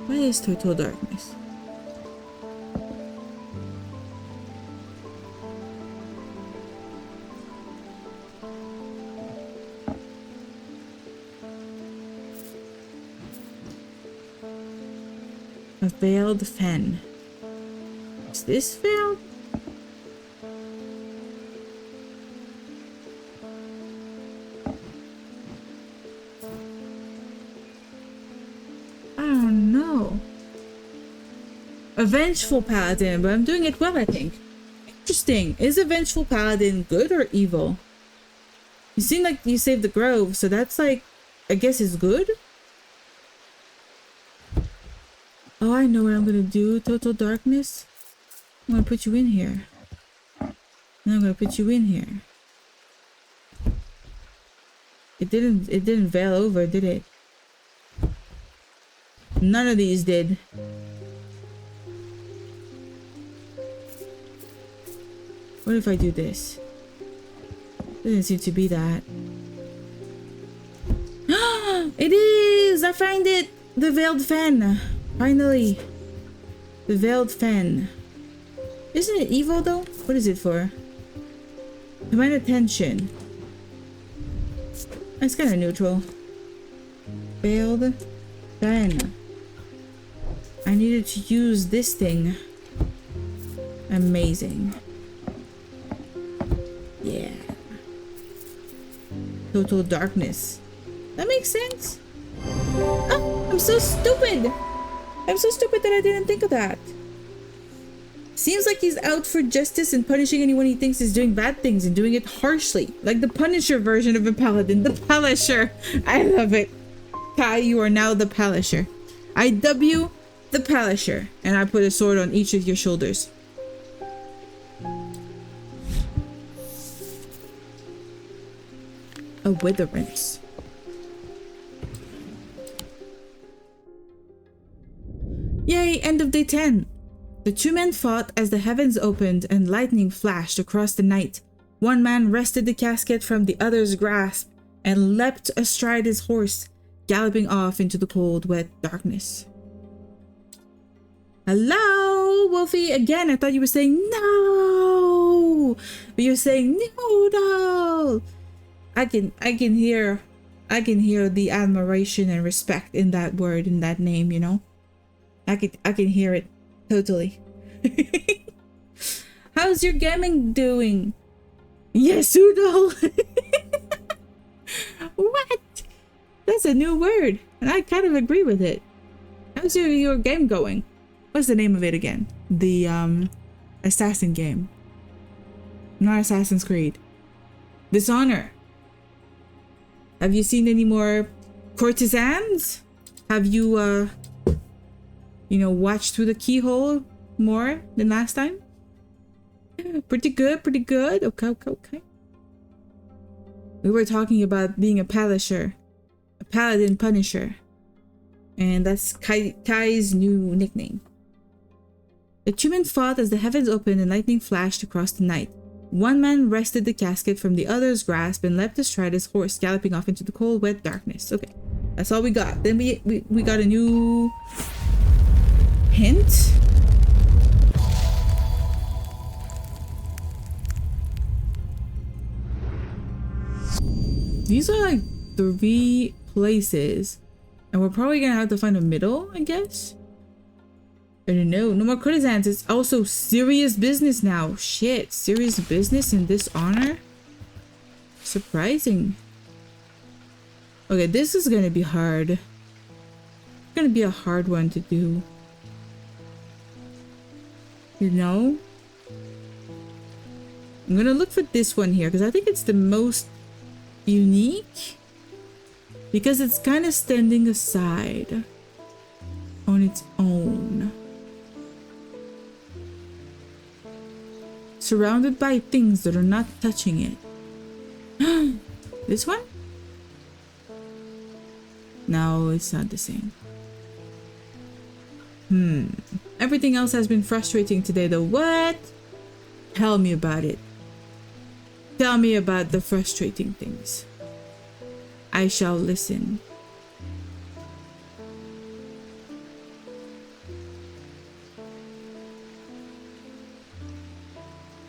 What is total darkness? A veiled fen. Is this veiled? I don't know. A vengeful paladin, but I'm doing it well, I think. Interesting. Is a vengeful paladin good or evil? You seem like you saved the grove, so that's like, I guess it's good? Oh, I know what I'm gonna do. Total darkness. I'm gonna put you in here. And I'm gonna put you in here. It didn't veil over, did it? None of these did. What if I do this? Doesn't seem to be that. It is! I find it! The veiled fen. Finally. The veiled fen. Isn't it evil though? What is it for? Command attention. It's kind of neutral. Veiled fen. I needed to use this thing. Amazing. Yeah. Total darkness. That makes sense. Oh, I'm so stupid. I'm so stupid that I didn't think of that. Seems like he's out for justice and punishing anyone he thinks is doing bad things and doing it harshly. Like the Punisher version of a paladin. The Polisher. I love it. Kai, you are now the Polisher. I dub you the Polisher. And I put a sword on each of your shoulders. A witherance. Yay, end of day 10. The two men fought as the heavens opened and lightning flashed across the night. One man wrested the casket from the other's grasp and leapt astride his horse, galloping off into the cold, wet darkness. Hello, Wolfie. Again, I thought you were saying no, but you're saying no. I can hear the admiration and respect in that word, in that name, you know. I can hear it totally. How's your gaming doing? Yes, Udo. What? That's a new word, and I kind of agree with it. How's your game going? What's the name of it again? The assassin game. Not Assassin's Creed. Dishonor. Have you seen any more courtesans? Have you you know, watched through the keyhole more than last time? Pretty good, pretty good. Okay, okay, okay. We were talking about being a paladin punisher. And that's Kai's new nickname. The two men fought as the heavens opened and lightning flashed across the night. One man wrested the casket from the other's grasp and leapt astride his horse, galloping off into the cold, wet darkness. Okay, that's all we got. Then we got a new hint. These are like 3 places, and we're probably gonna have to find a middle, I guess. I don't know. No more courtesans. It's also serious business now. Shit, serious business in this honor? Surprising. Okay, this is gonna be hard. It's gonna be a hard one to do. You know? I'm gonna look for this one here because I think it's the most unique. Because it's kind of standing aside on its own. Surrounded by things that are not touching it. This one? No, it's not the same. Everything else has been frustrating today though. What? Tell me about it. Tell me about the frustrating things. I shall listen.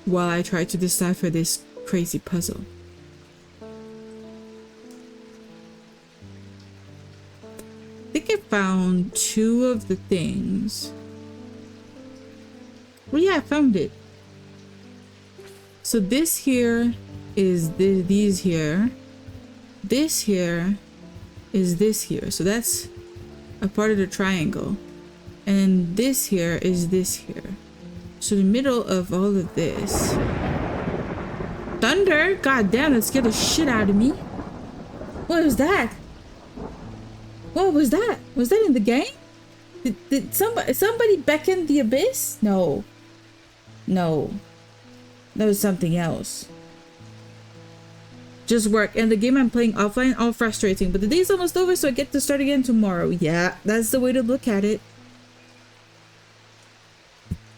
While I try to decipher this crazy puzzle. I think I found 2 of the things. Well, yeah, I found it. So this here is these here. This here is this here. So that's a part of the triangle. And this here is this here. So the middle of all of this. Thunder? God damn, that scared the shit out of me. What was that? What was that? Was that in the game? Did somebody beckon the abyss? No. No. That was something else. Just work. And the game I'm playing offline, all frustrating. But the day's almost over, so I get to start again tomorrow. Yeah, that's the way to look at it.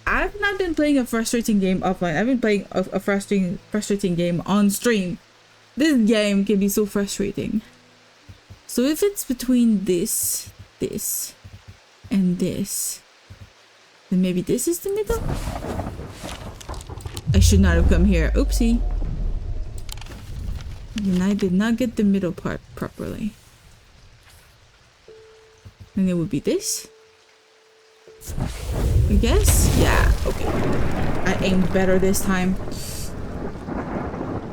I've not been playing a frustrating game offline. I've been playing a frustrating game on stream. This game can be so frustrating. So if it's between this, and this, then maybe this is the middle? I should not have come here. Oopsie. And I did not get the middle part properly. And it would be this? I guess? Yeah, okay. I aimed better this time.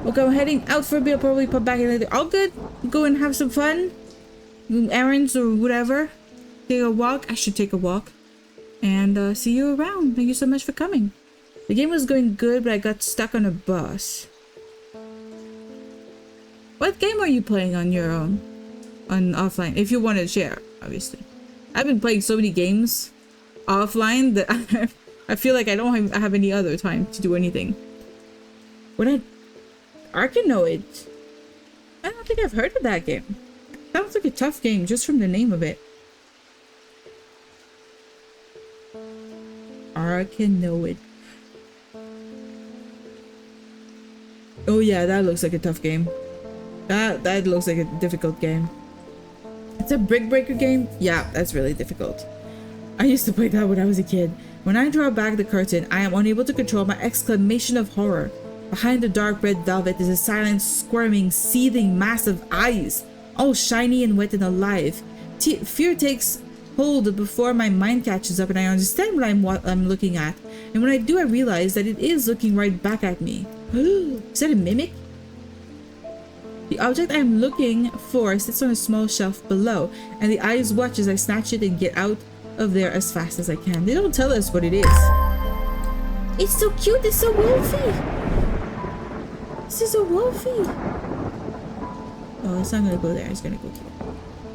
Okay, I'm heading out for a bit. I'll probably pop back in later. All good. Go and have some fun. Errands or whatever. Take a walk. I should take a walk. And see you around. Thank you so much for coming. The game was going good, but I got stuck on a bus. What game are you playing on your own? On offline? If you want to share, obviously. I've been playing so many games offline that I feel like I don't have any other time to do anything. Arkanoid? I don't think I've heard of that game. Sounds like a tough game just from the name of it. Arkanoid. Oh yeah, that looks like a tough game. That looks like a difficult game. It's a brick breaker game? Yeah, that's really difficult. I used to play that when I was a kid. When I draw back the curtain, I am unable to control my exclamation of horror. Behind the dark red velvet is a silent, squirming, seething mass of eyes, all shiny and wet and alive. Fear takes hold before my mind catches up and I understand what I'm looking at. And when I do, I realize that it is looking right back at me. Is that a mimic? The object I'm looking for sits on a small shelf below, and the eyes watch as I snatch it and get out of there as fast as I can. They don't tell us what it is. It's so cute. It's so wolfy. This is a wolfie. Oh, it's not gonna go there. It's gonna go here.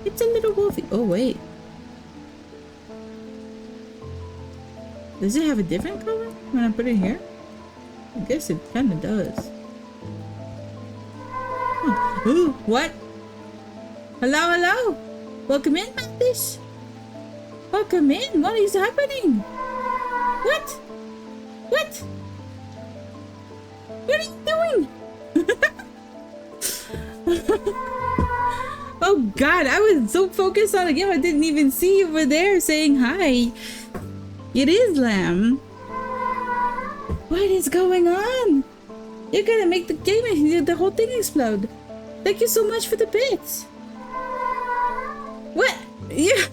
It's a little wolfie. Oh, wait. Does it have a different color when I put it here? I guess it kind of does. Oh. Ooh, what? Hello, hello. Welcome in, Mantis. Welcome in. What is happening? What? What? What are you doing? Oh God, I was so focused on the game I didn't even see you were there saying hi. It is Lamb. What is going on? You're gonna make the game, the whole thing explode. Thank you so much for the bits. What? Yeah.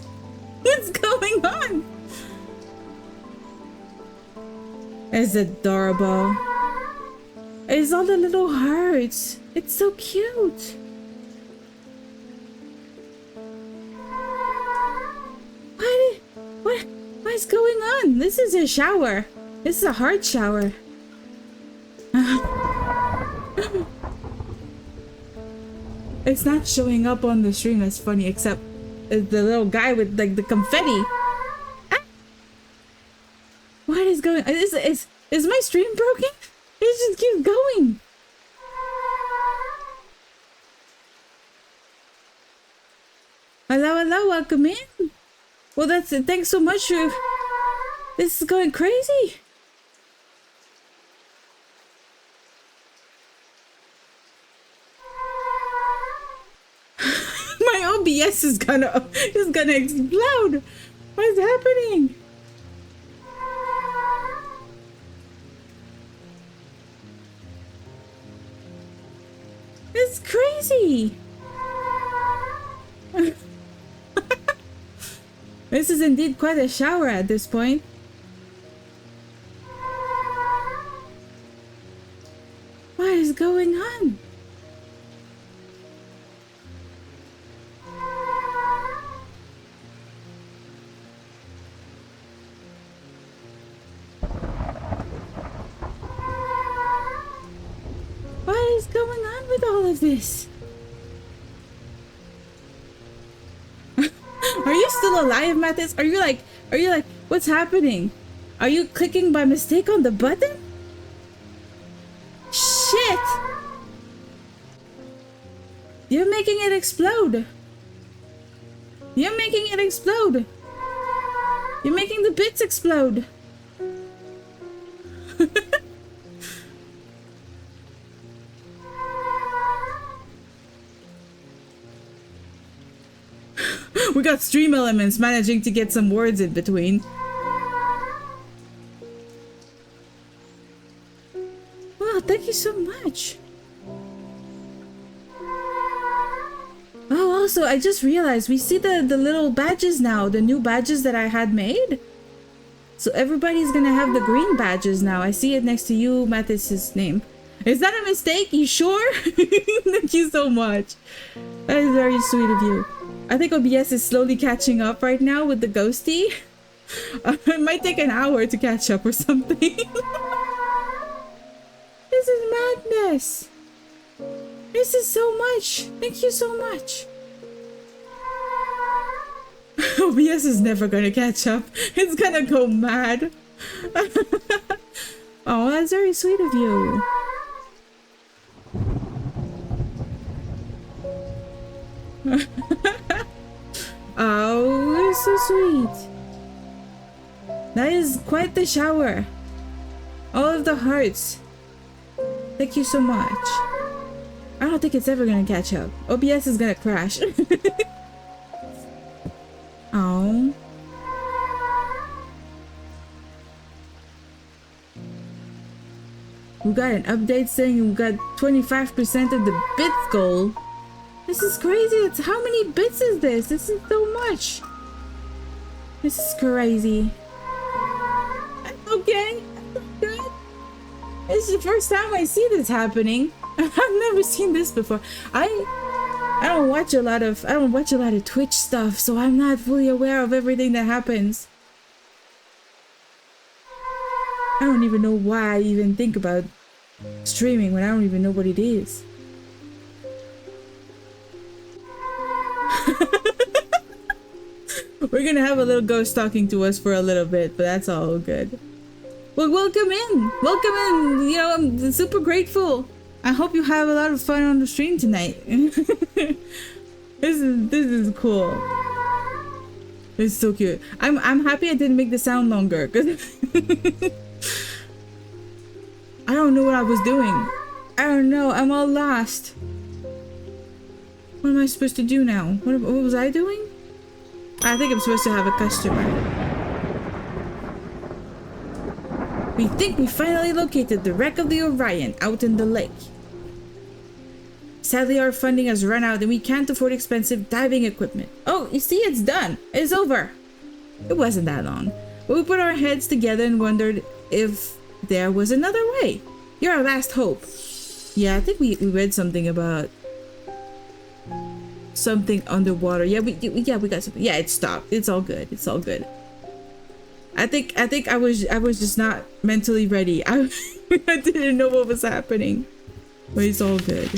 What's going on? It's adorable. It's all the little hearts. It's so cute. What is going on? This is a shower. This is a heart shower. It's not showing up on the stream. That's funny, except the little guy with like the confetti. Ah! What is going on? Is my stream broken? It just keeps going. Hello, hello, welcome in. Well, that's it. Thanks so much for... This is going crazy. My OBS is gonna explode. What is happening? It's crazy. This is indeed quite a shower at this point. What is going on? What is going on with all of this? Are you still alive, Mathis? Are you like, what's happening? Are you clicking by mistake on the button? Shit! You're making it explode. You're making it explode. You're making the bits explode. We got stream elements managing to get some words in between. Wow, thank you so much. Oh, also, I just realized we see the little badges now, the new badges that I had made. So everybody's gonna have the green badges now. I see it next to you, Mathis's name. Is that a mistake? You sure? Thank you so much. That is very sweet of you. I think OBS is slowly catching up right now with the ghosty. It might take an hour to catch up or something. This is madness. This is so much. Thank you so much. OBS is never gonna catch up. It's gonna go mad. Oh, that's very sweet of you. Oh, you're so sweet. That is quite the shower. All of the hearts. Thank you so much. I don't think it's ever gonna catch up. OBS is gonna crash. Oh. We got an update saying we got 25% of the bits goal. This is crazy. It's how many bits is this? This is so much. This is crazy. Okay. Good. This is the first time I see this happening. I've never seen this before. I don't watch a lot of Twitch stuff, so I'm not fully aware of everything that happens. I don't even know why I even think about streaming when I don't even know what it is. We're gonna have a little ghost talking to us for a little bit, but that's all good. Well, welcome in. Welcome in. You know, I'm super grateful. I hope you have a lot of fun on the stream tonight. This is cool. It's so cute. I'm happy I didn't make the sound longer because I don't know what I was doing. I don't know. I'm all lost. What am I supposed to do now? What was I doing? I think I'm supposed to have a customer. We think we finally located the wreck of the Orion out in the lake. Sadly, our funding has run out and we can't afford expensive diving equipment. Oh, you see, it's done. It's over. It wasn't that long. But we put our heads together and wondered if there was another way. You're our last hope. Yeah, I think we read something about something underwater. Yeah, we got something. Yeah, it stopped. It's all good. It's all good. I think I was just not mentally ready. I didn't know what was happening. But it's all good.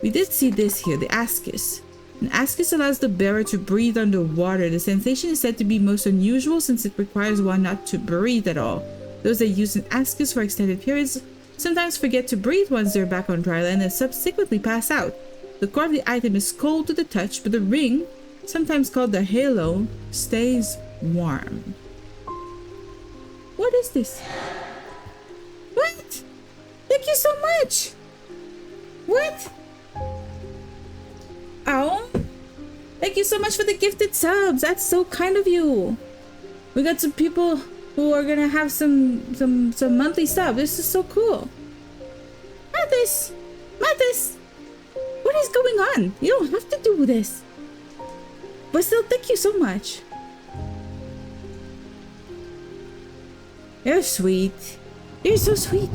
We did see this here, the ascus. An ascus allows the bearer to breathe underwater. The sensation is said to be most unusual since it requires one not to breathe at all. Those that use an ascus for extended periods sometimes forget to breathe once they're back on dry land and subsequently pass out. The core of the item is cold to the touch, but the ring, sometimes called the halo, stays warm. What is this? What? Thank you so much! What? Oh, thank you so much for the gifted subs. That's so kind of you. We got some people who are gonna have some monthly subs. This is so cool. Mathis, what is going on? You don't have to do this. But still, thank you so much. You're sweet. You're so sweet.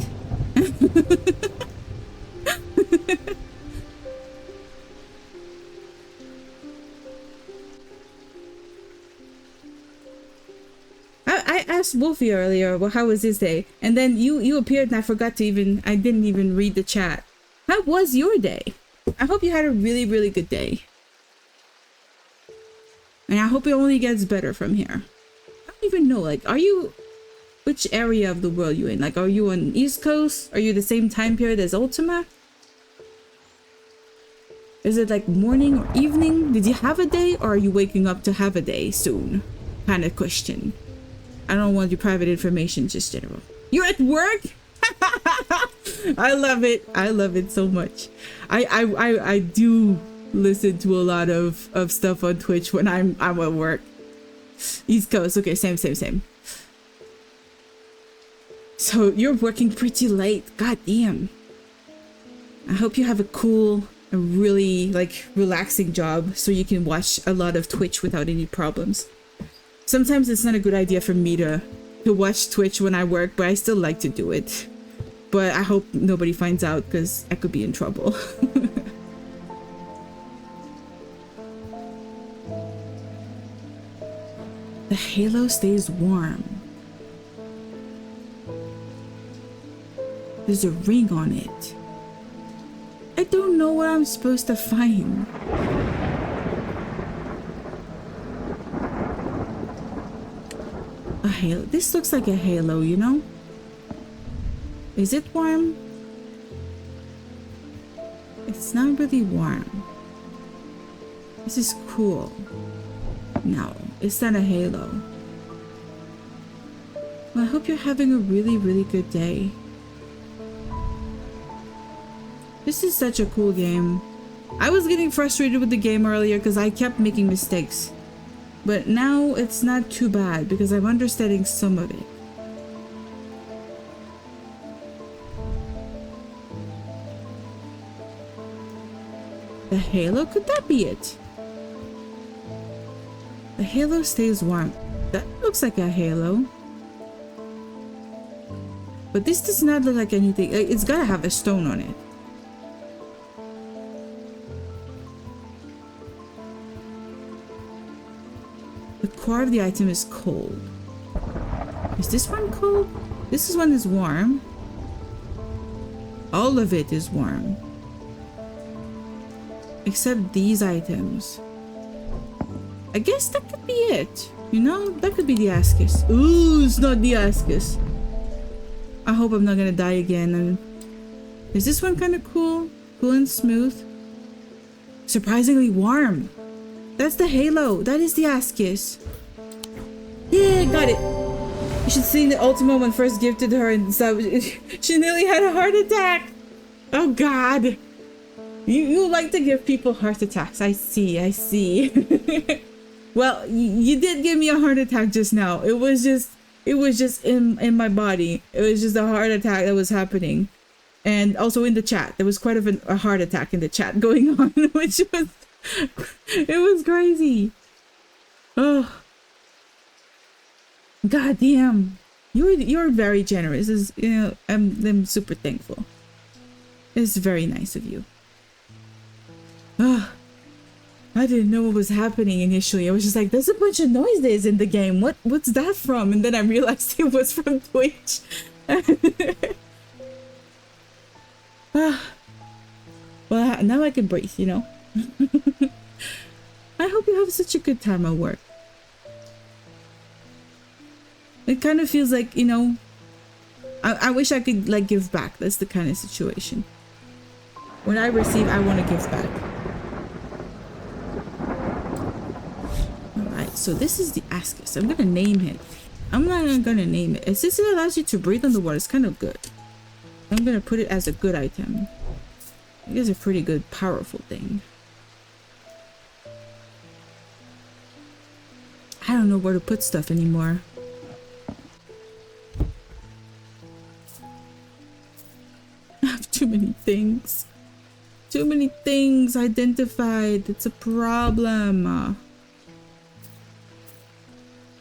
I asked Wolfie earlier, well, how was his day? And then you appeared and I didn't even read the chat. How was your day? I hope you had a really, really good day. And I hope it only gets better from here. I don't even know, like, which area of the world are you in? Like, are you on East Coast? Are you the same time period as Ultima? Is it like morning or evening? Did you have a day or are you waking up to have a day soon? Kind of question. I don't want your private information, just general. You're at work? I love it. I love it so much. I do listen to a lot of stuff on Twitch when I'm at work. East Coast. Okay, same. So you're working pretty late. God damn. I hope you have a cool, a really like relaxing job so you can watch a lot of Twitch without any problems. Sometimes it's not a good idea for me to watch Twitch when I work, but I still like to do it. But I hope nobody finds out because I could be in trouble. The halo stays warm. There's a ring on it. I don't know what I'm supposed to find. A halo. This looks like a halo, you know? Is it warm? It's not really warm. This is cool. No, it's not a halo. Well, I hope you're having a really, really good day. This is such a cool game. I was getting frustrated with the game earlier because I kept making mistakes. But now it's not too bad because I'm understanding some of it. The halo? Could that be it? The halo stays warm. That looks like a halo. But this does not look like anything. It's gotta have a stone on it. The core of the item is cold. Is this one cold? This one is warm. All of it is warm. Except these items. I guess that could be it. You know, that could be the ascus. Ooh, it's not the ascus. I hope I'm not gonna die again. And is this one kind of cool? Cool and smooth. Surprisingly warm. That's the halo. That is the Askis. Yeah, got it. You should see the Ultima when first gifted her and stuff. She nearly had a heart attack. Oh God. You like to give people heart attacks. I see. Well, you did give me a heart attack just now. It was just in my body. It was just a heart attack that was happening. And also in the chat. There was quite a heart attack in the chat going on, which was, it was crazy. Oh. God damn. You're very generous. I'm super thankful. It's very nice of you. Oh, I didn't know what was happening initially. I was just like, there's a bunch of noises in the game. What's that from? And then I realized it was from Twitch. Well, now I can breathe, you know? I hope you have such a good time at work. It kind of feels like, you know, I wish I could, like, give back. That's the kind of situation. When I receive, I want to give back. Alright, so this is the Askis. I'm gonna name it. I'm not even gonna name it. Since it allows you to breathe underwater, it's kind of good. I'm gonna put it as a good item. I guess a pretty good, powerful thing. I don't know where to put stuff anymore. I have too many things. Too many things identified. It's a problem. I'm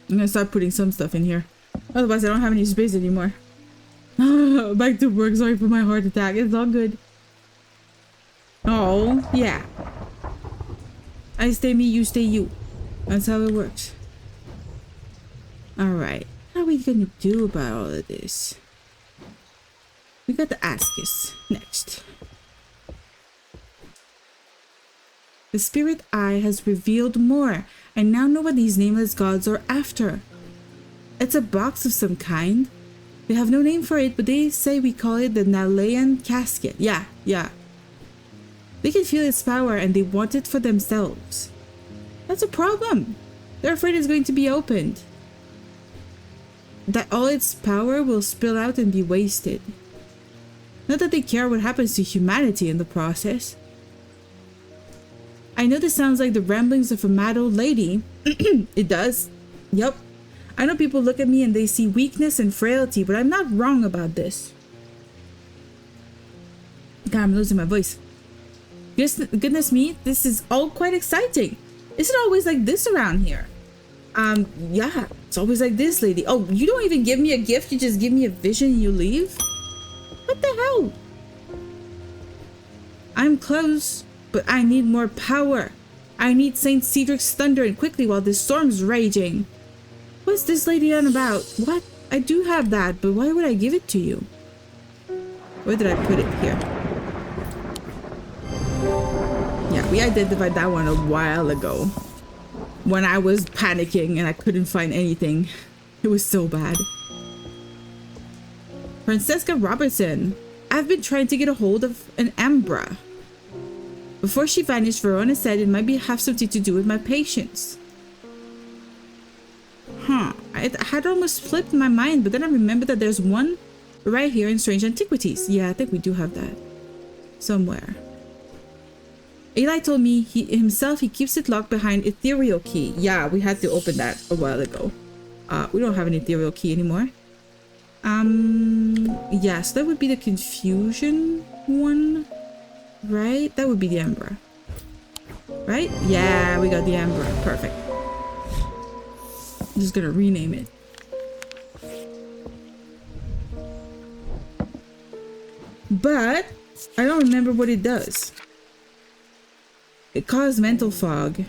gonna start putting some stuff in here. Otherwise, I don't have any space anymore. Back to work. Sorry for my heart attack. It's all good. Oh, yeah. I stay me, you stay you. That's how it works. Alright. How are we gonna do about all of this? We got the Askis next. The spirit eye has revealed more. I now know what these nameless gods are after. It's a box of some kind. They have no name for it, but they say we call it the Nalayan casket. Yeah. They can feel its power and they want it for themselves. That's a problem. They're afraid it's going to be opened. That all its power will spill out and be wasted. Not that they care what happens to humanity in the process. I know this sounds like the ramblings of a mad old lady. It does. Yup. I know people look at me and they see weakness and frailty, but I'm not wrong about this. God, I'm losing my voice. Goodness me, this is all quite exciting. Isn't it always like this around here? Yeah, it's always like this, lady. Oh, you don't even give me a gift, you just give me a vision and you leave? What the hell? I'm close, but I need more power. I need St. Cedric's thunder and quickly while this storm's raging. What's this lady on about? What? I do have that, but why would I give it to you? Where did I put it? Here. Yeah, we identified that one a while ago. When I was panicking and I couldn't find anything. It was so bad. Francesca Robertson. I've been trying to get a hold of an Ambra. Before she vanished, Verona said it might have something to do with my patients. Huh. I had almost flipped my mind, but then I remembered that there's one right here in Strange Antiquities. Yeah, I think we do have that. Somewhere. Eli told me he keeps it locked behind ethereal key. Yeah, we had to open that a while ago. We don't have an ethereal key anymore. Yeah, so that would be the confusion one, right? That would be the Ember, right? Yeah, we got the Ember. Perfect. I'm just gonna rename it. But I don't remember what it does. It caused mental fog.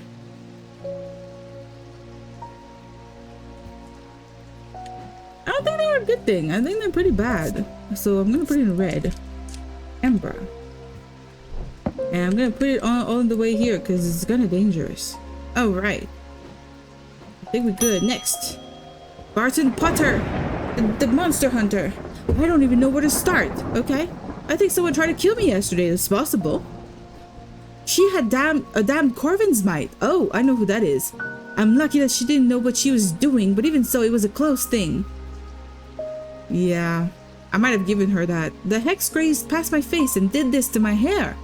I don't think they're a good thing. I think they're pretty bad. So I'm gonna put it in red. Ember. And I'm gonna put it all the way here because it's kind of dangerous. Oh, right. I think we're good. Next. Barton Potter. The monster hunter. I don't even know where to start. Okay. I think someone tried to kill me yesterday. It's possible. She had a damn Corvin's might. Oh, I know who that is. I'm lucky that she didn't know what she was doing, but even so, it was a close thing. Yeah, I might have given her that. The hex grazed past my face and did this to my hair.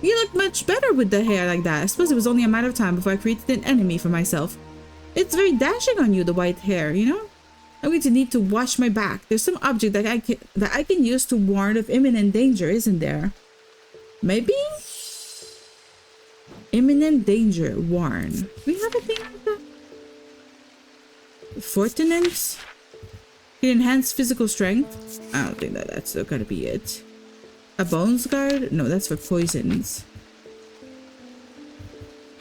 You look much better with the hair like that. I suppose it was only a matter of time before I created an enemy for myself. It's very dashing on you, the white hair, you know? I'm going to need to wash my back. There's some object that I can use to warn of imminent danger, isn't there? Maybe? Imminent danger, warn. We have a thing like that? Fortinance? Can enhance physical strength? I don't think that's still gotta be it. A bones guard? No, that's for poisons.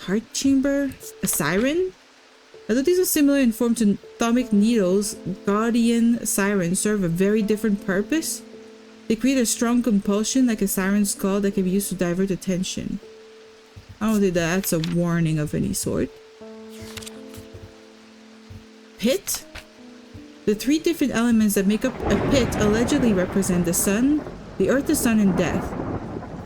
Heart chamber? A siren? Although these are similar in form to atomic needles, guardian sirens serve a very different purpose. They create a strong compulsion like a siren's call that can be used to divert attention. I don't think that's a warning of any sort. Pit? The three different elements that make up a pit allegedly represent the sun, the earth, the sun, and death,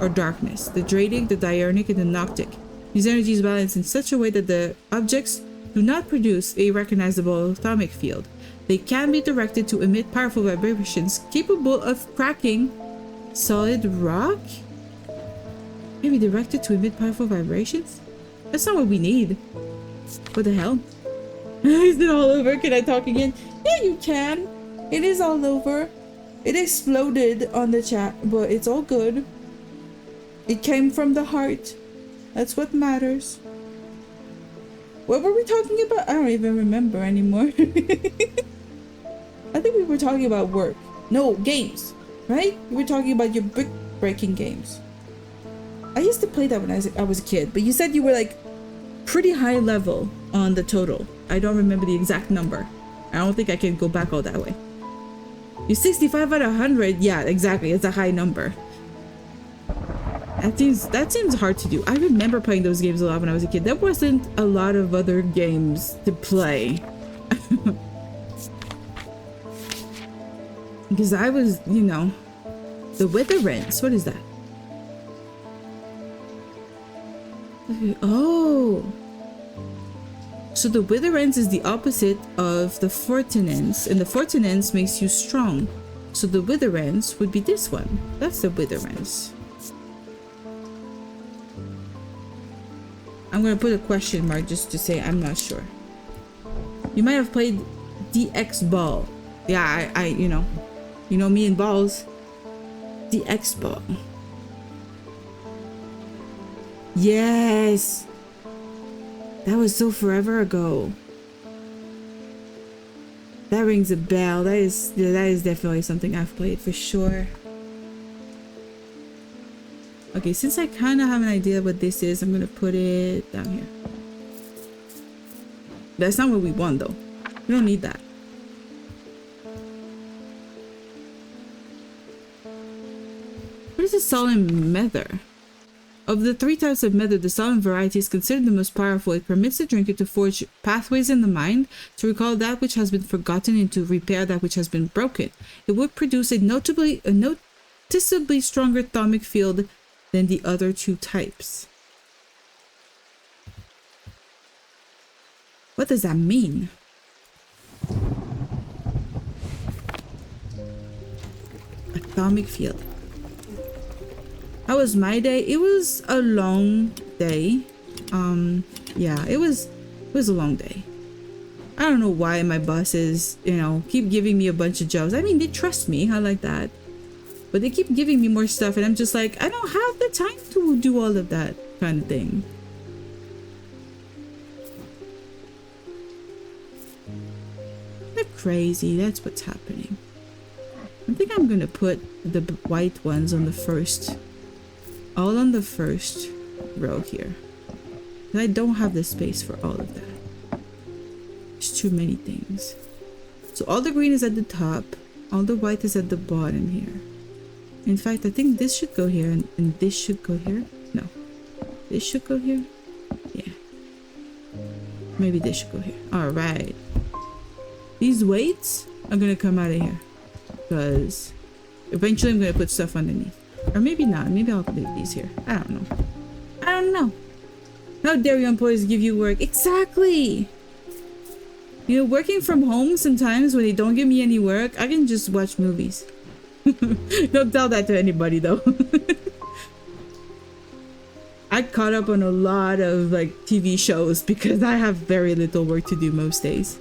or darkness, the Dradic, the Diurnic, and the Noctic. These energies balance in such a way that the objects do not produce a recognizable atomic field. They can be directed to emit powerful vibrations capable of cracking solid rock? Can be directed to emit powerful vibrations? That's not what we need. What the hell? Is it all over? Can I talk again? Yeah, you can. It is all over. It exploded on the chat, but it's all good. It came from the heart. That's what matters. What were we talking about? I don't even remember anymore. I think we were talking about work. No, games. Right? We were talking about your brick breaking games. I used to play that when I was a kid, but you said you were like pretty high level on the total. I don't remember the exact number. I don't think I can go back all that way. You're 65 out of 100. Yeah, exactly. It's a high number. That seems hard to do. I remember playing those games a lot when I was a kid. There wasn't a lot of other games to play. Because I was, you know, the Witherance. What is that? Oh. So the Witherance is the opposite of the Fortinance, and the Fortinance makes you strong. So the Witherance would be this one. That's the Witherance. I'm gonna put a question mark just to say I'm not sure. You might have played DX Ball. Yeah, I you know me and balls. DX Ball. Yes. That was so forever ago. That rings a bell. That is definitely something I've played for sure. Okay, since I kind of have an idea what this is, I'm gonna put it down here. That's not what we want though. We don't need that. What is a solemn mether? Of the three types of mether, the solemn variety is considered the most powerful. It permits the drinker to forge pathways in the mind, to recall that which has been forgotten and to repair that which has been broken. It would produce a noticeably stronger atomic field than the other two types. What does that mean? Atomic field. How was my day? It was a long day. Yeah, it was a long day. I don't know why my bosses, you know, keep giving me a bunch of jobs. I mean, they trust me. I like that. But they keep giving me more stuff and I'm just like, I don't have the time to do all of that kind of thing. They're crazy. That's what's happening. I think I'm gonna put the white ones on the first, all on the first row here. I don't have the space for all of that. There's too many things. So all the green is at the top, all the white is at the bottom here. In fact, I think this should go here and this should go here. No, this should go here. Yeah, maybe this should go here. All right, these weights are gonna come out of here. because eventually I'm gonna put stuff underneath. Or maybe not. Maybe I'll leave these here. I don't know. I don't know. How dare your employees give you work? Exactly! You know, working from home sometimes when they don't give me any work, I can just watch movies. Don't tell that to anybody though. I caught up on a lot of like TV shows because I have very little work to do most days.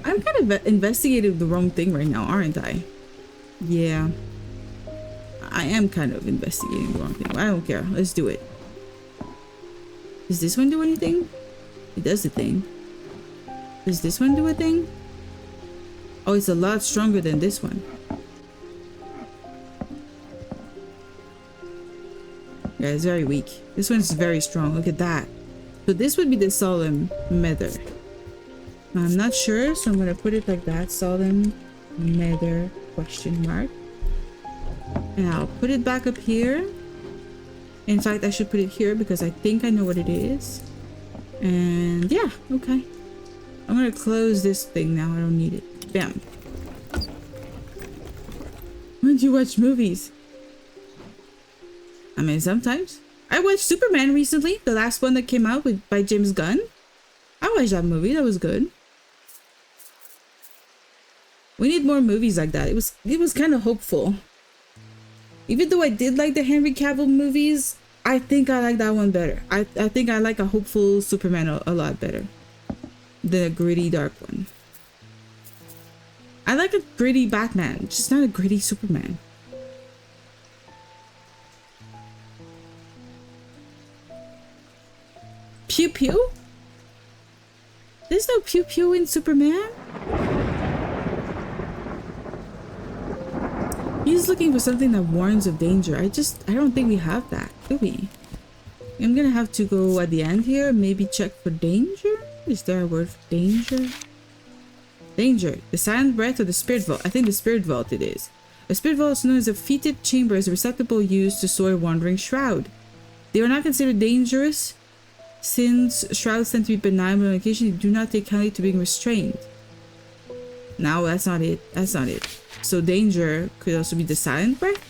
I'm kind of investigating the wrong thing right now, aren't I? Yeah. I am kind of investigating the wrong thing. I don't care. Let's do it. Does this one do anything? It does a thing. Does this one do a thing? Oh, it's a lot stronger than this one. Yeah, it's very weak. This one's very strong. Look at that. So this would be the solemn nether. I'm not sure, so I'm gonna put it like that. Solemn nether question mark. And I'll put it back up here. In fact, I should put it here because I think I know what it is. And yeah, okay. I'm gonna close this thing now. I don't need it. Bam. When do you watch movies? I mean, sometimes. I watched Superman recently. The last one that came out by James Gunn. I watched that movie. That was good. We need more movies like that. It was kind of hopeful. Even though I did like the Henry Cavill movies, I think I like that one better. I think I like a hopeful Superman a lot better than a gritty dark one. I like a gritty Batman, just not a gritty Superman. Pew pew? There's no pew pew in Superman? He's looking for something that warns of danger. I don't think we have that, do we? I'm gonna have to go at the end here, maybe check for danger? Is there a word for danger? Danger. The silent breath or the spirit vault? I think the spirit vault it is. A spirit vault is known as a fetid chamber, as a receptacle used to store a wandering shroud. They are not considered dangerous, since shrouds tend to be benign, but on occasion they do not take kindly to being restrained. No, that's not it. That's not it. So danger could also be the silent breath.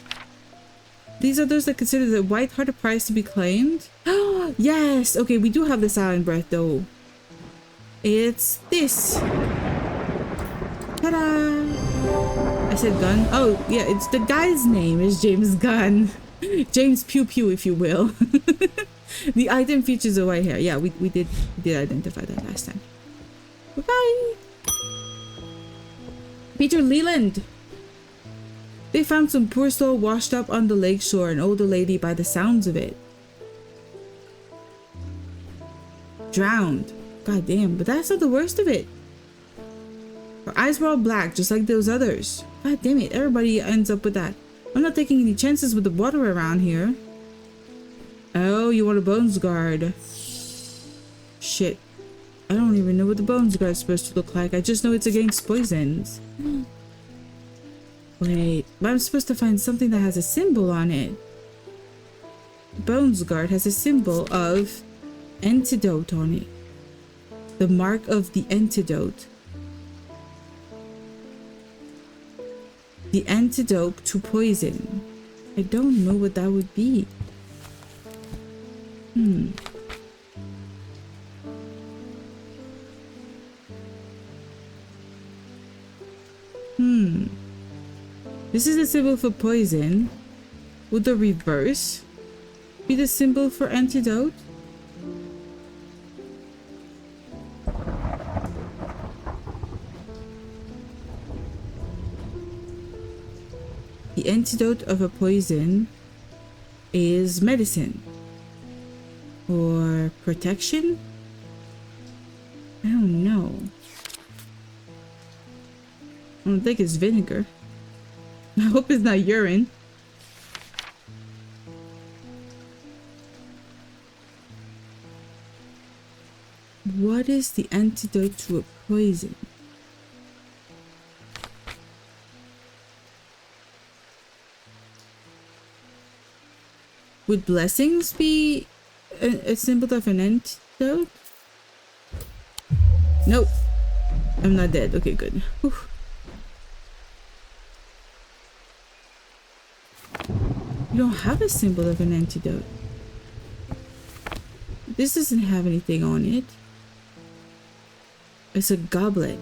These are those that consider the white-hearted prize to be claimed. Oh, yes! Okay, we do have the silent breath though. It's this. Ta-da! I said Gunn. Oh, yeah, it's the guy's name is James Gunn. James Pew Pew, if you will. The item features a white hair. Yeah, we did identify that last time. Bye-bye! Peter Leland! They found some poor soul washed up on the lakeshore, an older lady by the sounds of it. Drowned. God damn, but that's not the worst of it. Her eyes were all black, just like those others. God damn it, everybody ends up with that. I'm not taking any chances with the water around here. Oh, you want a bones guard. Shit. I don't even know what the bones guard is supposed to look like. I just know it's against poisons. Wait, but I'm supposed to find something that has a symbol on it. Bones guard has a symbol of antidote on it. The mark of the antidote. The antidote to poison. I don't know what that would be. This is a symbol for poison. Would the reverse be the symbol for antidote? The antidote of a poison is medicine or protection? I don't know. I don't think it's vinegar. I hope it's not urine. What is the antidote to a poison? Would blessings be a symbol of an antidote? Nope. I'm not dead. Okay, good. Whew. You don't have a symbol of an antidote. This doesn't have anything on it. It's a goblet.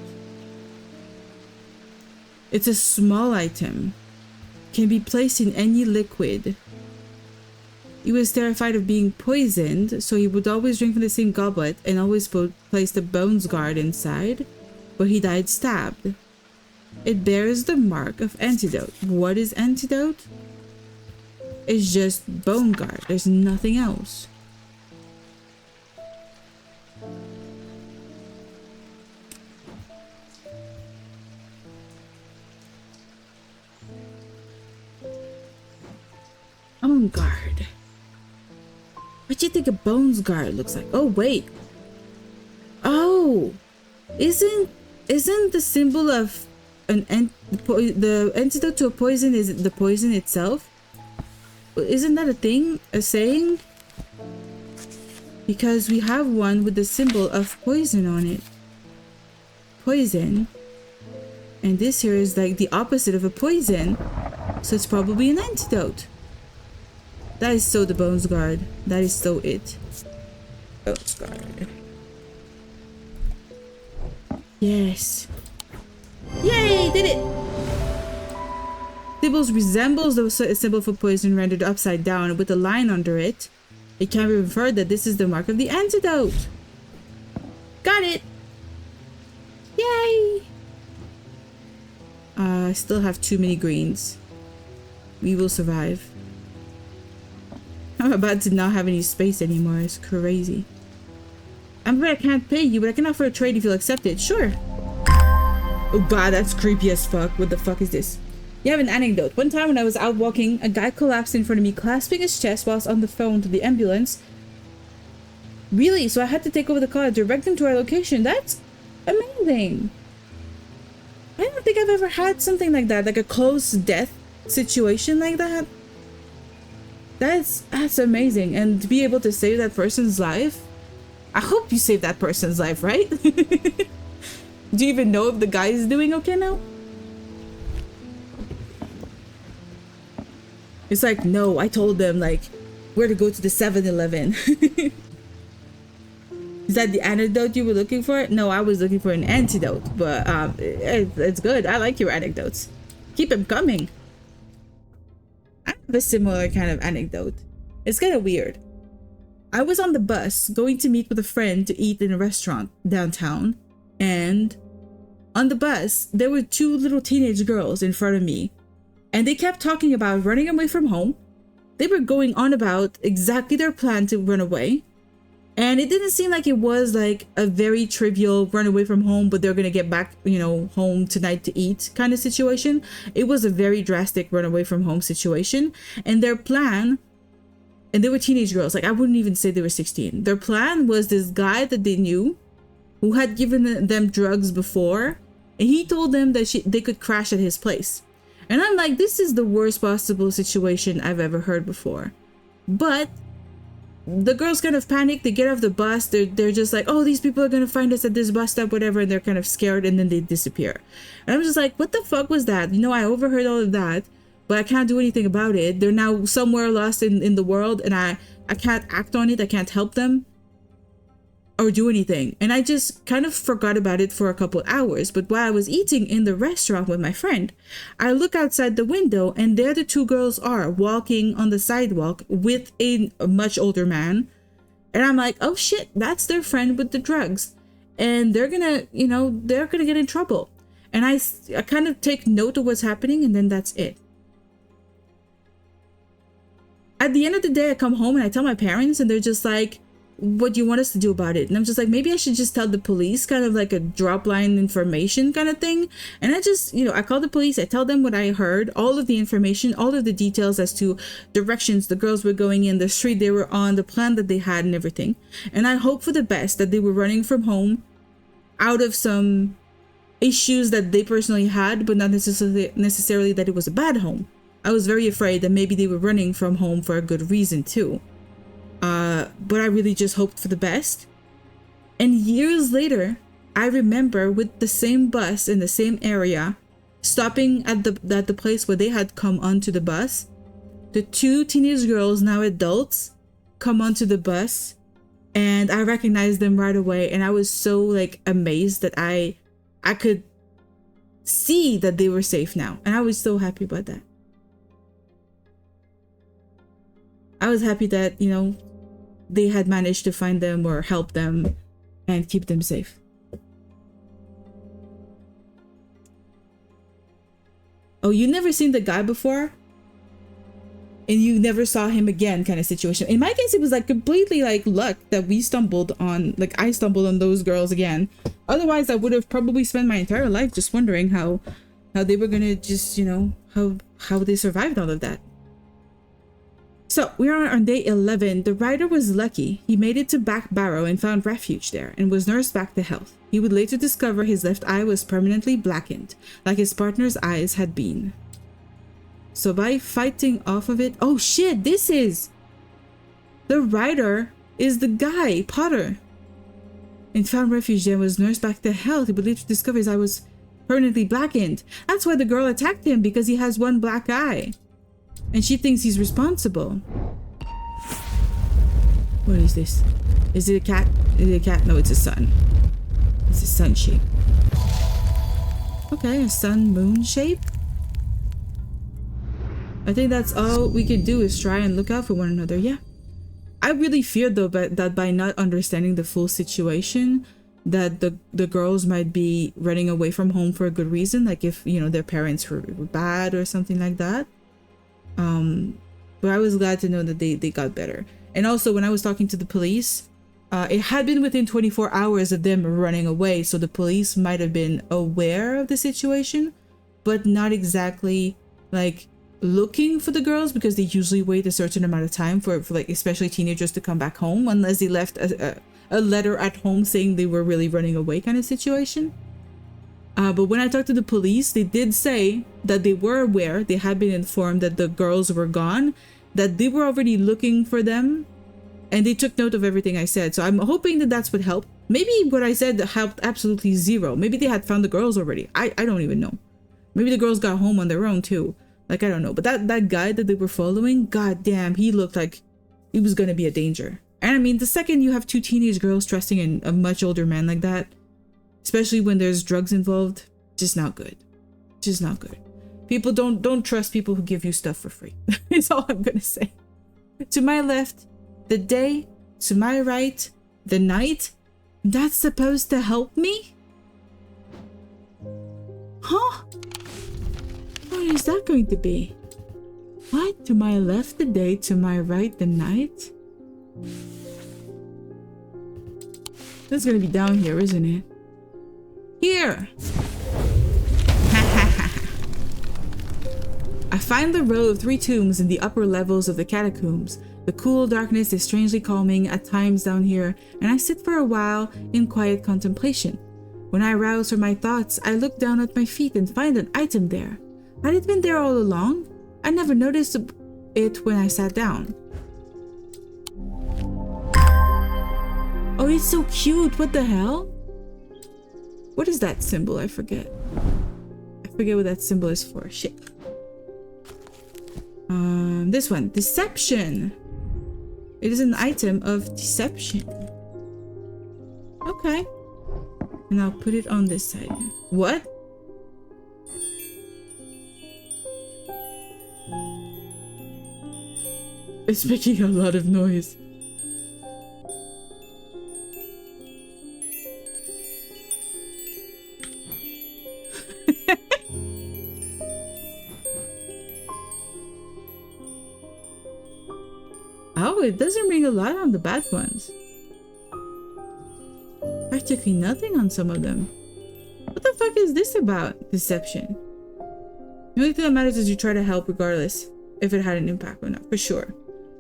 It's a small item. Can be placed in any liquid. He was terrified of being poisoned, so he would always drink from the same goblet and always place the bones guard inside, but he died stabbed. It bears the mark of antidote. What is antidote? It's just bone guard. There's nothing else. Bone guard. What do you think a bones guard looks like? Oh wait. Oh, isn't the symbol of the antidote to a poison is the poison itself? Isn't that a thing? A saying? Because we have one with the symbol of poison on it. Poison. And this here is like the opposite of a poison. So it's probably an antidote. That is so the bones guard. That is so it. Bones guard. Yes. Yay! Did it! Symbols resembles the symbol for poison rendered upside down with a line under it. It can be inferred that this is the mark of the antidote. Got it! Yay! I still have too many greens. We will survive. I'm about to not have any space anymore. It's crazy. I'm afraid I can't pay you, but I can offer a trade if you'll accept it. Sure. Oh god, that's creepy as fuck. What the fuck is this? You have an anecdote. One time when I was out walking, a guy collapsed in front of me, clasping his chest whilst on the phone to the ambulance. Really? So I had to take over the car, direct him to our location. That's amazing. I don't think I've ever had something like that, like a close death situation like that. That's amazing. And to be able to save that person's life, I hope you saved that person's life, right? Do you even know if the guy is doing okay now? It's like, no, I told them like where to go to the 7-Eleven. Is that the anecdote you were looking for? No, I was looking for an antidote, but it's good. I like your anecdotes. Keep them coming. I have a similar kind of anecdote. It's kind of weird. I was on the bus going to meet with a friend to eat in a restaurant downtown, and on the bus there were two little teenage girls in front of me, and they kept talking about running away from home. They were going on about exactly their plan to run away, and it didn't seem like it was like a very trivial run away from home, but they're gonna get back, you know, home tonight to eat kind of situation. It was a very drastic run away from home situation, and their plan, and they were teenage girls, like I wouldn't even say they were 16. Their plan was this guy that they knew who had given them drugs before, and he told them that they could crash at his place. And I'm like, this is the worst possible situation I've ever heard before. But the girls kind of panic. They get off the bus. They're just like, oh, these people are gonna find us at this bus stop, whatever, and they're kind of scared, and then they disappear. And I'm just like, what the fuck was that? You know, I overheard all of that, but I can't do anything about it. They're now somewhere lost in the world, and I can't act on it. I can't help them or do anything. And I just kind of forgot about it for a couple hours. But while I was eating in the restaurant with my friend, I look outside the window, and there the two girls are walking on the sidewalk with a much older man. And I'm like, oh shit, that's their friend with the drugs. And they're gonna, you know, they're gonna get in trouble. And I kind of take note of what's happening, and then that's it. At the end of the day, I come home and I tell my parents, and they're just like, what do you want us to do about it? And I'm just like, maybe I should just tell the police, kind of like a drop line information kind of thing. And I just, you know, I call the police, I tell them what I heard, all of the information, all of the details as to directions the girls were going in, the street they were on, the plan that they had and everything. And I hope for the best, that they were running from home out of some issues that they personally had, but not necessarily that it was a bad home. I was very afraid that maybe they were running from home for a good reason too. But I really just hoped for the best. And years later, I remember with the same bus in the same area, stopping at the place where they had come onto the bus. The two teenage girls, now adults, come onto the bus, and I recognized them right away. And I was so like amazed that I could see that they were safe now, and I was so happy about that. I was happy that, you know, they had managed to find them or help them and keep them safe. Oh, you never seen the guy before? And you never saw him again kind of situation. In my case, it was like completely like luck that we stumbled on, like I stumbled on those girls again. Otherwise, I would have probably spent my entire life just wondering how they were gonna just, you know, how they survived all of that. So we are on day 11. The rider was lucky. He made it to Back Barrow and found refuge there and was nursed back to health. He would later discover his left eye was permanently blackened, like his partner's eyes had been. So by fighting off of it, oh shit, this is the rider is the guy, Potter. And found refuge there, was nursed back to health. He would later discover his eye was permanently blackened. That's why the girl attacked him, because he has one black eye. And she thinks he's responsible. What is this? Is it a cat? Is it a cat? No, it's a sun. It's a sun shape. Okay, a sun moon shape. I think that's all we can do is try and look out for one another. Yeah. I really feared though that by not understanding the full situation, that the girls might be running away from home for a good reason. Like if, you know, their parents were bad or something like that. But I was glad to know that they got better. And also when I was talking to the police, it had been within 24 hours of them running away. So the police might have been aware of the situation, but not exactly like looking for the girls, because they usually wait a certain amount of time for like especially teenagers to come back home, unless they left a letter at home saying they were really running away kind of situation. But when I talked to the police, they did say that they were aware, they had been informed that the girls were gone, that they were already looking for them, and they took note of everything I said. So I'm hoping that that's what helped. Maybe what I said helped absolutely zero. Maybe they had found the girls already. I don't even know. Maybe the girls got home on their own too. Like, I don't know. But that guy that they were following, god damn, he looked like he was gonna be a danger. And I mean, the second you have two teenage girls trusting in a much older man like that, especially when there's drugs involved, just not good. Just not good. People don't trust people who give you stuff for free. That's all I'm gonna say. To my left, the day. To my right, the night. That's supposed to help me? Huh? What is that going to be? What? To my left, the day. To my right, the night? That's gonna be down here, isn't it? Here! I find the row of 3 tombs in the upper levels of the catacombs. The cool darkness is strangely calming at times down here, and I sit for a while in quiet contemplation. When I rouse from my thoughts, I look down at my feet and find an item there. Had it been there all along? I never noticed it when I sat down. Oh, it's so cute! What the hell? What is that symbol? I forget. I forget what that symbol is for. Shit. This one. Deception. It is an item of deception. Okay. And I'll put it on this side. What? It's making a lot of noise. Oh, it doesn't ring a lot on the bad ones. Practically nothing on some of them. What the fuck is this about? Deception. The only thing that matters is you try to help regardless if it had an impact or not, for sure.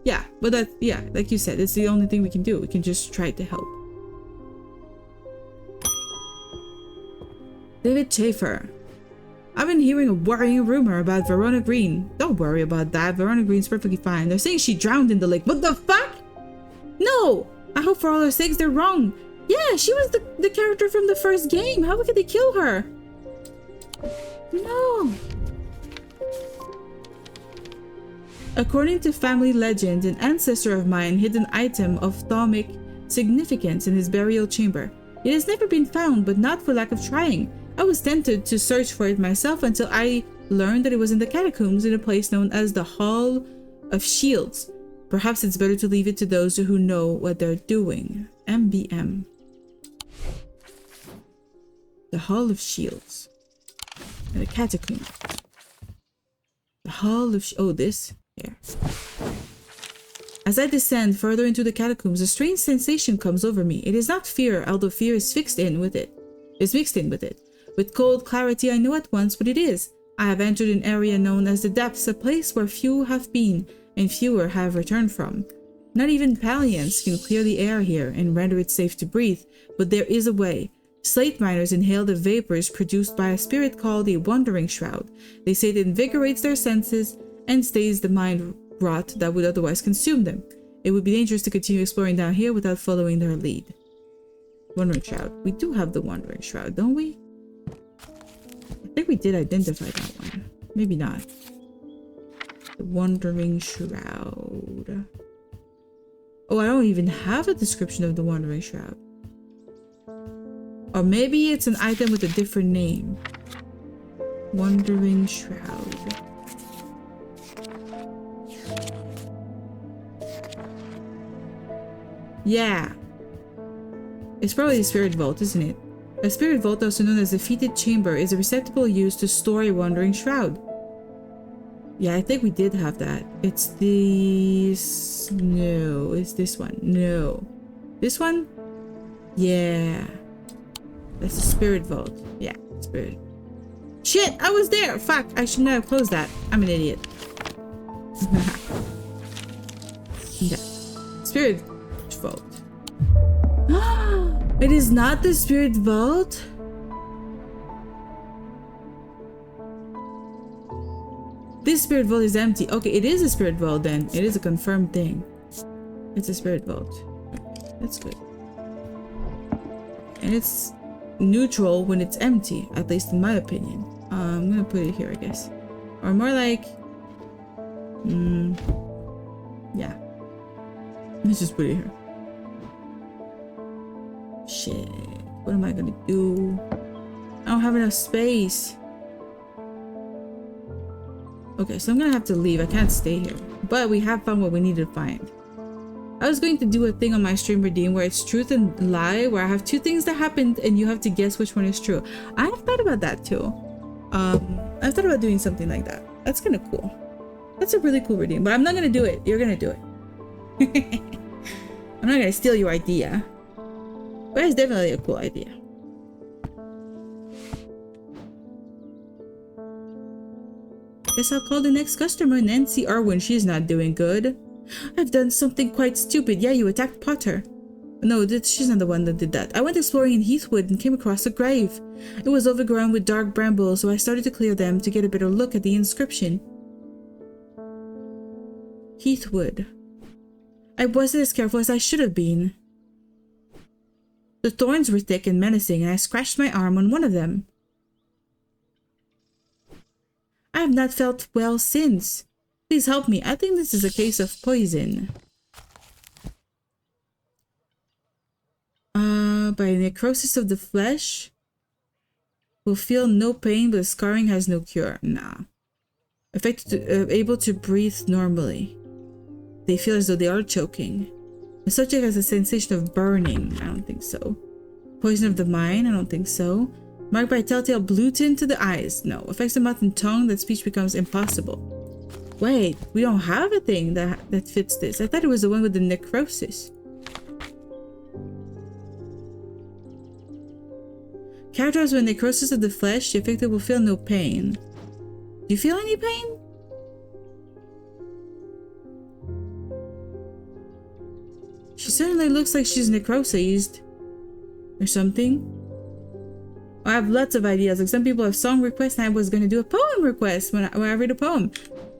Yeah, but that, yeah, like you said, it's the only thing we can do. We can just try to help. David Schaefer. I've been hearing a worrying rumor about Verona Green. Don't worry about that. Verona Green's perfectly fine. They're saying she drowned in the lake. What the fuck? No! I hope for all their sakes they're wrong. Yeah, she was the character from the first game. How could they kill her? No. According to family legend, an ancestor of mine hid an item of thaumic significance in his burial chamber. It has never been found, but not for lack of trying. I was tempted to search for it myself until I learned that it was in the catacombs in a place known as the Hall of Shields. Perhaps it's better to leave it to those who know what they're doing. MBM. The Hall of Shields. And the catacomb. The Hall of oh, this? Here. As I descend further into the catacombs, a strange sensation comes over me. It is not fear, although fear is mixed in with it. With cold clarity, I know at once what it is. I have entered an area known as the Depths, a place where few have been and fewer have returned from. Not even Palians can clear the air here and render it safe to breathe, but there is a way. Slate miners inhale the vapors produced by a spirit called a wandering shroud. They say it invigorates their senses and stays the mind rot that would otherwise consume them. It would be dangerous to continue exploring down here without following their lead. Wandering shroud. We do have the wandering shroud, don't we? I think we did identify that one. Maybe not. The wandering shroud. Oh, I don't even have a description of the wandering shroud. Or maybe it's an item with a different name. Wandering shroud. Yeah. It's probably a spirit vault, isn't it? A spirit vault, also known as a fetid chamber, is a receptacle used to store a wandering shroud. Yeah, I think we did have that. It's this... No, it's this one. No. This one? Yeah. That's a spirit vault. Yeah, spirit. Shit, I was there! Fuck, I should not have closed that. I'm an idiot. Okay. Spirit vault. It is not the spirit vault? This spirit vault is empty. Okay, it is a spirit vault then. It is a confirmed thing. It's a spirit vault. That's good. And it's neutral when it's empty, at least in my opinion. I'm gonna put it here, I guess. Or more like... yeah. Let's just put it here. Shit. What am I gonna do? I don't have enough space. Okay, so I'm gonna have to leave. I can't stay here. But we have found what we need to find. I was going to do a thing on my stream redeem where it's truth and lie, where I have two things that happened and you have to guess which one is true. I have thought about that too. I've thought about doing something like that. That's kind of cool. That's a really cool redeem, but I'm not gonna do it. You're gonna do it. I'm not gonna steal your idea. But it's definitely a cool idea. Guess I'll call the next customer, Nancy Arwen. She's not doing good. I've done something quite stupid. Yeah, you attacked Potter. No, she's not the one that did that. I went exploring in Heathwood and came across a grave. It was overgrown with dark brambles, so I started to clear them to get a better look at the inscription. Heathwood. I wasn't as careful as I should have been. The thorns were thick and menacing, and I scratched my arm on one of them. I have not felt well since. Please help me. I think this is a case of poison. By necrosis of the flesh. Will feel no pain, but the scarring has no cure. Nah. Able to breathe normally. They feel as though they are choking. The subject has a sensation of burning. I don't think so. Poison of the mind. I don't think so. Marked by a telltale blue tint to the eyes. No. Affects the mouth and tongue that speech becomes impossible. Wait, we don't have a thing that fits this. I thought it was the one with the necrosis. Characterized with necrosis of the flesh, the affected will feel no pain. Do you feel any pain? She certainly looks like she's necrosized. Or something. I have lots of ideas. Like some people have song requests, and I was going to do a poem request when I read a poem.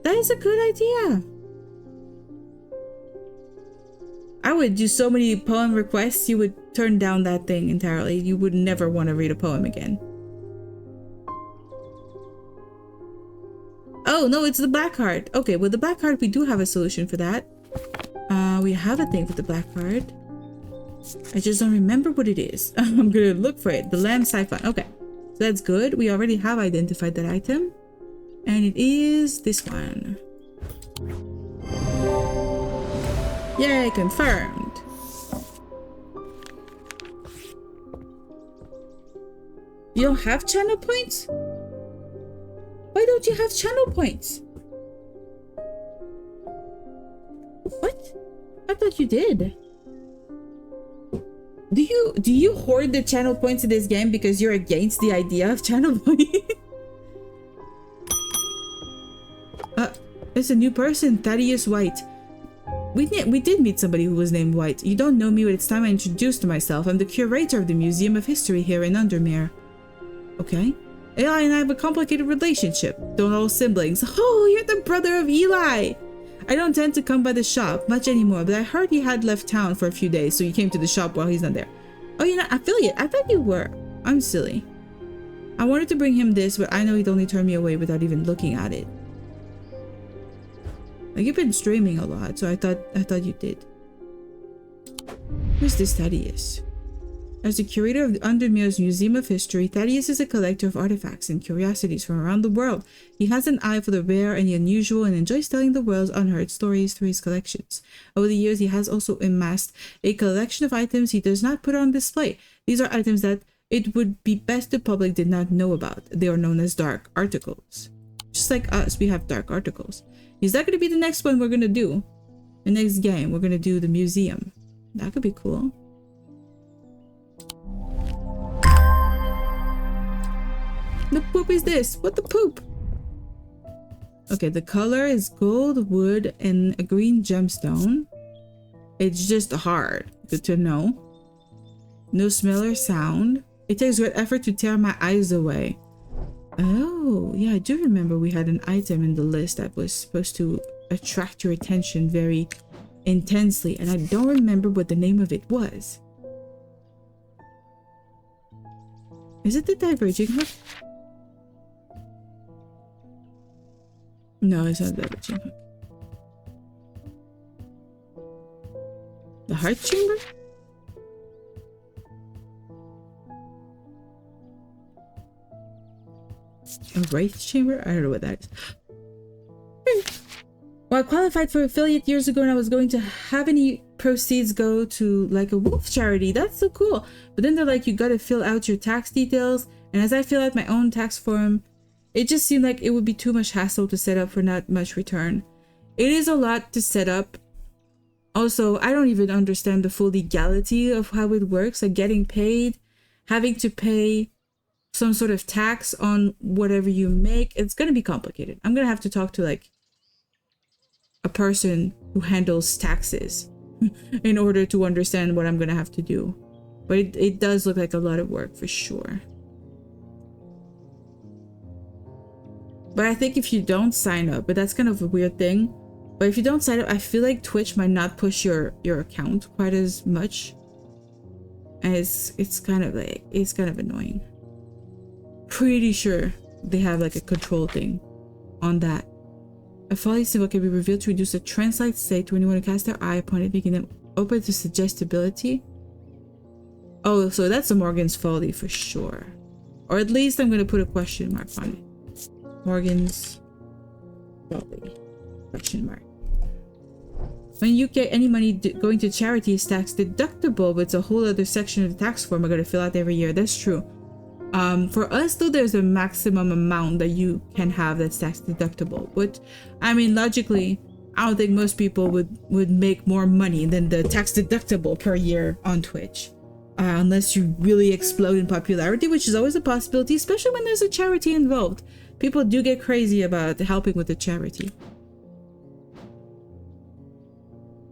That is a good idea. would do so many poem requests, you would turn down that thing entirely. You would never want to read a poem again. Oh, no, it's the black card. Okay, with the black card, we do have a solution for that. We have a thing for the black card. I just don't remember what it is. I'm gonna look for it. The lamb siphon. Okay, so that's good. We already have identified that item. And it is this one. Yay, confirmed. You don't have channel points? Why don't you have channel points? What? I thought you did. Do you hoard the channel points in this game because you're against the idea of channel points? It's a new person, Thaddeus White. We did meet somebody who was named White. You don't know me, but it's time I introduced myself. I'm the curator of the Museum of History here in Undermere. Okay. Eli and I have a complicated relationship. Don't all siblings. Oh, you're the brother of Eli! I don't tend to come by the shop much anymore, but I heard he had left town for a few days, so you came to the shop while he's not there. Oh, you're not affiliate? I thought you were. I'm silly. I wanted to bring him this, but I know he'd only turn me away without even looking at it. Like, you've been streaming a lot, so I thought you did. Who's this Thaddeus? As the curator of the Undermere's Museum of History, Thaddeus is a collector of artifacts and curiosities from around the world. He has an eye for the rare and the unusual and enjoys telling the world's unheard stories through his collections. Over the years, he has also amassed a collection of items he does not put on display. These are items that it would be best the public did not know about. They are known as dark articles. Just like us, we have dark articles. Is that going to be the next one we're going to do? The next game, we're going to do the museum. That could be cool. The poop is this? What the poop? Okay, the color is gold, wood, and a green gemstone. It's just hard. Good to know. No smell or sound. It takes great effort to tear my eyes away. Oh, yeah, I do remember we had an item in the list that was supposed to attract your attention very intensely, and I don't remember what the name of it was. Is it the diverging hook? No, it's not the diverging hook. The heart chamber? A wraith chamber? I don't know what that is. Well, I qualified for affiliate years ago and I was going to have any proceeds go to like a wolf charity. That's so cool. But then they're like, you gotta fill out your tax details. And as I fill out my own tax form, it just seemed like it would be too much hassle to set up for not much return. It is a lot to set up. Also, I don't even understand the full legality of how it works. Like getting paid, having to pay some sort of tax on whatever you make. It's going to be complicated. I'm going to have to talk to like a person who handles taxes in order to understand what I'm going to have to do. But it does look like a lot of work for sure. But I think if you don't sign up, but that's kind of a weird thing. But if you don't sign up, I feel like Twitch might not push your account quite as much. And it's kind of like, it's kind of annoying. Pretty sure they have like a control thing on that. A folly symbol can be revealed to reduce a trance-like state to anyone who casts their eye upon it, making them open to suggestibility. Oh, so that's a Morgan's folly for sure. Or at least I'm going to put a question mark on it. Morgan's folly. Question mark. When you get any money going to charity is tax deductible, but it's a whole other section of the tax form I got to fill out every year. That's true. For us though, there's a maximum amount that you can have that's tax deductible. But I mean, logically, I don't think most people would make more money than the tax deductible per year on Twitch. Unless you really explode in popularity, which is always a possibility, especially when there's a charity involved. People do get crazy about helping with the charity.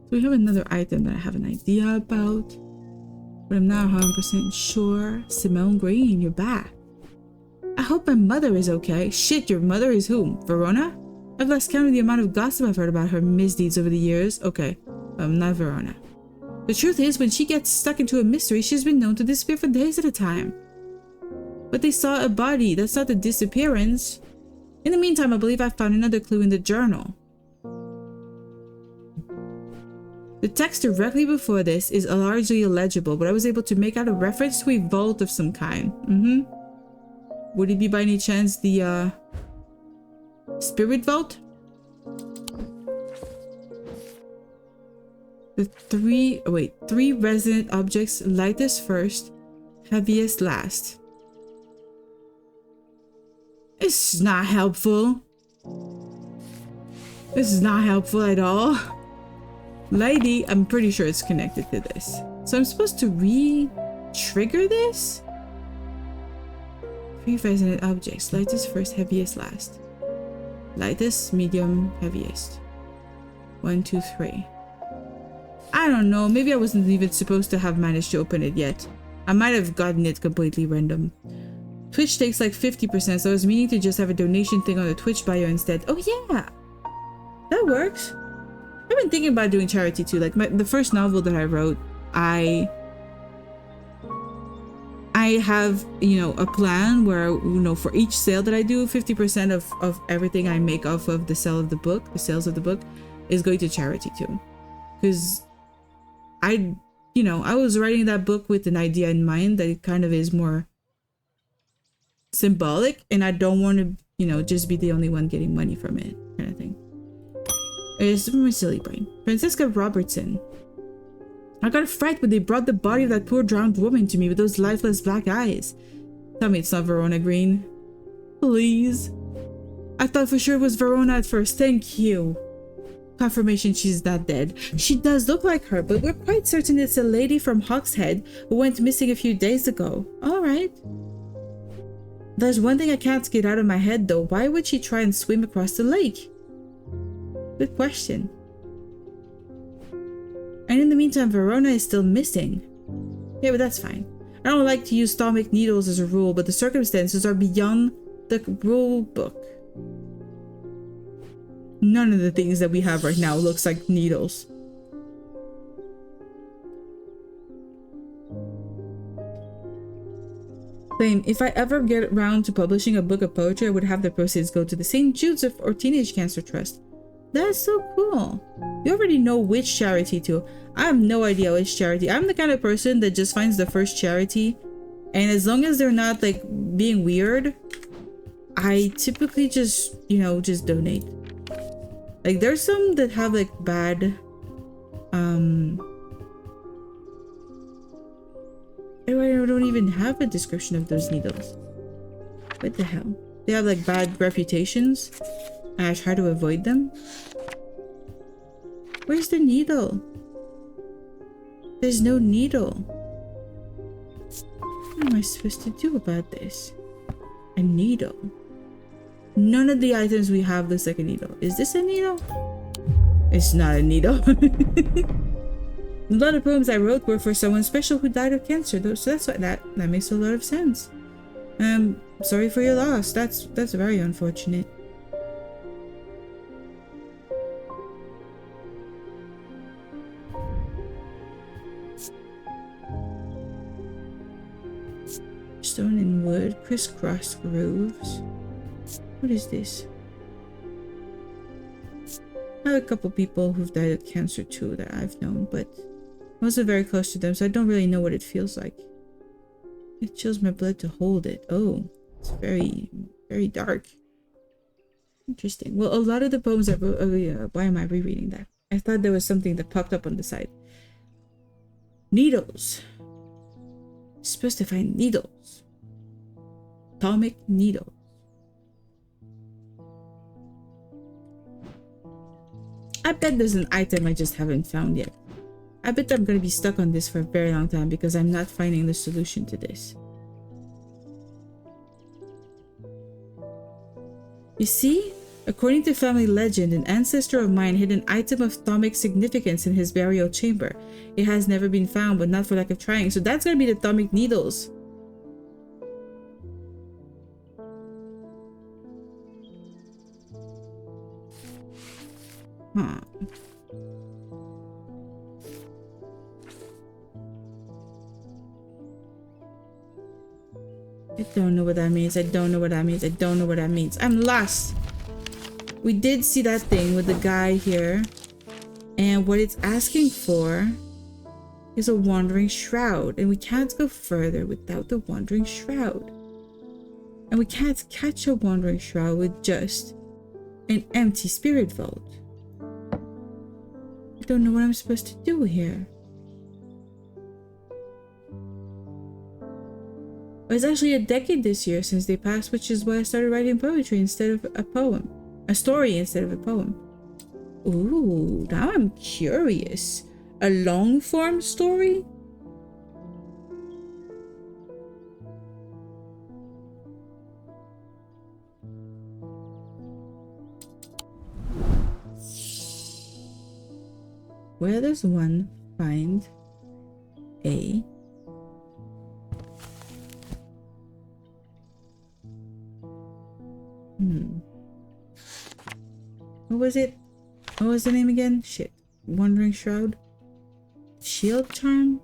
So we have another item that I have an idea about, but I'm not 100% sure. Simone Green, you're back. I hope my mother is okay. Shit, your mother is whom? Verona? I've lost count of the amount of gossip I've heard about her misdeeds over the years. Okay, not Verona. The truth is, when she gets stuck into a mystery, she's been known to disappear for days at a time. But they saw a body. That's not a disappearance. In the meantime, I believe I found another clue in the journal. The text directly before this is largely illegible, but I was able to make out a reference to a vault of some kind. Would it be by any chance the spirit vault? The three resonant objects, lightest first, heaviest last. It's not helpful. This is not helpful at all. Lady, I'm pretty sure it's connected to this. So I'm supposed to re-trigger this? 3 resonant objects, lightest first, heaviest last. Lightest, medium, heaviest. 1, 2, 3. I don't know, maybe I wasn't even supposed to have managed to open it yet. I might have gotten it completely random. Twitch takes like 50%, so I was meaning to just have a donation thing on the Twitch bio instead. Oh yeah! That works. I've been thinking about doing charity too. Like the first novel that I wrote, I have, you know, a plan where, you know, for each sale that I do, 50% of everything I make off of the sale of the book, the sales of the book, is going to charity too. Because I was writing that book with an idea in mind that it kind of is more symbolic, and I don't want to, you know, just be the only one getting money from it, kind of thing. It's my silly brain. Francesca Robertson. I got a fright when they brought the body of that poor drowned woman to me with those lifeless black eyes. Tell me it's not Verona Green. Please. I thought for sure it was Verona at first. Thank you. Confirmation she's not dead. She does look like her, but we're quite certain it's a lady from Hawkshead who went missing a few days ago. Alright. There's one thing I can't get out of my head though. Why would she try and swim across the lake? Good question. And in the meantime, Verona is still missing. Yeah, but that's fine. I don't like to use stomach needles as a rule, but the circumstances are beyond the rule book. None of the things that we have right now looks like needles. Same. If I ever get around to publishing a book of poetry, I would have the proceeds go to the St. Jude's or Teenage Cancer Trust. That's so cool. You already know which charity to. I have no idea which charity. I'm the kind of person that just finds the first charity, and as long as they're not like being weird, I typically just, you know, just donate. Like there's some that have like bad I don't even have a description of those needles. What the hell? They have like bad reputations and I try to avoid them. Where's the needle? There's no needle. What am I supposed to do about this? A needle. None of the items we have looks like a needle. Is this a needle? It's not a needle. A lot of poems I wrote were for someone special who died of cancer, though, so that's what that makes a lot of sense. Sorry for your loss. That's very unfortunate. Stone and wood, crisscross grooves. What is this? I have a couple people who've died of cancer too that I've known, but I wasn't very close to them, so I don't really know what it feels like. It chills my blood to hold it. Oh, it's very, very dark. Interesting. Well, a lot of the poems I wrote, why am I rereading that? I thought there was something that popped up on the side. Needles. You're supposed to find needles. Atomic needles. I bet there's an item I just haven't found yet. I bet I'm gonna be stuck on this for a very long time because I'm not finding the solution to this. You see? According to family legend, an ancestor of mine hid an item of atomic significance in his burial chamber. It has never been found, but not for lack of trying. So that's gonna be the atomic needles. Huh. I don't know what that means. I don't know what that means. I don't know what that means. I'm lost. We did see that thing with the guy here. And what it's asking for is a wandering shroud. And we can't go further without the wandering shroud. And we can't catch a wandering shroud with just an empty spirit vault. I don't know what I'm supposed to do here. It's actually a decade this year since they passed, which is why I started writing poetry instead of a poem. A story instead of a poem. Ooh, now I'm curious. A long form story? Where does one find a What was it? What was the name again? Shit. Wandering Shroud? Shield Charm?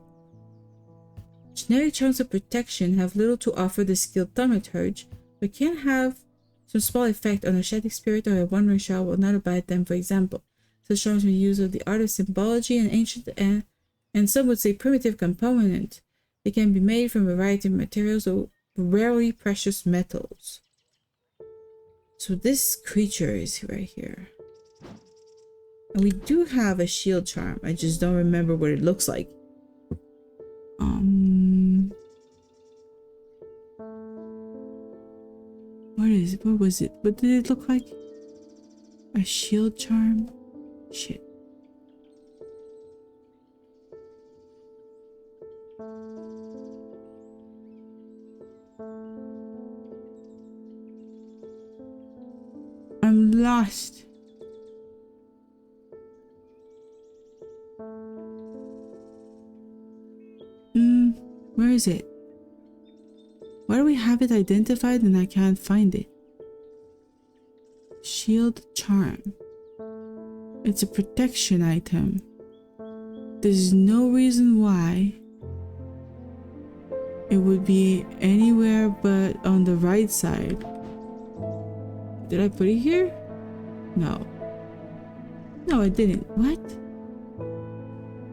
Generic charms of protection have little to offer the skilled thaumaturge, but can have some small effect on a shedding spirit or a wandering shroud will not abide them, for example. Such charms were used of the art of symbology and ancient and some would say primitive component. They can be made from a variety of materials or rarely precious metals. So this creature is right here. And we do have a shield charm. I just don't remember what it looks like. What was it? What did it look like? A shield charm? Shit. I'm lost. Where is it? Why do we have it identified and I can't find it? Shield charm. It's a protection item. There's no reason why it would be anywhere but on the right side. Did I put it here? No. No, I didn't. What?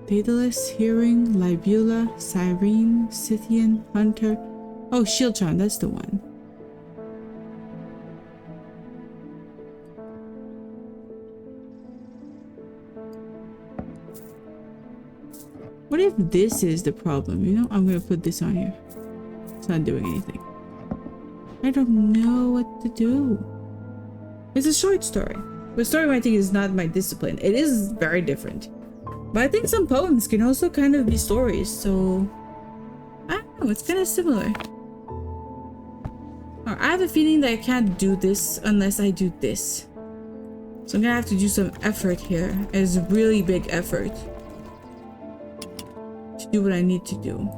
Daedalus, Hearing, Libula, Cyrene, Scythian, Hunter. Oh, Shield Charm, that's the one. What if this is the problem? You know, I'm gonna put this on here. It's not doing anything. I don't know what to do. It's a short story. But story writing is not my discipline. It is very different. But I think some poems can also kind of be stories, so I don't know, it's kind of similar. Or I have a feeling that I can't do this unless I do this. So I'm gonna have to do some effort here. It's a really big effort to do what I need to do.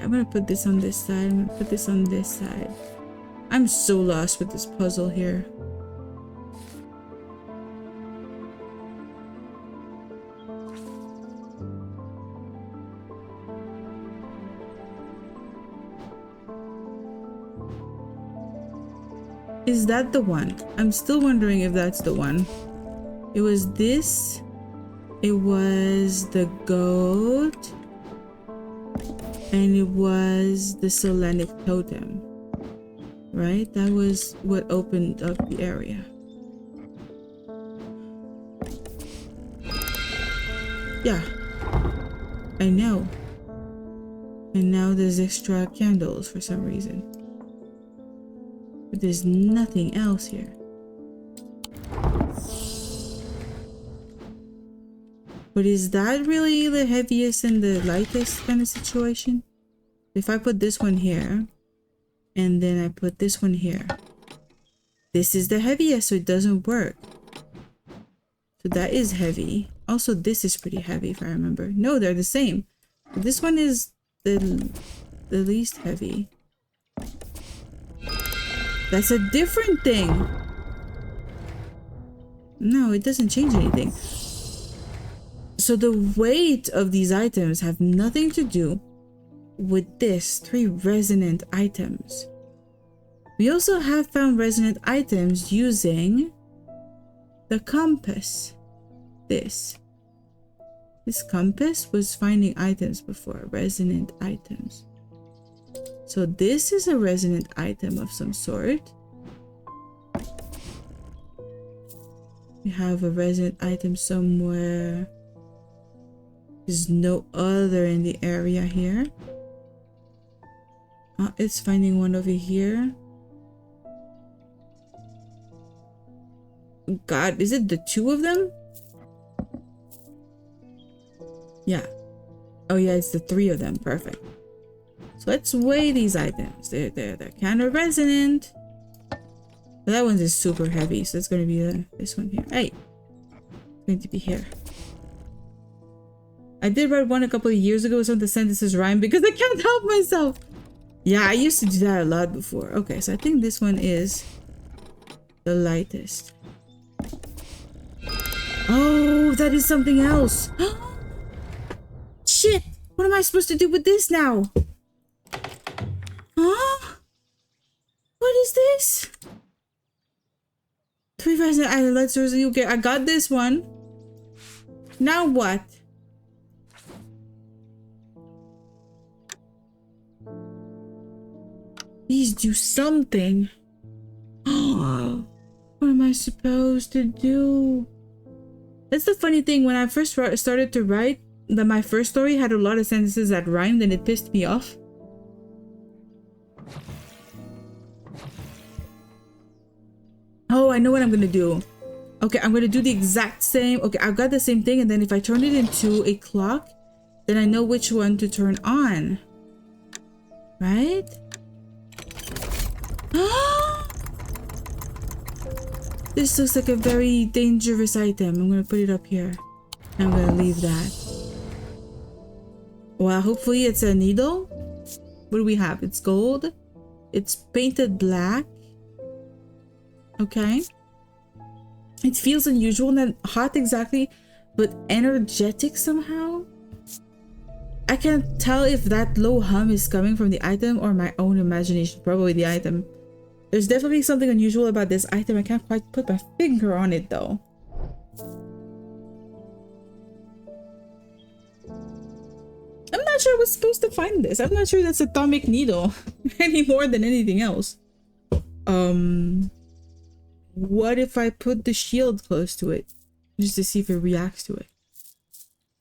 I'm gonna put this on this side. I'm gonna put this on this side. I'm so lost with this puzzle here. Is that the one? I'm still wondering if that's the one. It was this. It was the goat. And it was the Solenic totem, right? That was what opened up the area. Yeah, I know. And now there's extra candles for some reason. But there's nothing else here. But is that really the heaviest and the lightest kind of situation? If I put this one here, and then I put this one here, this is the heaviest, so it doesn't work. So that is heavy. Also, this is pretty heavy if I remember. No, they're the same. But this one is the least heavy. That's a different thing. No, it doesn't change anything. So the weight of these items have nothing to do with this 3 resonant items. We also have found resonant items using the compass. This compass was finding items before, resonant items. So this is a resonant item of some sort. We have a resonant item somewhere. There's no other in the area here. It's finding one over here. God, is it the 2 of them? Yeah. Oh yeah, it's the 3 of them. Perfect. So let's weigh these items. They're kind of resonant. But that one's is super heavy, so it's gonna be this one here. Hey, it's going to be here. I did write one a couple of years ago. Some of the sentences rhyme because I can't help myself. Yeah, I used to do that a lot before. Okay, so I think this one is the lightest. Oh, that is something else. Shit! What am I supposed to do with this now? Huh? What is this? 3 resonant items. Let's seriously. Okay, I got this one. Now what? Please do something. What am I supposed to do? That's the funny thing. When I first started to write, that my first story had a lot of sentences that rhymed and it pissed me off. Oh, I know what I'm gonna do. Okay, I'm gonna do the exact same. Okay, I've got the same thing, and then if I turn it into a clock, then I know which one to turn on. Right? This looks like a very dangerous item. I'm gonna put it up here. I'm gonna leave that. Well, hopefully it's a needle. What do we have? It's gold. It's painted black. Okay. It feels unusual, not hot exactly, but energetic somehow. I can't tell if that low hum is coming from the item or my own imagination. Probably the item. There's definitely something unusual about this item. I can't quite put my finger on it though. I'm not sure I was supposed to find this. I'm not sure that's atomic needle any more than anything else. What if I put the shield close to it just to see if it reacts to it?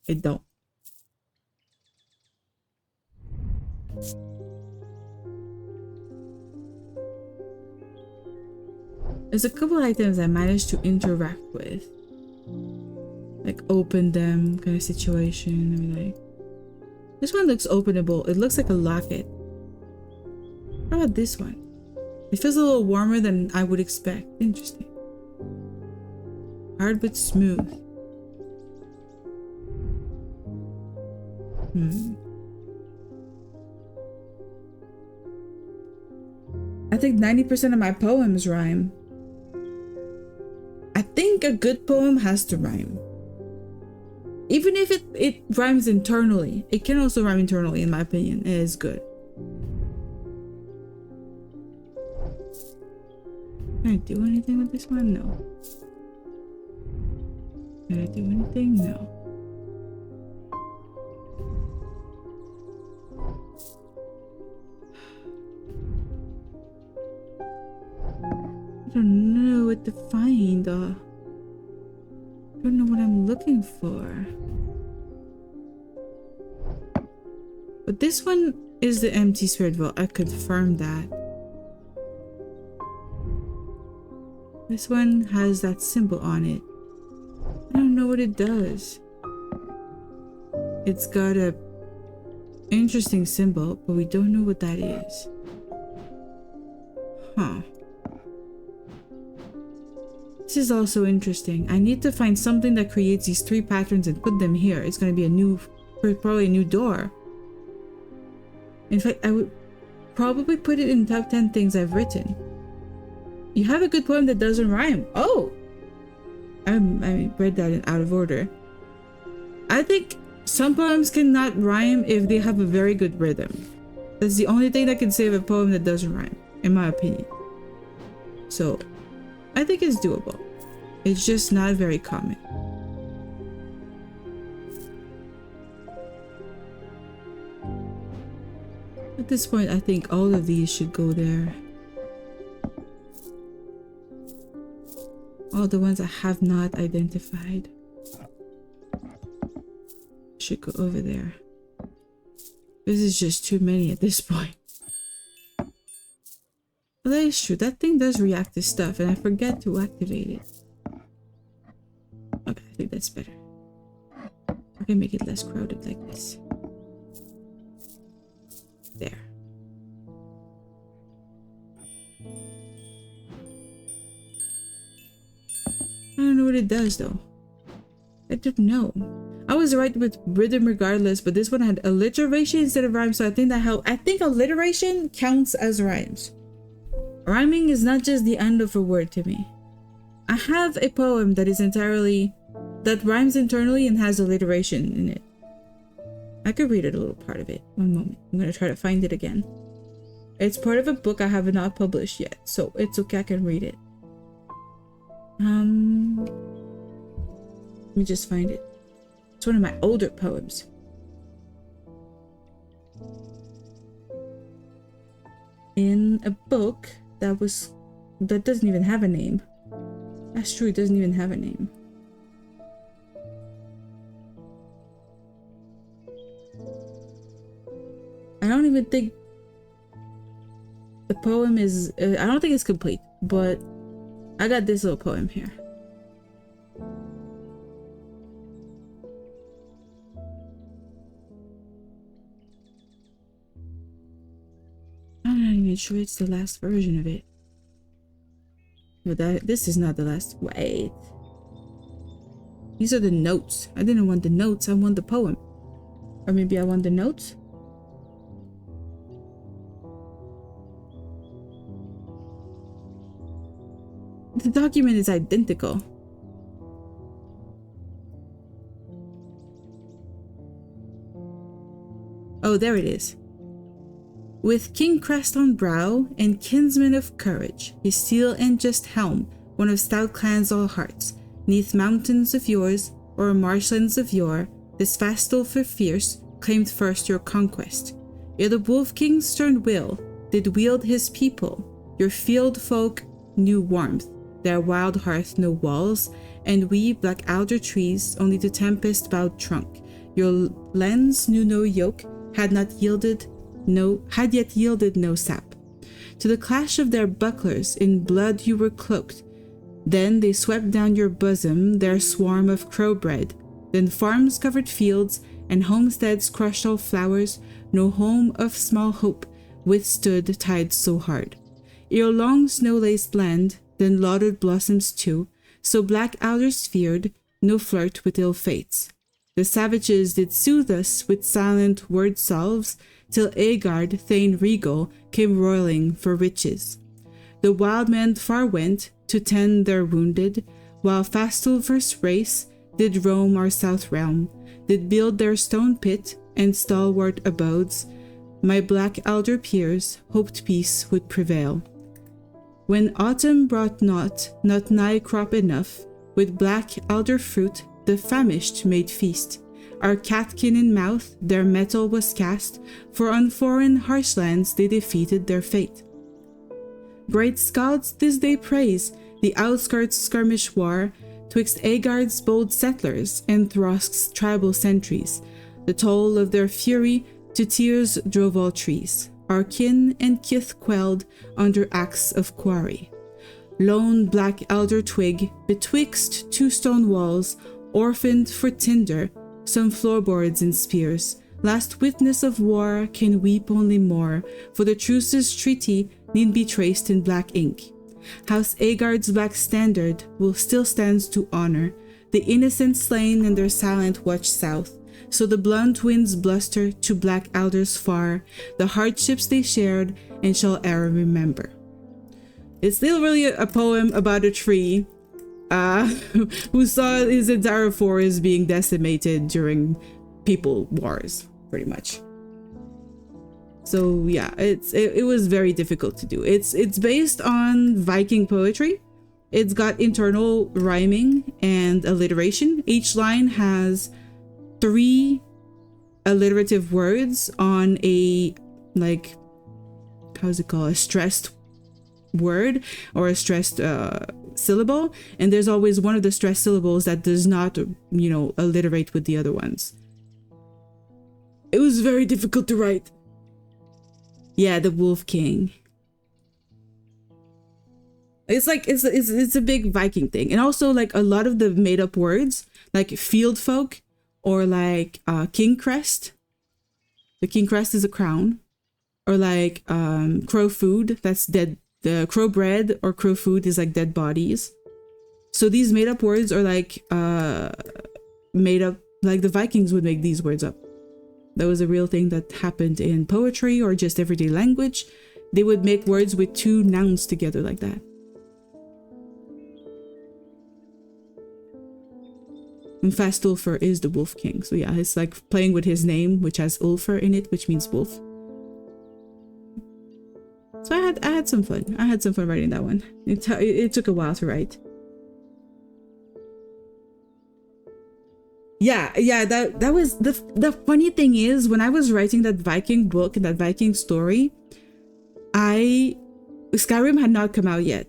It don't. There's a couple items I managed to interact with, like open them kind of situation, or like this one looks openable. It looks like a locket. How about this one? It feels a little warmer than I would expect. Interesting. Hard but smooth. I think 90% of my poems rhyme. I think a good poem has to rhyme. Even if it rhymes internally. It can also rhyme internally, in my opinion. It is good. Can I do anything with this one? No. Can I do anything? No. I don't know what to find. I don't know what I'm looking for. But this one is the empty spirit vault. I confirmed that. This one has that symbol on it. I don't know what it does. It's got a interesting symbol, but we don't know what that is. Huh. This is also interesting. I need to find something that creates these 3 patterns and put them here. It's going to be a new, probably a new door. In fact, I would probably put it in top 10 things I've written. You have a good poem that doesn't rhyme. Oh! I read that out of order. I think some poems cannot rhyme if they have a very good rhythm. That's the only thing that can save a poem that doesn't rhyme, in my opinion. So, I think it's doable. It's just not very common. At this point, I think all of these should go there. All the ones I have not identified should go over there. This is just too many at this point. But that is true. That thing does react to stuff and I forget to activate it. Okay, I think that's better. I can make it less crowded like this. There. I don't know what it does though. I don't know. I was right with rhythm regardless, but this one had alliteration instead of rhyme, so I think that helped. I think alliteration counts as rhymes. Rhyming is not just the end of a word to me. I have a poem that is entirely, that rhymes internally and has alliteration in it. I could read it a little part of it. One moment. I'm gonna try to find it again. It's part of a book I have not published yet, so it's okay, I can read it. Let me just find it. It's one of my older poems. In a book that doesn't even have a name. That's true, it doesn't even have a name. I don't even think the poem is, I don't think it's complete, but I got this little poem here. I'm not even sure it's the last version of it. But this is not the last. Wait. These are the notes. I didn't want the notes, I want the poem. Or maybe I want the notes? The document is identical. Oh, there it is. With king crest on brow and kinsman of courage, his steel and just helm, one of stout clans all hearts, neath mountains of yours or marshlands of yore, this Fastolfer fierce claimed first your conquest. Ere the wolf king's stern will did wield his people, your field folk knew warmth, their wild hearth no walls, and we black alder trees only to tempest bowed trunk. Your lens knew no yoke, had yet yielded no sap. To the clash of their bucklers in blood you were cloaked. Then they swept down your bosom their swarm of crowbread. Then farms covered fields and homesteads crushed all flowers. No home of small hope withstood tides so hard. Ere long snow-laced land, then lauded blossoms too, so black alders feared no flirt with ill fates. The savages did soothe us with silent word salves, till Agard, Thane Regal, came roiling for riches. The wild men far went to tend their wounded, while Fastolfer's race did roam our south realm, did build their stone pit and stalwart abodes. My black elder peers hoped peace would prevail. When autumn brought not nigh crop enough, with black elder fruit the famished made feast. Our catkin in mouth their metal was cast, for on foreign harsh lands they defeated their fate. Bright scouts this day praise the outskirts skirmish war, twixt Agard's bold settlers and Throsk's tribal sentries. The toll of their fury to tears drove all trees, our kin and kith quelled under axe of quarry. Lone black elder twig betwixt two stone walls, orphaned for tinder, some floorboards and spears. Last witness of war can weep only more, for the truce's treaty need be traced in black ink. House Agard's black standard will still stand to honor the innocent slain and their silent watch south. So the blunt winds bluster to black elders far, the hardships they shared and shall e'er remember. It's still really a poem about a tree, who saw his entire forest being decimated during people wars, pretty much. So yeah, it was very difficult to do. It's based on Viking poetry. It's got internal rhyming and alliteration. Each line has 3 alliterative words on a, like, how's it called, a stressed word or a stressed syllable, and there's always one of the stressed syllables that does not, you know, alliterate with the other ones. It was very difficult to write. Yeah, the Wolf King. It's like it's a big Viking thing, and also like a lot of the made up words like field folk or like king crest. The king crest is a crown, or like crow food, that's dead. The crow bread or crow food is like dead bodies. So these made up words are like made up, like the Vikings would make these words up. That was a real thing that happened in poetry or just everyday language. They would make words with 2 nouns together like that. And Fastulfur is the Wolf King. So yeah, it's like playing with his name, which has Ulfur in it, which means wolf. So I had some fun. I had some fun writing that one. It took a while to write. Yeah, that was the funny thing is, when I was writing that Viking book and that Viking story, Skyrim had not come out yet.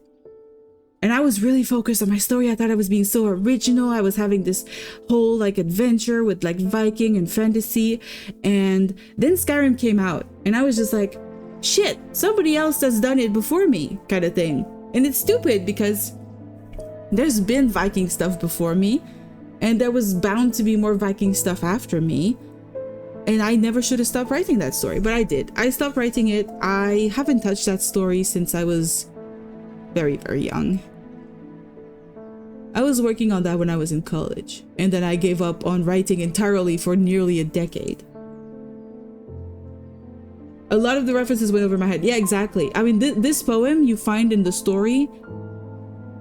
And I was really focused on my story. I thought I was being so original. I was having this whole like adventure with like Viking and fantasy. And then Skyrim came out and I was just like, shit, somebody else has done it before me, kind of thing. And it's stupid because there's been Viking stuff before me. And there was bound to be more Viking stuff after me. And I never should have stopped writing that story, but I did. I stopped writing it. I haven't touched that story since I was very, very young. I was working on that when I was in college. And then I gave up on writing entirely for nearly a decade. A lot of the references went over my head. Yeah, exactly. I mean, this poem you find in the story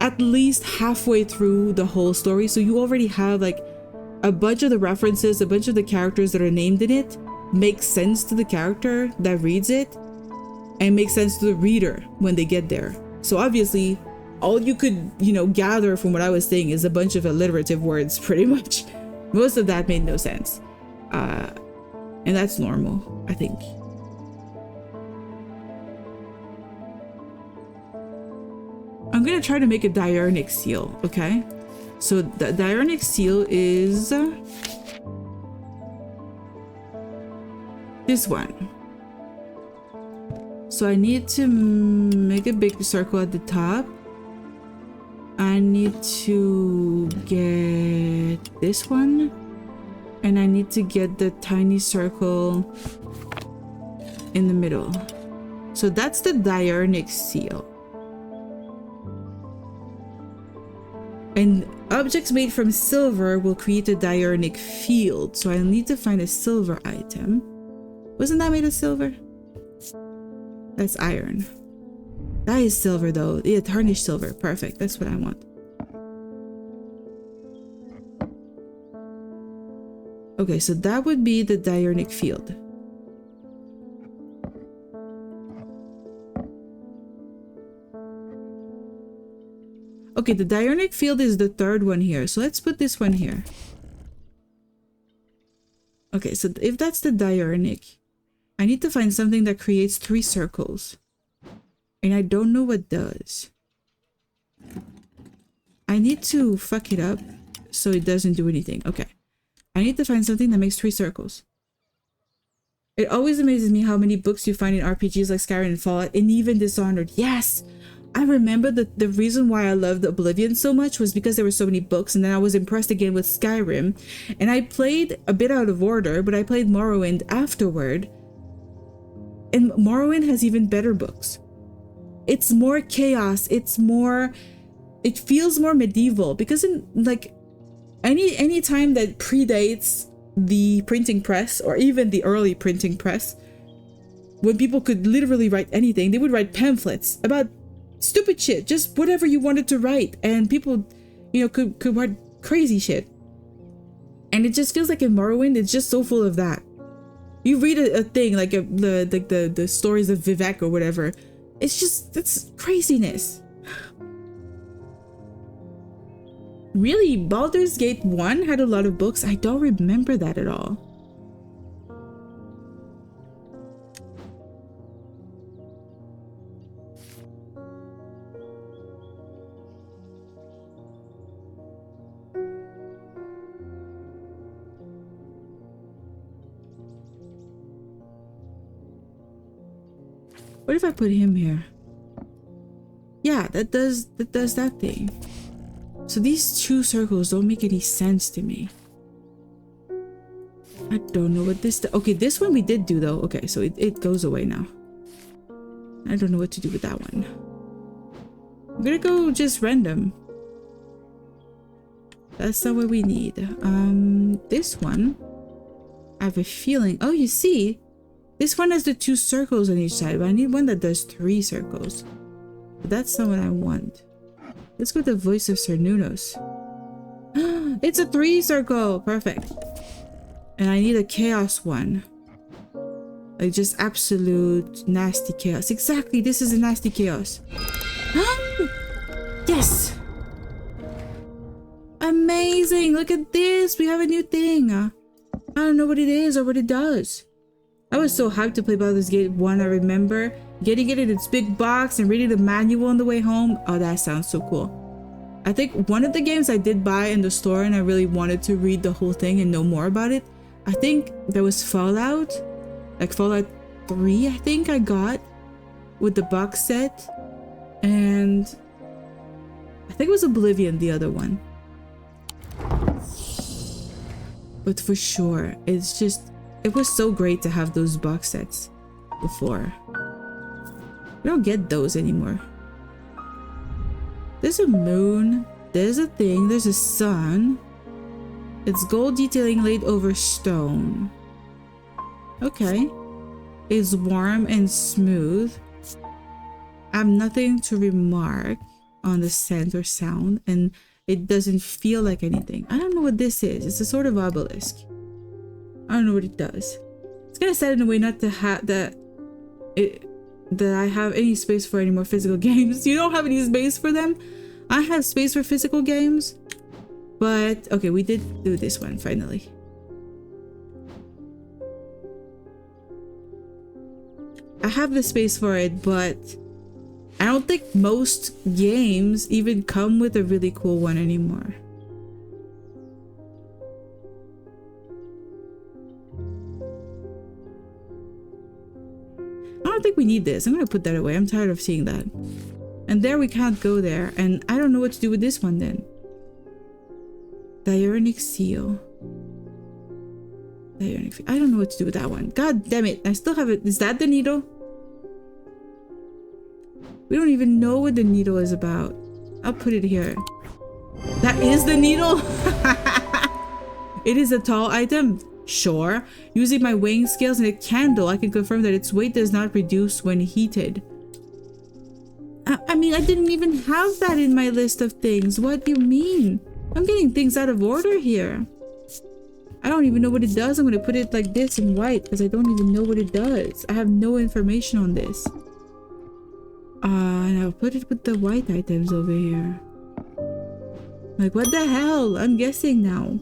at least halfway through the whole story, so you already have like a bunch of the references, a bunch of the characters that are named in it make sense to the character that reads it and make sense to the reader when they get there. So obviously all you could, you know, gather from what I was saying is a bunch of alliterative words, pretty much. Most of that made no sense, and that's normal, I think. I'm gonna try to make a diurnic seal, okay? So the diurnic seal is this one. So I need to make a big circle at the top. I need to get this one, and I need to get the tiny circle in the middle. So that's the diurnic seal. And objects made from silver will create a diurnic field. So I need to find a silver item. Wasn't that made of silver? That's iron. That is silver though. Yeah, tarnished silver. Perfect. That's what I want. Okay, so that would be the diurnic field. Okay, the diurnic field is the third one here. So let's put this one here. Okay, so if that's the diurnic, I need to find something that creates 3 circles. And I don't know what does. I need to fuck it up so it doesn't do anything. Okay. I need to find something that makes 3 circles. It always amazes me how many books you find in RPGs like Skyrim and Fallout, and even Dishonored. Yes! I remember that the reason why I loved Oblivion so much was because there were so many books, and then I was impressed again with Skyrim. And I played a bit out of order, but I played Morrowind afterward. And Morrowind has even better books. It's more chaos. It feels more medieval, because in like any time that predates the printing press, or even the early printing press, when people could literally write anything, they would write pamphlets about stupid shit, just whatever you wanted to write, and people you know, could write crazy shit. And it just feels like in Morrowind, it's just so full of that. You read a thing like the stories of Vivek or whatever. It's craziness. Really, Baldur's Gate 1 had a lot of books. I don't remember that at all. What if I put him here? Yeah, that does that thing. So these two circles don't make any sense to me. I don't know what this... Okay, this one we did do though. Okay, so it goes away now. I don't know what to do with that one. I'm gonna go just random. That's not what we need. This one, I have a feeling... Oh, you see? This one has the two circles on each side, but I need one that does 3 circles. But that's not what I want. Let's go with the voice of Sir Nunos. It's a 3 circle! Perfect. And I need a chaos one. Like just absolute nasty chaos. Exactly, this is a nasty chaos. Yes! Amazing! Look at this! We have a new thing! I don't know what it is or what it does. I was so hyped to play Baldur's Gate 1, I remember. Getting it in its big box and reading the manual on the way home. Oh, that sounds so cool. I think one of the games I did buy in the store and I really wanted to read the whole thing and know more about it. I think there was Fallout. Like Fallout 3, I think I got with the box set. And I think it was Oblivion, the other one. But for sure, it's just... It was so great to have those box sets before. We don't get those anymore. There's a moon. There's a thing. There's a sun. It's gold detailing laid over stone. Okay. It's warm and smooth. I have nothing to remark on the scent or sound, and it doesn't feel like anything. I don't know what this is. It's a sort of obelisk. I don't know what it does. It's kind of sad in a way not to have that I have any space for any more physical games. You don't have any space for them? I have space for physical games. But okay, we did do this one finally. I have the space for it, but I don't think most games even come with a really cool one anymore. I don't think we need this. I'm gonna put that away. I'm tired of seeing that. And there we can't go there. And I don't know what to do with this one then. Diurnic seal. I don't know what to do with that one. God damn it. I still have it. Is that the needle? We don't even know what the needle is about. I'll put it here. That is the needle? It is a tall item. Sure. Using my weighing scales and a candle, I can confirm that its weight does not reduce when heated. I mean, I didn't even have that in my list of things. What do you mean? I'm getting things out of order here. I don't even know what it does. I'm going to put it like this in white because I don't even know what it does. I have no information on this. And I'll put it with the white items over here. Like, what the hell? I'm guessing now.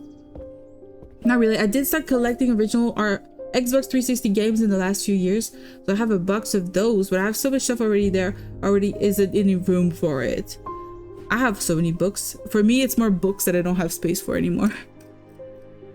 Not really. I did start collecting original or Xbox 360 games in the last few years. So I have a box of those, but I have so much stuff already there. Already isn't any room for it. I have so many books. For me, it's more books that I don't have space for anymore.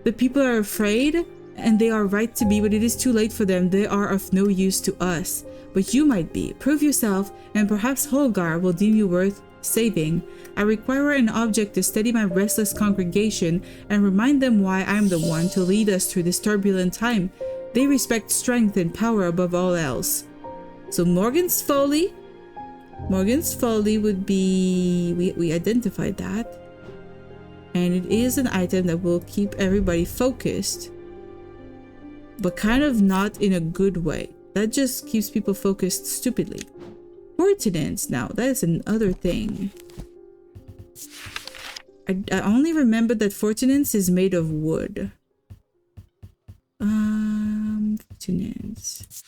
The people are afraid, and they are right to be, but it is too late for them. They are of no use to us. But you might be. Prove yourself, and perhaps Holgar will deem you worth saving. I require an object to steady my restless congregation and remind them why I am the one to lead us through this turbulent time. They respect strength and power above all else. So Morgan's Folly. Morgan's Folly would be... We identified that. And it is an item that will keep everybody focused. But kind of not in a good way. That just keeps people focused stupidly. Ordinance now, that is another thing. I only remember that Fortunance is made of wood. Fortunance.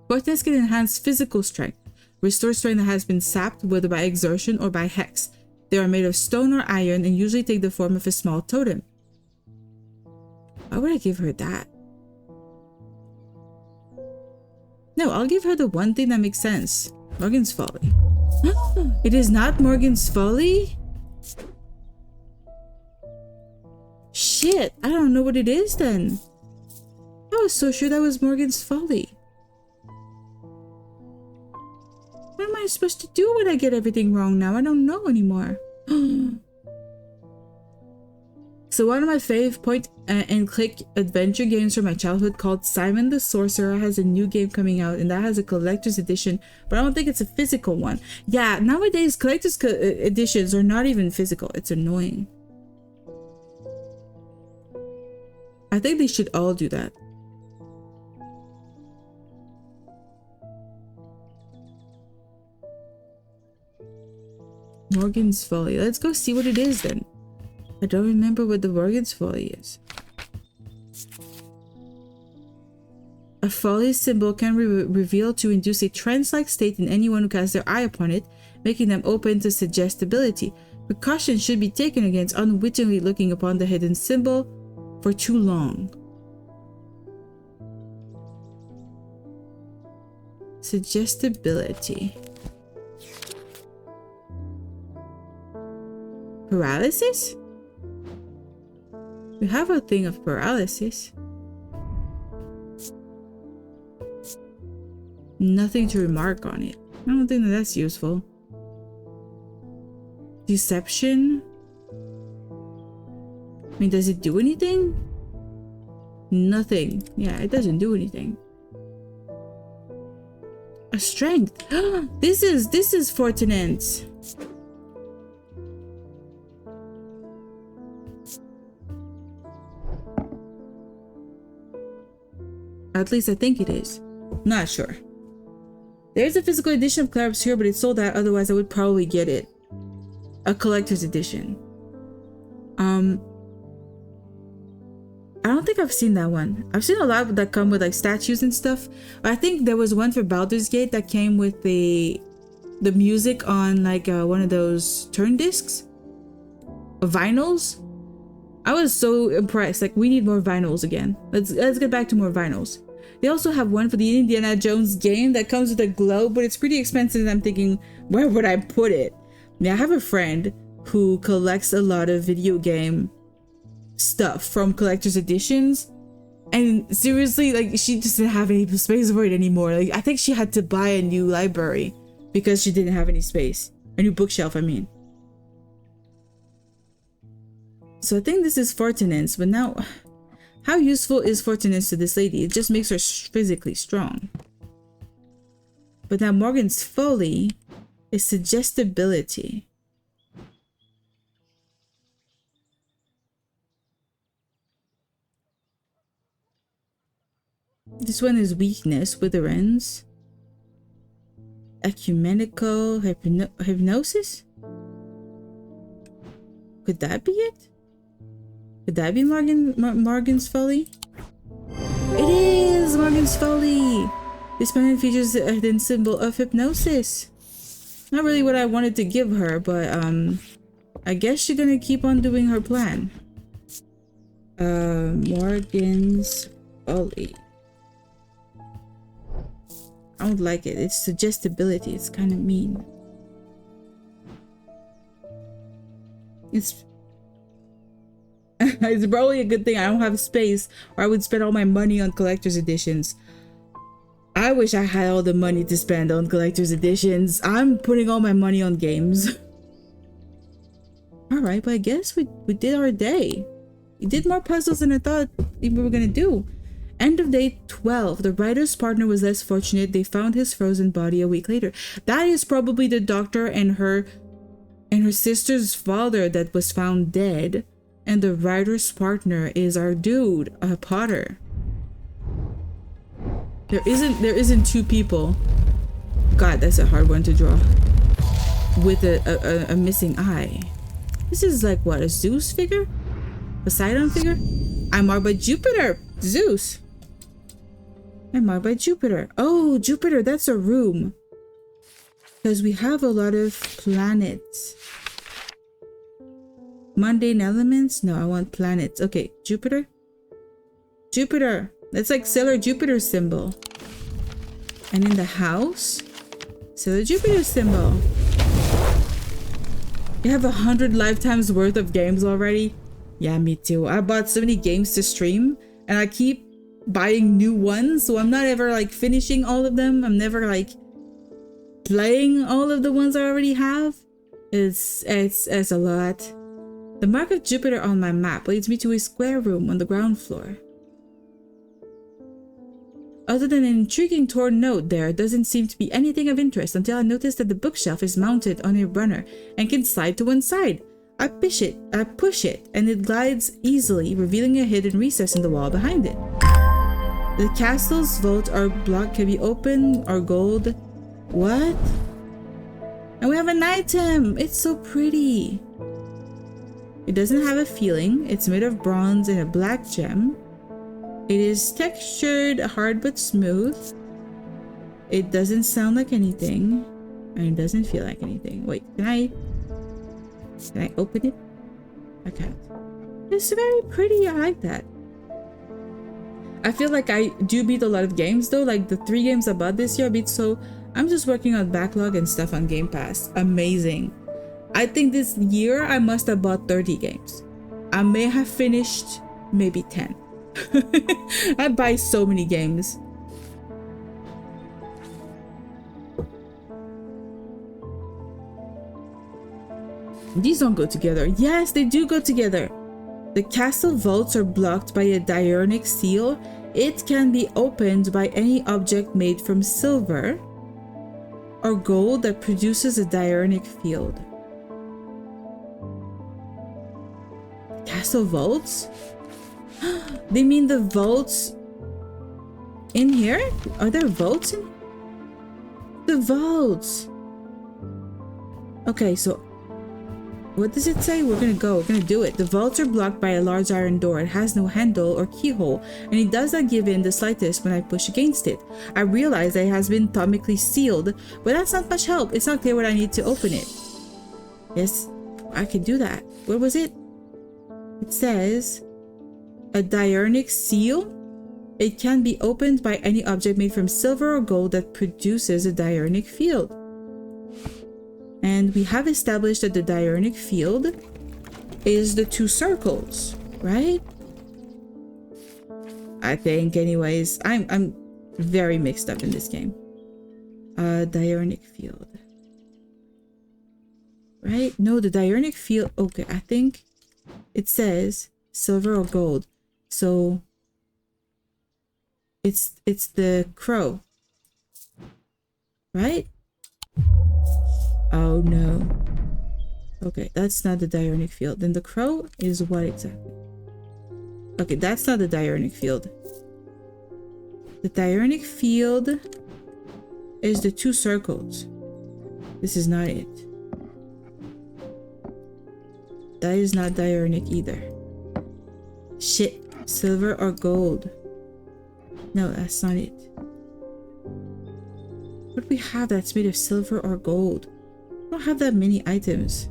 Fortunance can enhance physical strength. Restore strength that has been sapped, whether by exertion or by hex. They are made of stone or iron and usually take the form of a small totem. Why would I give her that? No, I'll give her the one thing that makes sense. Morgan's Folly. It is not Morgan's Folly? Shit, I don't know what it is then. I was so sure that was Morgan's Folly. What am I supposed to do when I get everything wrong now? I don't know anymore. So one of my fave point and click adventure games from my childhood called Simon the Sorcerer has a new game coming out, and that has a collector's edition, but I don't think it's a physical one. Yeah, nowadays collector's editions are not even physical. It's annoying. I think they should all do that. Morgan's Folly. Let's go see what it is then. I don't remember what the Morgan's Folly is. A folly symbol can reveal to induce a trance-like state in anyone who casts their eye upon it, making them open to suggestibility. Precaution should be taken against unwittingly looking upon the hidden symbol for too long. Suggestibility. Paralysis? We have a thing of paralysis. Nothing to remark on it. I don't think that's useful. Deception? I mean, does it do anything? Nothing. Yeah, it doesn't do anything. A strength. This is Fortunance. At least I think it is. Not sure. There's a physical edition of Clarab's here, but it's sold out. Otherwise, I would probably get it. A collector's edition. I don't think I've seen that one. I've seen a lot that come with like statues and stuff. But I think there was one for Baldur's Gate that came with the music on like one of those turn discs, vinyls. I was so impressed. Like, we need more vinyls again. Let's get back to more vinyls. They also have one for the Indiana Jones game that comes with a globe, but it's pretty expensive, and I'm thinking, where would I put it? Now, I have a friend who collects a lot of video game stuff from collector's editions, and seriously, like, she just didn't have any space for it anymore. Like, I think she had to buy a new library because she didn't have any space. A new bookshelf, I mean. So I think this is Fortunance, but now, how useful is Fortunance to this lady? It just makes her physically strong. But now Morgan's Folly is suggestibility. This one is weakness, witherings. Ecumenical hypnosis? Could that be it? Could that be Morgan's Folly? It is Morgan's Folly! This pendant features a hidden symbol of hypnosis. Not really what I wanted to give her, but I guess she's gonna keep on doing her plan. Morgan's Folly. I don't like it. It's suggestibility. It's kind of mean. It's probably a good thing I don't have space, or I would spend all my money on collector's editions. I wish I had all the money to spend on collector's editions. I'm putting all my money on games. Alright, but I guess we did our day. We did more puzzles than I thought we were gonna do. End of day 12. The writer's partner was less fortunate. They found his frozen body a week later. That is probably the doctor and her sister's father that was found dead. And the writer's partner is our dude, a Potter. There isn't two people. God, that's a hard one to draw. With a missing eye. This is like what, a Zeus figure? Poseidon figure? I'm marked by Jupiter. Zeus. I'm marked by Jupiter. Oh, Jupiter, that's a room. Because we have a lot of planets. Mundane elements? No, I want planets. Okay, Jupiter. Jupiter. That's like Sailor Jupiter symbol. And in the house, Sailor Jupiter symbol. You have 100 lifetimes worth of games already? Yeah, me too. I bought so many games to stream and I keep buying new ones, so I'm not ever like finishing all of them. I'm never like playing all of the ones I already have. It's a lot. The mark of Jupiter on my map leads me to a square room on the ground floor. Other than an intriguing torn note, there doesn't seem to be anything of interest until I notice that the bookshelf is mounted on a runner and can slide to one side. I push it, and it glides easily, revealing a hidden recess in the wall behind it. The castle's vault or block can be open or gold. What? And we have an item! It's so pretty! It doesn't have a feeling. It's made of bronze and a black gem. It is textured, hard but smooth. It doesn't sound like anything. And it doesn't feel like anything. Wait, can I open it? I can't. It's very pretty. I like that. I feel like I do beat a lot of games though. Like the 3 games I bought this year I beat, so I'm just working on backlog and stuff on Game Pass. Amazing. I think this year I must have bought 30 games. I may have finished maybe 10. I buy so many games. These don't go together. Yes, they do go together. The castle vaults are blocked by a diurnic seal. It can be opened by any object made from silver or gold that produces a diurnic field. Castle vaults? They mean the vaults in here? Are there vaults in? The vaults! Okay, so what does it say? We're gonna do it. The vaults are blocked by a large iron door. It has no handle or keyhole, and it does not give in the slightest when I push against it. I realize that it has been atomically sealed, but that's not much help. It's not clear what I need to open it. Yes, I can do that. What was it? It says a diurnic seal. It can be opened by any object made from silver or gold that produces a diurnic field. And we have established that the diurnic field is the 2 circles, right? I think, anyways. I'm very mixed up in this game. Diurnic field. Right? No, the diurnic field. Okay, I think it says silver or gold. So it's the crow. Right? Oh no. Okay, that's not the diurnic field. Then the crow is what exactly? Okay, that's not the diurnic field. The diurnic field is the 2 circles. This is not it. That is not diurnic either. Shit. Silver or gold. No, that's not it. What do we have that's made of silver or gold? I don't have that many items.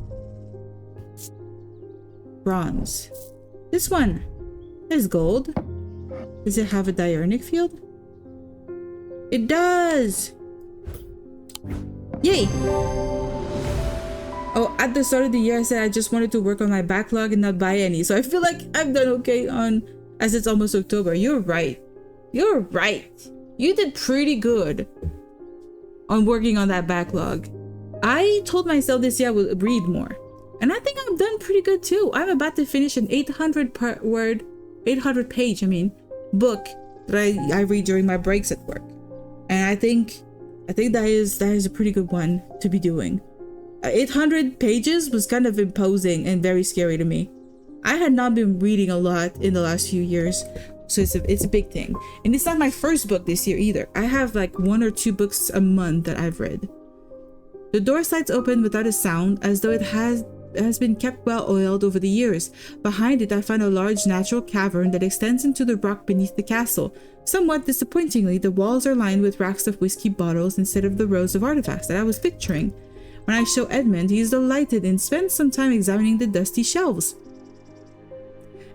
Bronze. This one is gold. Does it have a diurnic field? It does! Yay! Oh, at the start of the year I said I just wanted to work on my backlog and not buy any. So I feel like I've done okay as it's almost October. You're right. You're right. You did pretty good on working on that backlog. I told myself this year I would read more. And I think I've done pretty good too. I'm about to finish an 800 page book that I read during my breaks at work. And I think that is a pretty good one to be doing. 800 pages was kind of imposing and very scary to me. I had not been reading a lot in the last few years, so it's a big thing. And it's not my first book this year either. I have like 1 or 2 books a month that I've read. The door slides open without a sound, as though it has been kept well oiled over the years. Behind it, I find a large natural cavern that extends into the rock beneath the castle. Somewhat disappointingly, the walls are lined with racks of whiskey bottles instead of the rows of artifacts that I was picturing. When I show Edmund, he is delighted and spends some time examining the dusty shelves.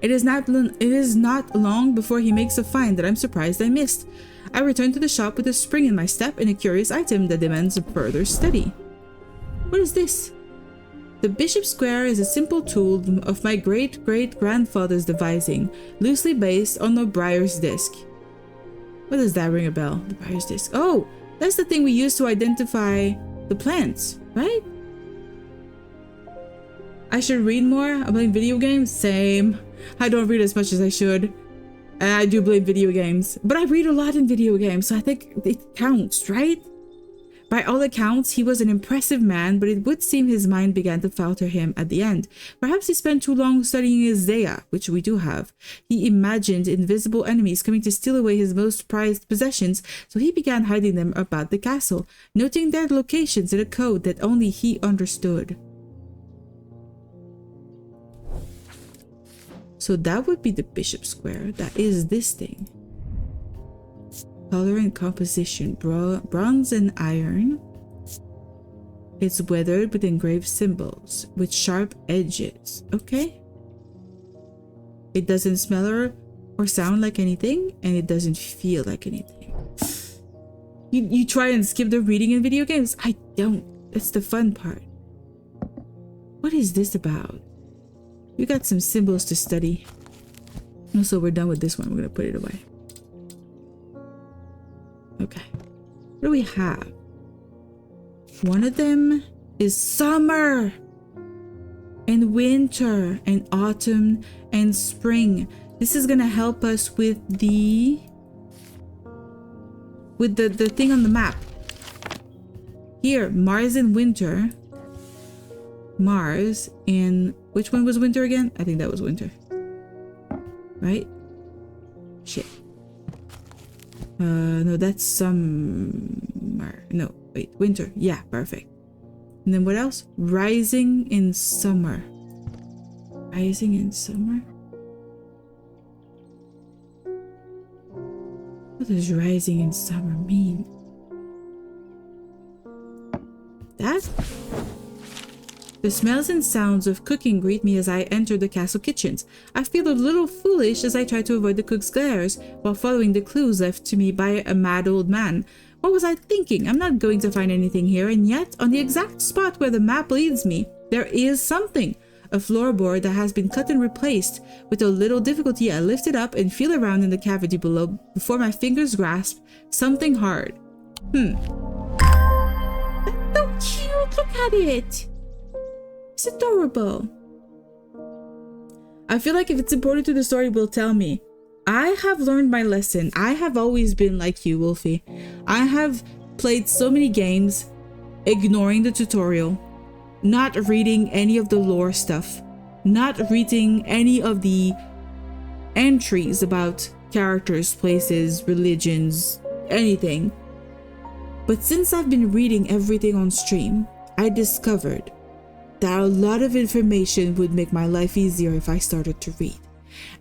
It is not long before he makes a find that I'm surprised I missed. I return to the shop with a spring in my step and a curious item that demands a further study. What is this? The Bishop Square is a simple tool of my great-great-grandfather's devising, loosely based on the Briar's disc. What does that ring a bell? The Briar's disc. Oh, that's the thing we use to identify the plants, right? I should read more. I'm playing video games. Same. I don't read as much as I should. And I do play video games. But I read a lot in video games, so I think it counts, right? By all accounts, he was an impressive man, but it would seem his mind began to falter him at the end. Perhaps he spent too long studying his Zaya, which we do have. He imagined invisible enemies coming to steal away his most prized possessions, so he began hiding them about the castle, noting their locations in a code that only he understood. So that would be the Bishop Square. That is this thing. Color and composition, bronze and iron. It's weathered with engraved symbols with sharp edges. Okay. It doesn't smell or sound like anything, and it doesn't feel like anything. You try and skip the reading in video games? I don't. That's the fun part. What is this about? We got some symbols to study. Also, we're done with this one. We're gonna put it away. Okay. What do we have? One of them is summer and winter and autumn and spring. This is gonna help us with the thing on the map. Here, Mars in winter. Mars in which one was winter again? I think that was winter. Right? Shit. No, that's summer. No, wait, winter. Yeah, perfect. And then what else? Rising in summer. Rising in summer? What does rising in summer mean? That? The smells and sounds of cooking greet me as I enter the castle kitchens. I feel a little foolish as I try to avoid the cook's glares while following the clues left to me by a mad old man. What was I thinking? I'm not going to find anything here, and yet, on the exact spot where the map leads me, there is something. A floorboard that has been cut and replaced. With a little difficulty, I lift it up and feel around in the cavity below before my fingers grasp something hard. That's so cute! Look at it! It's adorable. I feel like if it's important to the story, it will tell me. I have learned my lesson. I have always been like you, Wolfie. I have played so many games, ignoring the tutorial, not reading any of the lore stuff, not reading any of the entries about characters, places, religions, anything. But since I've been reading everything on stream, I discovered that a lot of information would make my life easier if I started to read.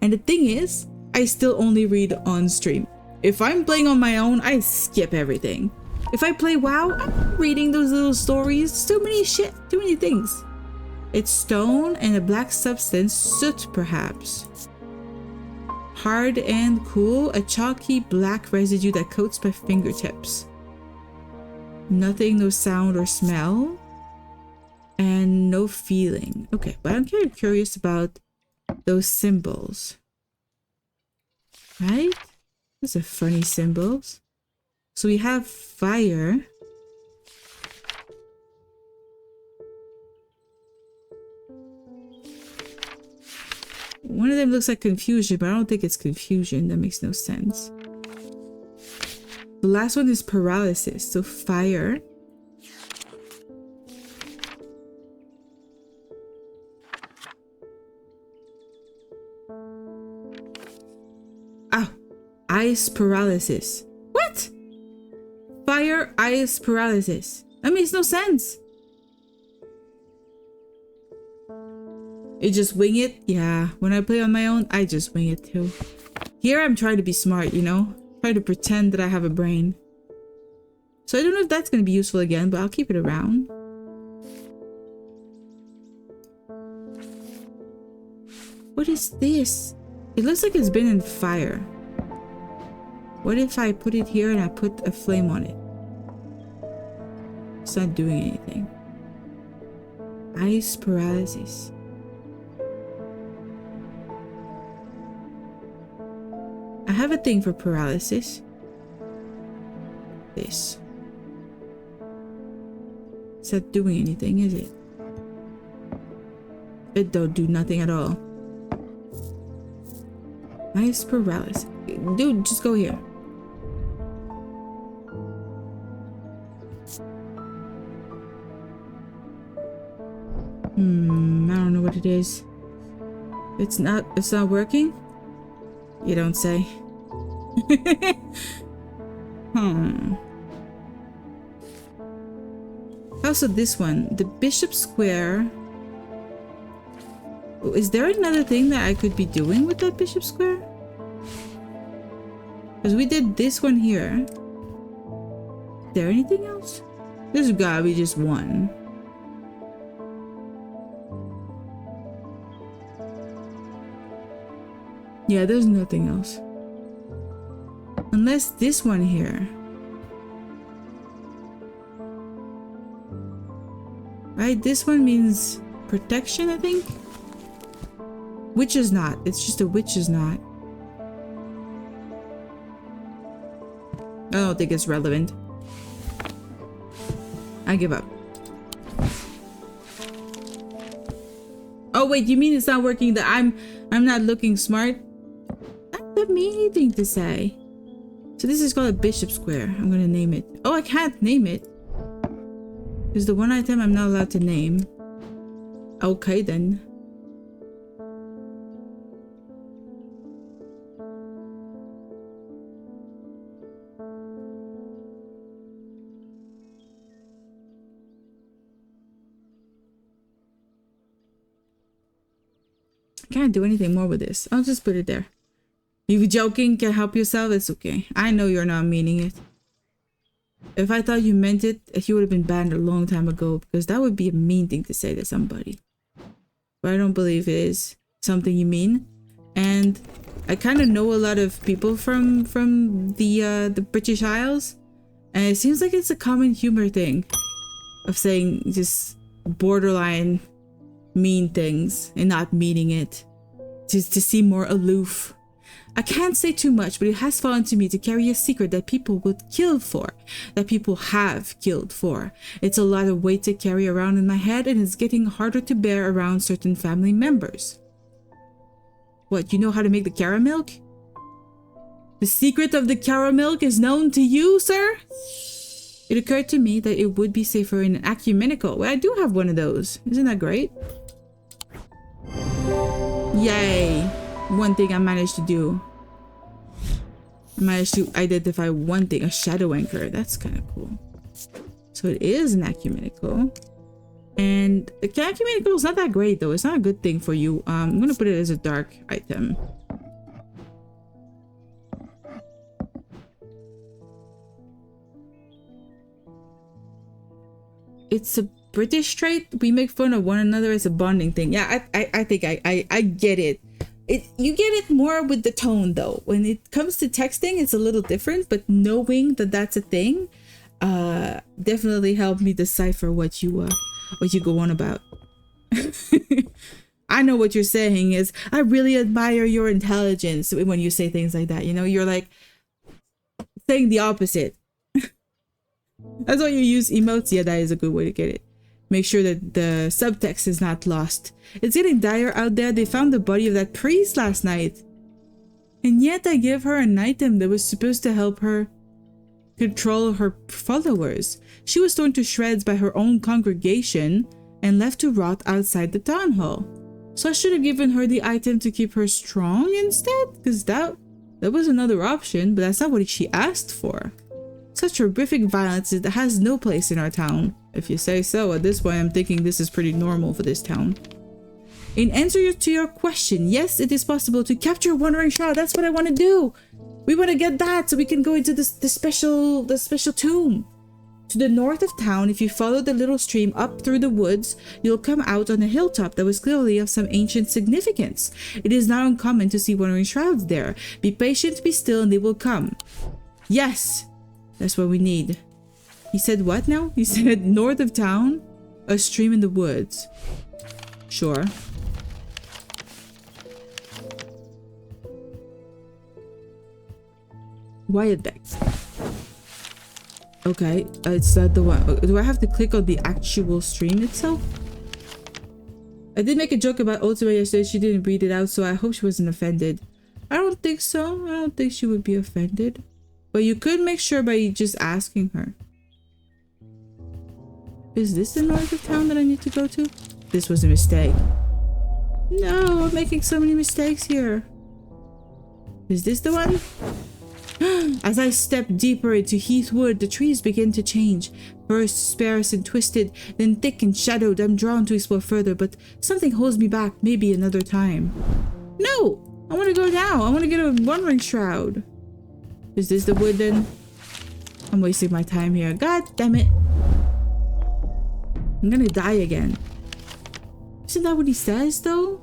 And the thing is, I still only read on stream. If I'm playing on my own, I skip everything. If I play WoW, I'm reading those little stories. Too many things. It's stone and a black substance, soot perhaps. Hard and cool, a chalky black residue that coats my fingertips. Nothing, no sound or smell. And no feeling. Okay, but I'm kind of curious about those symbols. Right? Those are funny symbols. So we have fire. One of them looks like confusion, but I don't think it's confusion. That makes no sense. The last one is paralysis. So fire. Ice paralysis. What? Fire, ice paralysis. That makes no sense. You just wing it? Yeah, when I play on my own, I just wing it too. Here I'm trying to be smart, you know? Try to pretend that I have a brain. So I don't know if that's going to be useful again, but I'll keep it around. What is this? It looks like it's been in fire. What if I put it here and I put a flame on it? It's not doing anything. Ice paralysis. I have a thing for paralysis. This. It's not doing anything, is it? It don't do nothing at all. Ice paralysis. Dude, just go here. I don't know what it is. It's not working? You don't say. Also this one, the Bishop Square. Is there another thing that I could be doing with that Bishop Square? Because we did this one here. Is there anything else? There's gotta be just one. Yeah, there's nothing else. Unless this one here. Right, this one means protection, I think? Witch's knot. It's just a witch's knot. I don't think it's relevant. I give up. Oh wait, you mean it's not working? That I'm not looking smart? That's the mean thing to say. So this is called a Bishop Square. I'm gonna name it. Oh, I can't name it. It's the one item I'm not allowed to name. Okay then. I can't do anything more with this. I'll just put it there. You joking? Can help yourself? It's okay. I know you're not meaning it. If I thought you meant it, you would have been banned a long time ago, because that would be a mean thing to say to somebody. But I don't believe it is something you mean. And I kind of know a lot of people from the British Isles, and it seems like it's a common humor thing of saying just borderline mean things and not meaning it, just to seem more aloof. I can't say too much, but it has fallen to me to carry a secret that people would kill for, that people have killed for. It's a lot of weight to carry around in my head, and it's getting harder to bear around certain family members. What, you know how to make the caramel? The secret of the caramel is known to you, sir? It occurred to me that it would be safer in an ecumenical. Well, I do have one of those. Isn't that great? Yay! One thing I managed to do. I managed to identify one thing, a shadow anchor. That's kind of cool. So it is an ecumenical. And the ecumenical is not that great though. It's not a good thing for you. I'm gonna put it as a dark item. It's a British trait. We make fun of one another as a bonding thing. Yeah, I think I get it. You get it more with the tone though. When it comes to texting, it's a little different, but knowing that that's a thing definitely helped me decipher what you go on about. I know what you're saying is, I really admire your intelligence when you say things like that. You know, you're like saying the opposite. That's why you use emotes. Yeah, that is a good way to get it. Make sure that the subtext is not lost. It's getting dire out there. They found the body of that priest last night. And yet I gave her an item that was supposed to help her control her followers. She was torn to shreds by her own congregation and left to rot outside the town hall. So I should have given her the item to keep her strong instead? Because that was another option, but that's not what she asked for. Such horrific violence that has no place in our town. If you say so, at this point I'm thinking this is pretty normal for this town. In answer to your question, yes, it is possible to capture Wandering Shroud. That's what I want to do. We want to get that so we can go into the special tomb. To the north of town, if you follow the little stream up through the woods, you'll come out on a hilltop that was clearly of some ancient significance. It is not uncommon to see Wandering Shrouds there. Be patient, be still, and they will come. Yes, that's what we need. He said what now? He said north of town, a stream in the woods. Sure. Wyatt Beck. Okay, it's not the one. Do I have to click on the actual stream itself? I did make a joke about Ultima yesterday. She didn't read it out, so I hope she wasn't offended. I don't think so. I don't think she would be offended. But you could make sure by just asking her. Is this the north of town that I need to go to? This was a mistake. No, I'm making so many mistakes here. Is this the one? As I step deeper into Heathwood, the trees begin to change. First sparse and twisted, then thick and shadowed. I'm drawn to explore further, but something holds me back, maybe another time. No! I want to go now. I want to get a Wandering Shroud. Is this the wood then? I'm wasting my time here. God damn it. I'm gonna die again. Isn't that what he says though?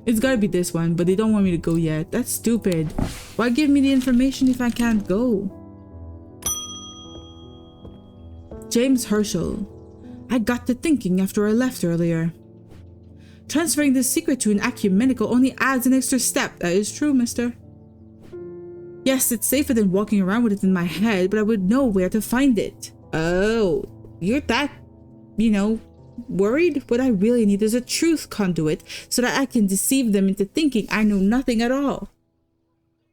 It's gotta be this one, but they don't want me to go yet. That's stupid. Why give me the information if I can't go? James Herschel. I got to thinking after I left earlier. Transferring this secret to an ecumenical only adds an extra step. That is true, mister. Yes, it's safer than walking around with it in my head, but I would know where to find it. Oh, you're that, you know, worried? What I really need is a truth conduit so that I can deceive them into thinking I know nothing at all.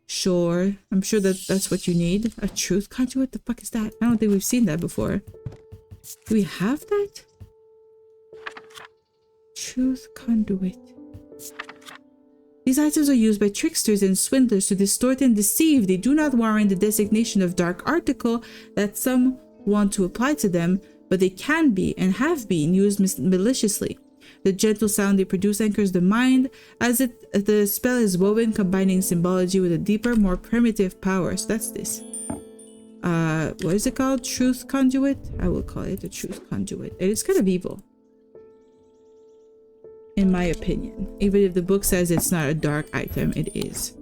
Sure, I'm sure that's what you need. A truth conduit? The fuck is that? I don't think we've seen that before. Do we have that? Truth conduit. These items are used by tricksters and swindlers to distort and deceive. They do not warrant the designation of dark article that some want to apply to them, but they can be and have been used maliciously. The gentle sound they produce anchors the mind as the spell is woven, combining symbology with a deeper, more primitive power. So that's this. What is it called? Truth conduit? I will call it a truth conduit. It is kind of evil, in my opinion. Even if the book says it's not a dark item, it is.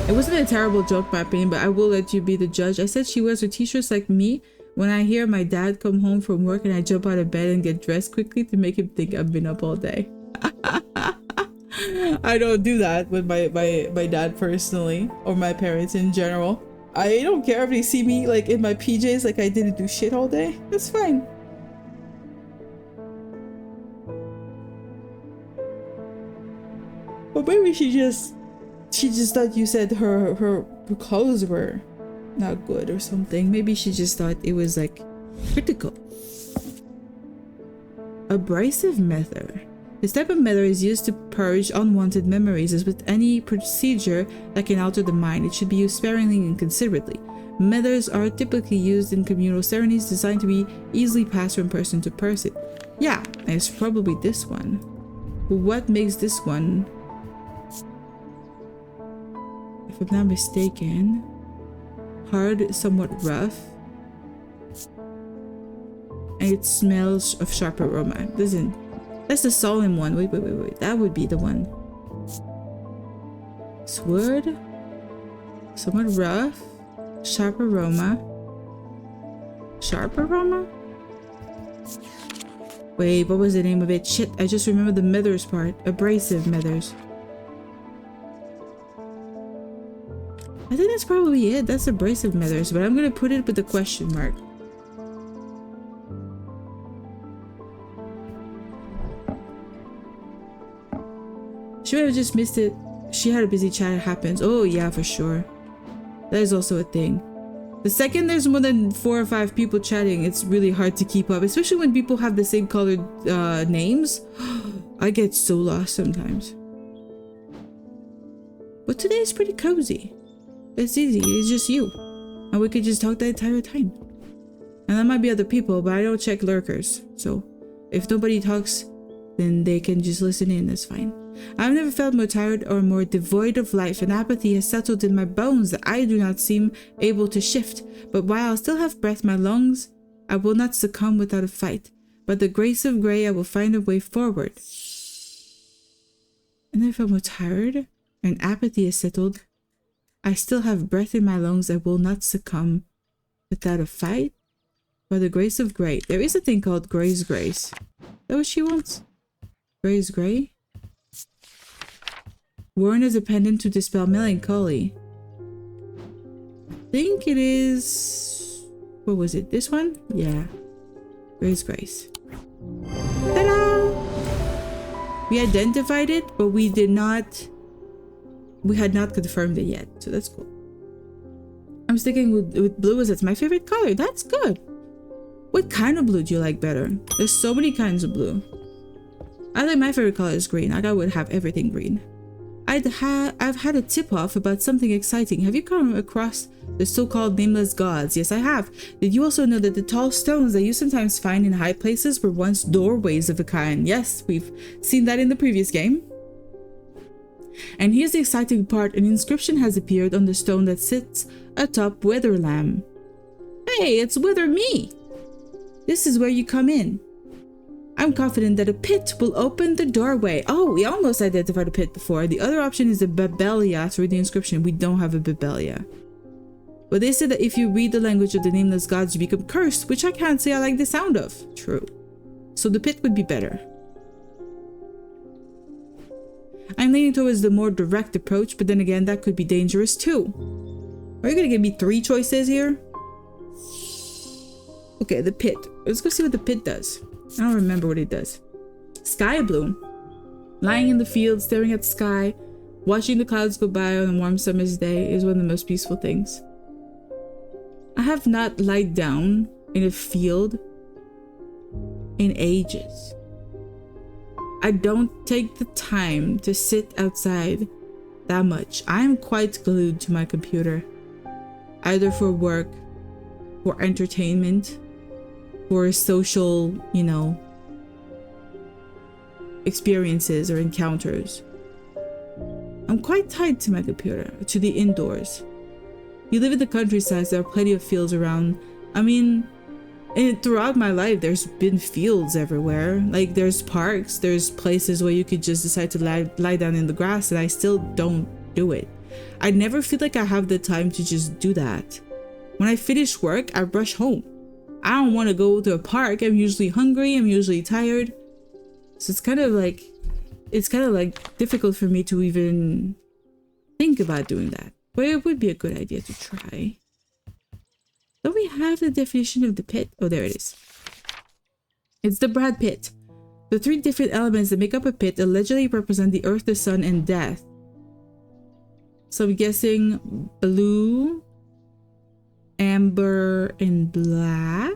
It wasn't a terrible joke, my opinion, but I will let you be the judge. I said she wears her t-shirts like me when I hear my dad come home from work and I jump out of bed and get dressed quickly to make him think I've been up all day. I don't do that with my dad personally, or my parents in general. I don't care if they see me like in my PJs like I didn't do shit all day. That's fine. But maybe she just thought you said her clothes were not good or something. Maybe she just thought it was like critical. Abrasive mether. This type of mether is used to purge unwanted memories. As with any procedure that can alter the mind, it should be used sparingly and considerately. Methers are typically used in communal ceremonies designed to be easily passed from person to person. Yeah, it's probably this one. But what makes this one, if I'm not mistaken, hard, somewhat rough, and it smells of sharp aroma? That's the solemn one. Wait, that would be the one. Sword, somewhat rough, sharp aroma. Wait, what was the name of it? Shit, I just remember the methers part. Abrasive methers. I think that's probably it. That's abrasive methers, but I'm gonna put it with a question mark. She might have just missed it. She had a busy chat. It happens. Oh yeah, for sure. That is also a thing. The second there's more than 4 or 5 people chatting, it's really hard to keep up, especially when people have the same colored names. I get so lost sometimes. But today is pretty cozy. It's easy. It's just you. And we could just talk the entire time. And there might be other people, but I don't check lurkers. So if nobody talks, then they can just listen in, that's fine. I've never felt more tired or more devoid of life, and apathy has settled in my bones that I do not seem able to shift. But while I still have breath in my lungs, I will not succumb without a fight. By the grace of Grey, I will find a way forward. And if I'm tired and apathy is settled, I still have breath in my lungs. I will not succumb without a fight. By the grace of Grey. There is a thing called Grey's Grace. Is that what she wants? Grey's Grey? Worn as a pendant to dispel melancholy. I think it is... What was it? This one? Yeah. Grey's Grace. Ta-da! We identified it, but we did not... We had not confirmed it yet, so that's cool. I'm sticking with blue as it's my favorite color. That's good. What kind of blue do you like better? There's so many kinds of blue. I think my favorite color is green. Like I would have everything green. I've had a tip-off about something exciting. Have you come across the so-called nameless gods? Yes, I have. Did you also know that the tall stones that you sometimes find in high places were once doorways of a kind? Yes, we've seen that in the previous game. And here's the exciting part. An inscription has appeared on the stone that sits atop Witherlam. Hey, it's Wither me! This is where you come in. I'm confident that a pit will open the doorway. Oh, we almost identified a pit before. The other option is a Babelia to read the inscription. We don't have a Babelia. But they said that if you read the language of the nameless gods, you become cursed, which I can't say I like the sound of. True. So the pit would be better. I'm leaning towards the more direct approach, but then again, that could be dangerous too. Are you gonna give me 3 choices here? Okay, the pit. Let's go see what the pit does. I don't remember what it does. Sky blue. Lying in the field, staring at the sky, watching the clouds go by on a warm summer's day is one of the most peaceful things. I have not lied down in a field in ages. I don't take the time to sit outside that much. I am quite glued to my computer, either for work, for entertainment, for social, you know, experiences or encounters. I'm quite tied to my computer, to the indoors. You live in the countryside, there are plenty of fields around. I mean, throughout my life, there's been fields everywhere. Like, there's parks, there's places where you could just decide to lie down in the grass, and I still don't do it. I never feel like I have the time to just do that. When I finish work, I rush home. I don't want to go to a park. I'm usually hungry, I'm usually tired. So it's kind of like difficult for me to even think about doing that. But it would be a good idea to try. Don't we have the definition of the pit? Oh, there it is. It's the Brad pit. The 3 different elements that make up a pit allegedly represent the earth, the sun, and death. So I'm guessing blue, amber, and black.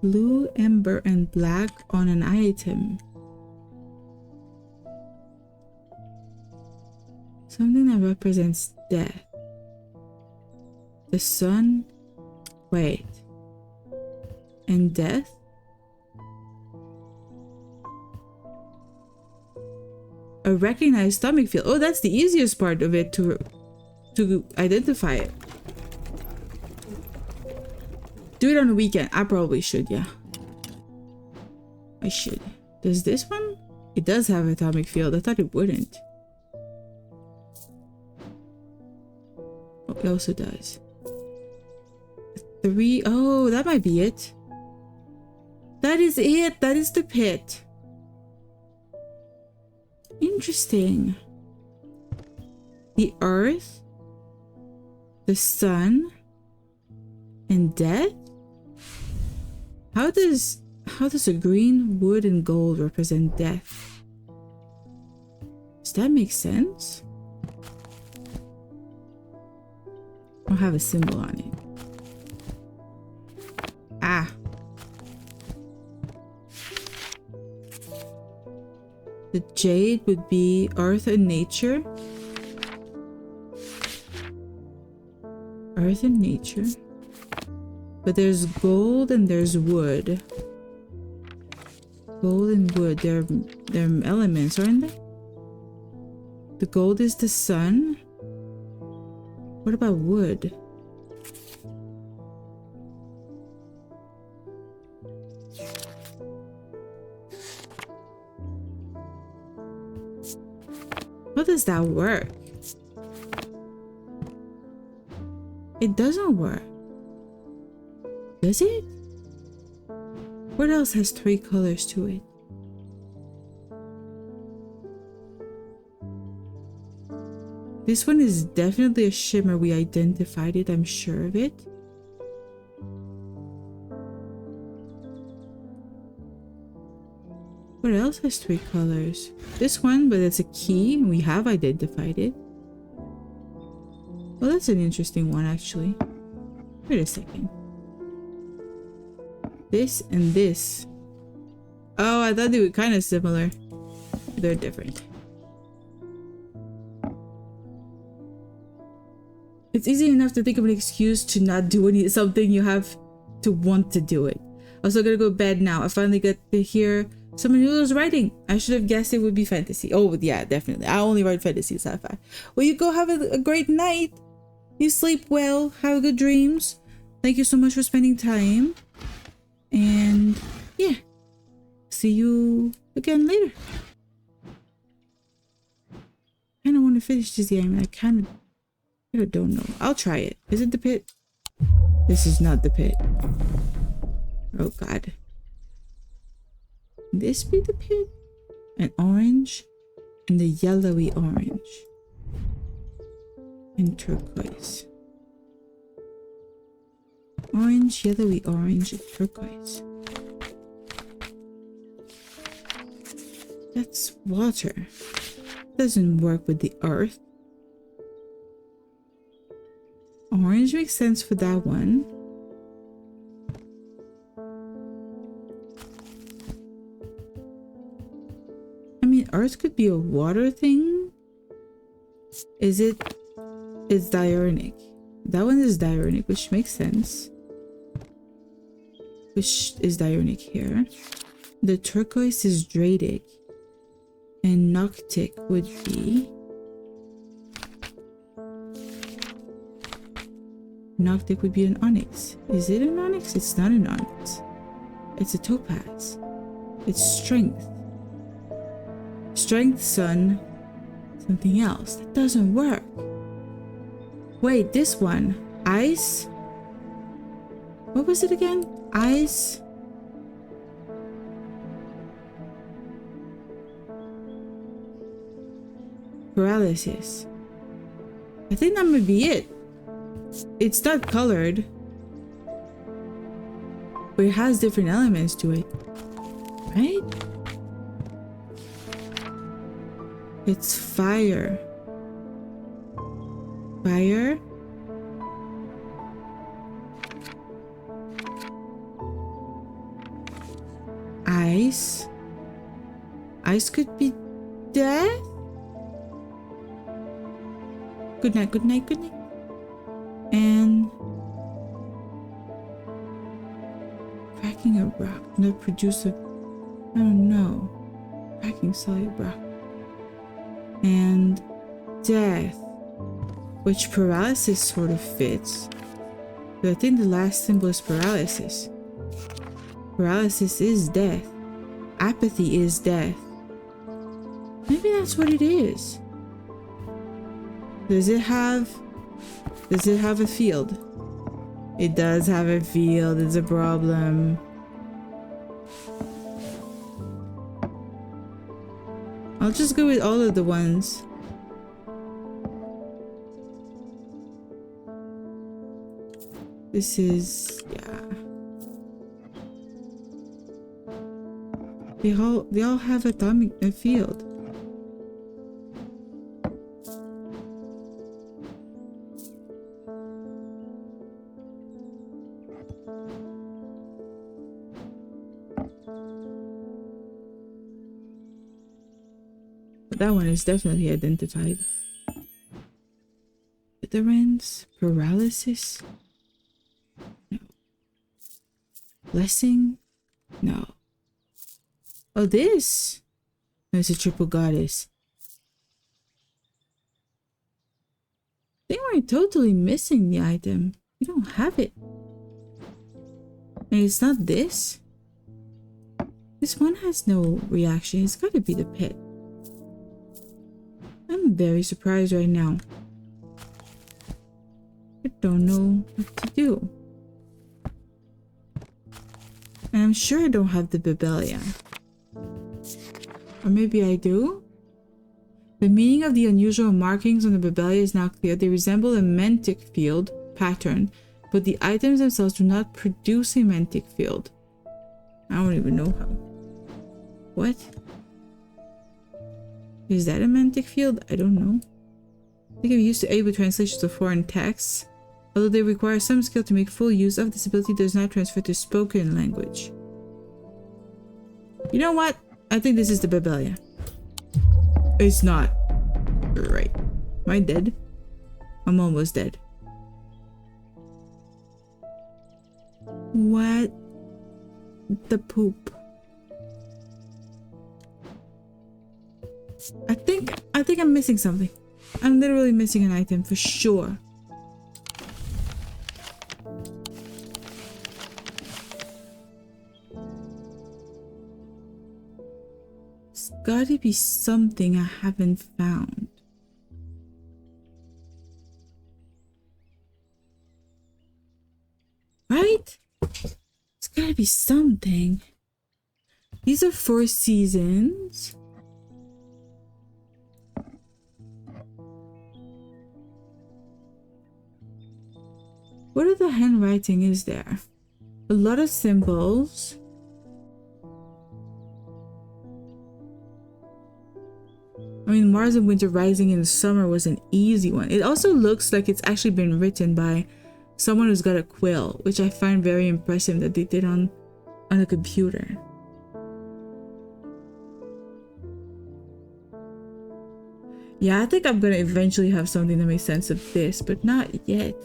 Blue, amber, and black on an item. Something that represents death. The sun. Wait. And death? A recognized stomach field. Oh, that's the easiest part of it to identify it. Do it on the weekend. I probably should, yeah. I should. Does this one? It does have an atomic field. I thought it wouldn't. Oh, it also does. 3. Oh, that might be it. That is it. That is the pit. Interesting. The earth, the sun, and death? How does a green, wood, and gold represent death? Does that make sense? I'll have a symbol on it. Ah. The jade would be earth and nature. Earth and nature. But there's gold and there's wood. Gold and wood, they're elements, aren't they? The gold is the sun. What about wood? How does that work? It doesn't work. Does it? What else has 3 colors to it? This one is definitely a shimmer. We identified it, I'm sure of it. What else has 3 colors? This one, but it's a key and we have identified it. Well, that's an interesting one actually. Wait a second. This and this. Oh, I thought they were kind of similar. They're different. It's easy enough to think of an excuse to not do something. You have to want to do it. Also, gonna go to bed now. I finally got to hear someone who was writing. I should have guessed it would be fantasy. Oh yeah, definitely. I only write fantasy sci-fi. Well, you go have a great night. You sleep well. Have good dreams. Thank you so much for spending time. And yeah, see you again later. I kind of want to finish this game. I kind of don't know. I'll try it. Is it the pit? This is not the pit. Oh god. Can this be the pit? An orange and the yellowy orange and turquoise. Orange, yellowy orange, and turquoise. That's water. Doesn't work with the earth. Orange makes sense for that one. I mean, earth could be a water thing. Is it? It's diurnic. That one is diurnic, which makes sense. Which is diurnic here. The turquoise is dradic. And noctic would be... Noctic would be an onyx. Is it an onyx? It's not an onyx. It's a topaz. It's strength. Strength, sun, something else. That doesn't work. Wait, this one. Ice? What was it again? Ice? Paralysis. I think that might be it. It's not colored, but it has different elements to it, right? It's fire. Fire. Ice. Ice could be death. Good night, good night, good night. And cracking a rock, not produce a, I don't know, cracking solid rock. And death, which paralysis sort of fits. But I think the last symbol is paralysis. Paralysis is death. Apathy is death. Maybe that's what it is. Does it have a field? It does have a field. It's a problem. I'll just go with all of the ones. This is, yeah. They all have a field. That one is definitely identified. Utterance? Paralysis? No. Blessing? No. Oh, this? No, it's a triple goddess. I think we're totally missing the item. We don't have it. And it's not this. This one has no reaction. It's gotta be the pet. I'm very surprised right now. I don't know what to do. And I'm sure I don't have the Babelia. Or maybe I do? The meaning of the unusual markings on the Babelia is now clear. They resemble a mantic field pattern, but the items themselves do not produce a mantic field. I don't even know how. What? Is that a mantic field? I don't know. They can be used to aid with translations of foreign texts. Although they require some skill to make full use of, this ability does not transfer to spoken language. You know what? I think this is the Babelia. It's not. Right. Am I dead? I'm almost dead. What the poop? I think I'm missing something. I'm literally missing an item for sure. It's gotta be something I haven't found. Right? It's gotta be something. These are 4 seasons. What are the handwriting is there? A lot of symbols. I mean, Mars and Winter Rising in summer was an easy one. It also looks like it's actually been written by someone who's got a quill, which I find very impressive that they did on a computer. Yeah, I think I'm gonna eventually have something that makes sense of this, but not yet.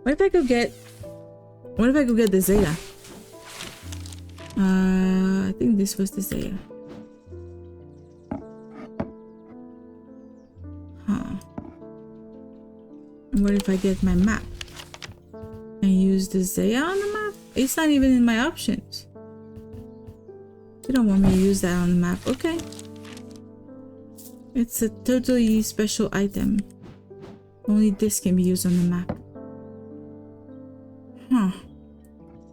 What if I go get the Zeta? I think this was the Zeta. Huh. And what if I get my map? And use the Zeta on the map? It's not even in my options. You don't want me to use that on the map. Okay. It's a totally special item. Only this can be used on the map. Huh.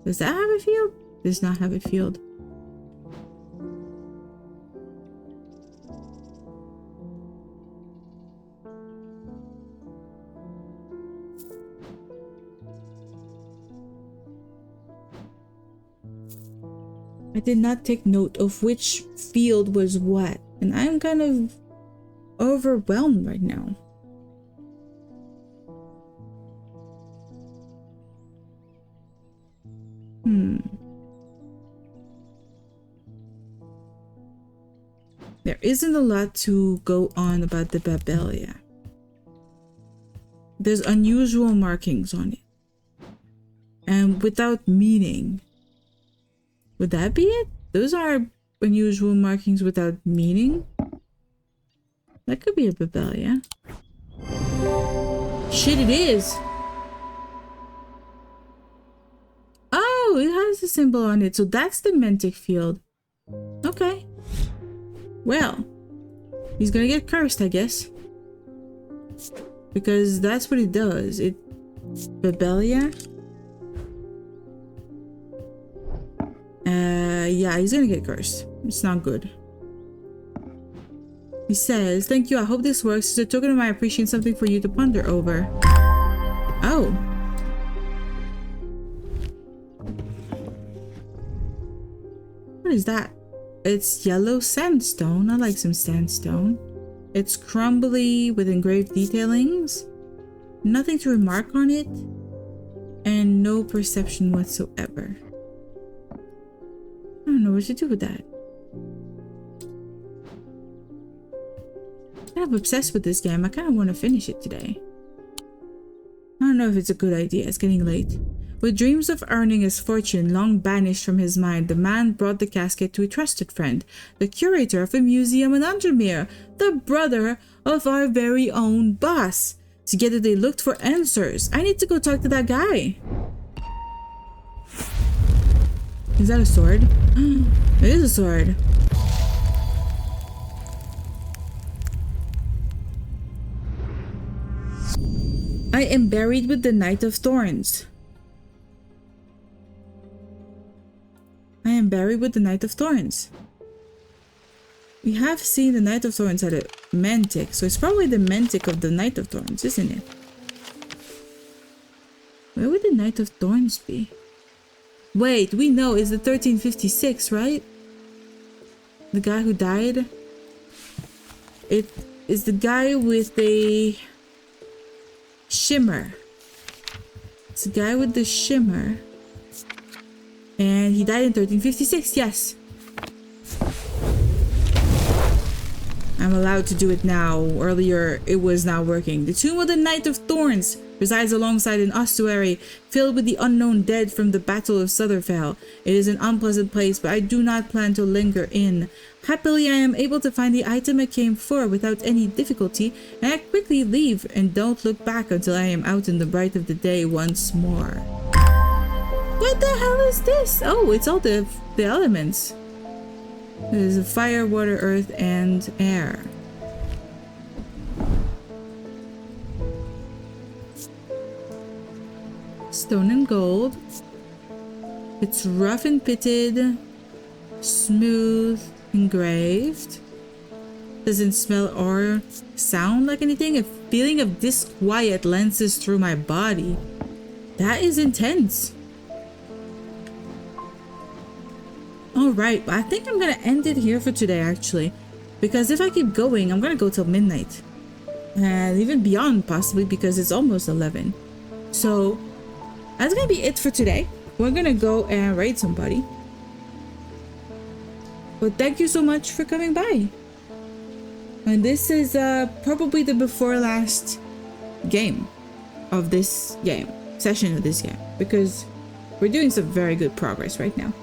Does that have a field? Does not have a field. I did not take note of which field was what, and I'm kind of overwhelmed right now. There isn't a lot to go on about the Babelia. There's unusual markings on it. And without meaning. Would that be it? Those are unusual markings without meaning? That could be a Babelia. Shit, it is! Oh, it has a symbol on it. So that's the mantic field. Okay. Well, he's gonna get cursed, I guess. Because that's what it does. It... Babelia? Yeah, he's gonna get cursed. It's not good. He says, "Thank you, I hope this works. It's a token of my appreciation, something for you to ponder over." Oh. What is that? It's yellow sandstone. I like some sandstone. It's crumbly with engraved detailings. Nothing to remark on it. and no perception whatsoever. I don't know what to do with that. I'm kind of obsessed with this game. I kind of want to finish it today. I don't know if it's a good idea. It's getting late. With dreams of earning his fortune long banished from his mind, the man brought the casket to a trusted friend, the curator of a museum in Undermere, the brother of our very own boss. Together they looked for answers. I need to go talk to that guy. Is that a sword? It is a sword. I am buried with the Knight of Thorns. I am buried with the Knight of Thorns. We have seen the Knight of Thorns at a Mantic, so it's probably the Mantic of the Knight of Thorns, isn't it? Where would the Knight of Thorns be? Wait, we know it's the 1356, right? The guy who died? It is the guy with the shimmer. It's the guy with the shimmer. And he died in 1356, yes. I'm allowed to do it now. Earlier, it was not working. The tomb of the Knight of Thorns resides alongside an ossuary filled with the unknown dead from the Battle of Sutherfell. It is an unpleasant place, but I do not plan to linger in. Happily, I am able to find the item I came for without any difficulty, and I quickly leave and don't look back until I am out in the bright of the day once more. What the hell is this? Oh, it's all the elements. There's fire, water, earth, and air. Stone and gold. It's rough and pitted, smooth, engraved. Doesn't smell or sound like anything. A feeling of disquiet lances through my body. That is intense. Alright, I think I'm gonna end it here for today actually, because if I keep going I'm gonna go till midnight and even beyond possibly, because it's almost 11. So that's gonna be it for today. We're gonna go and raid somebody, but thank you so much for coming by. And this is probably the before last game of this game, session of this game, because we're doing some very good progress right now.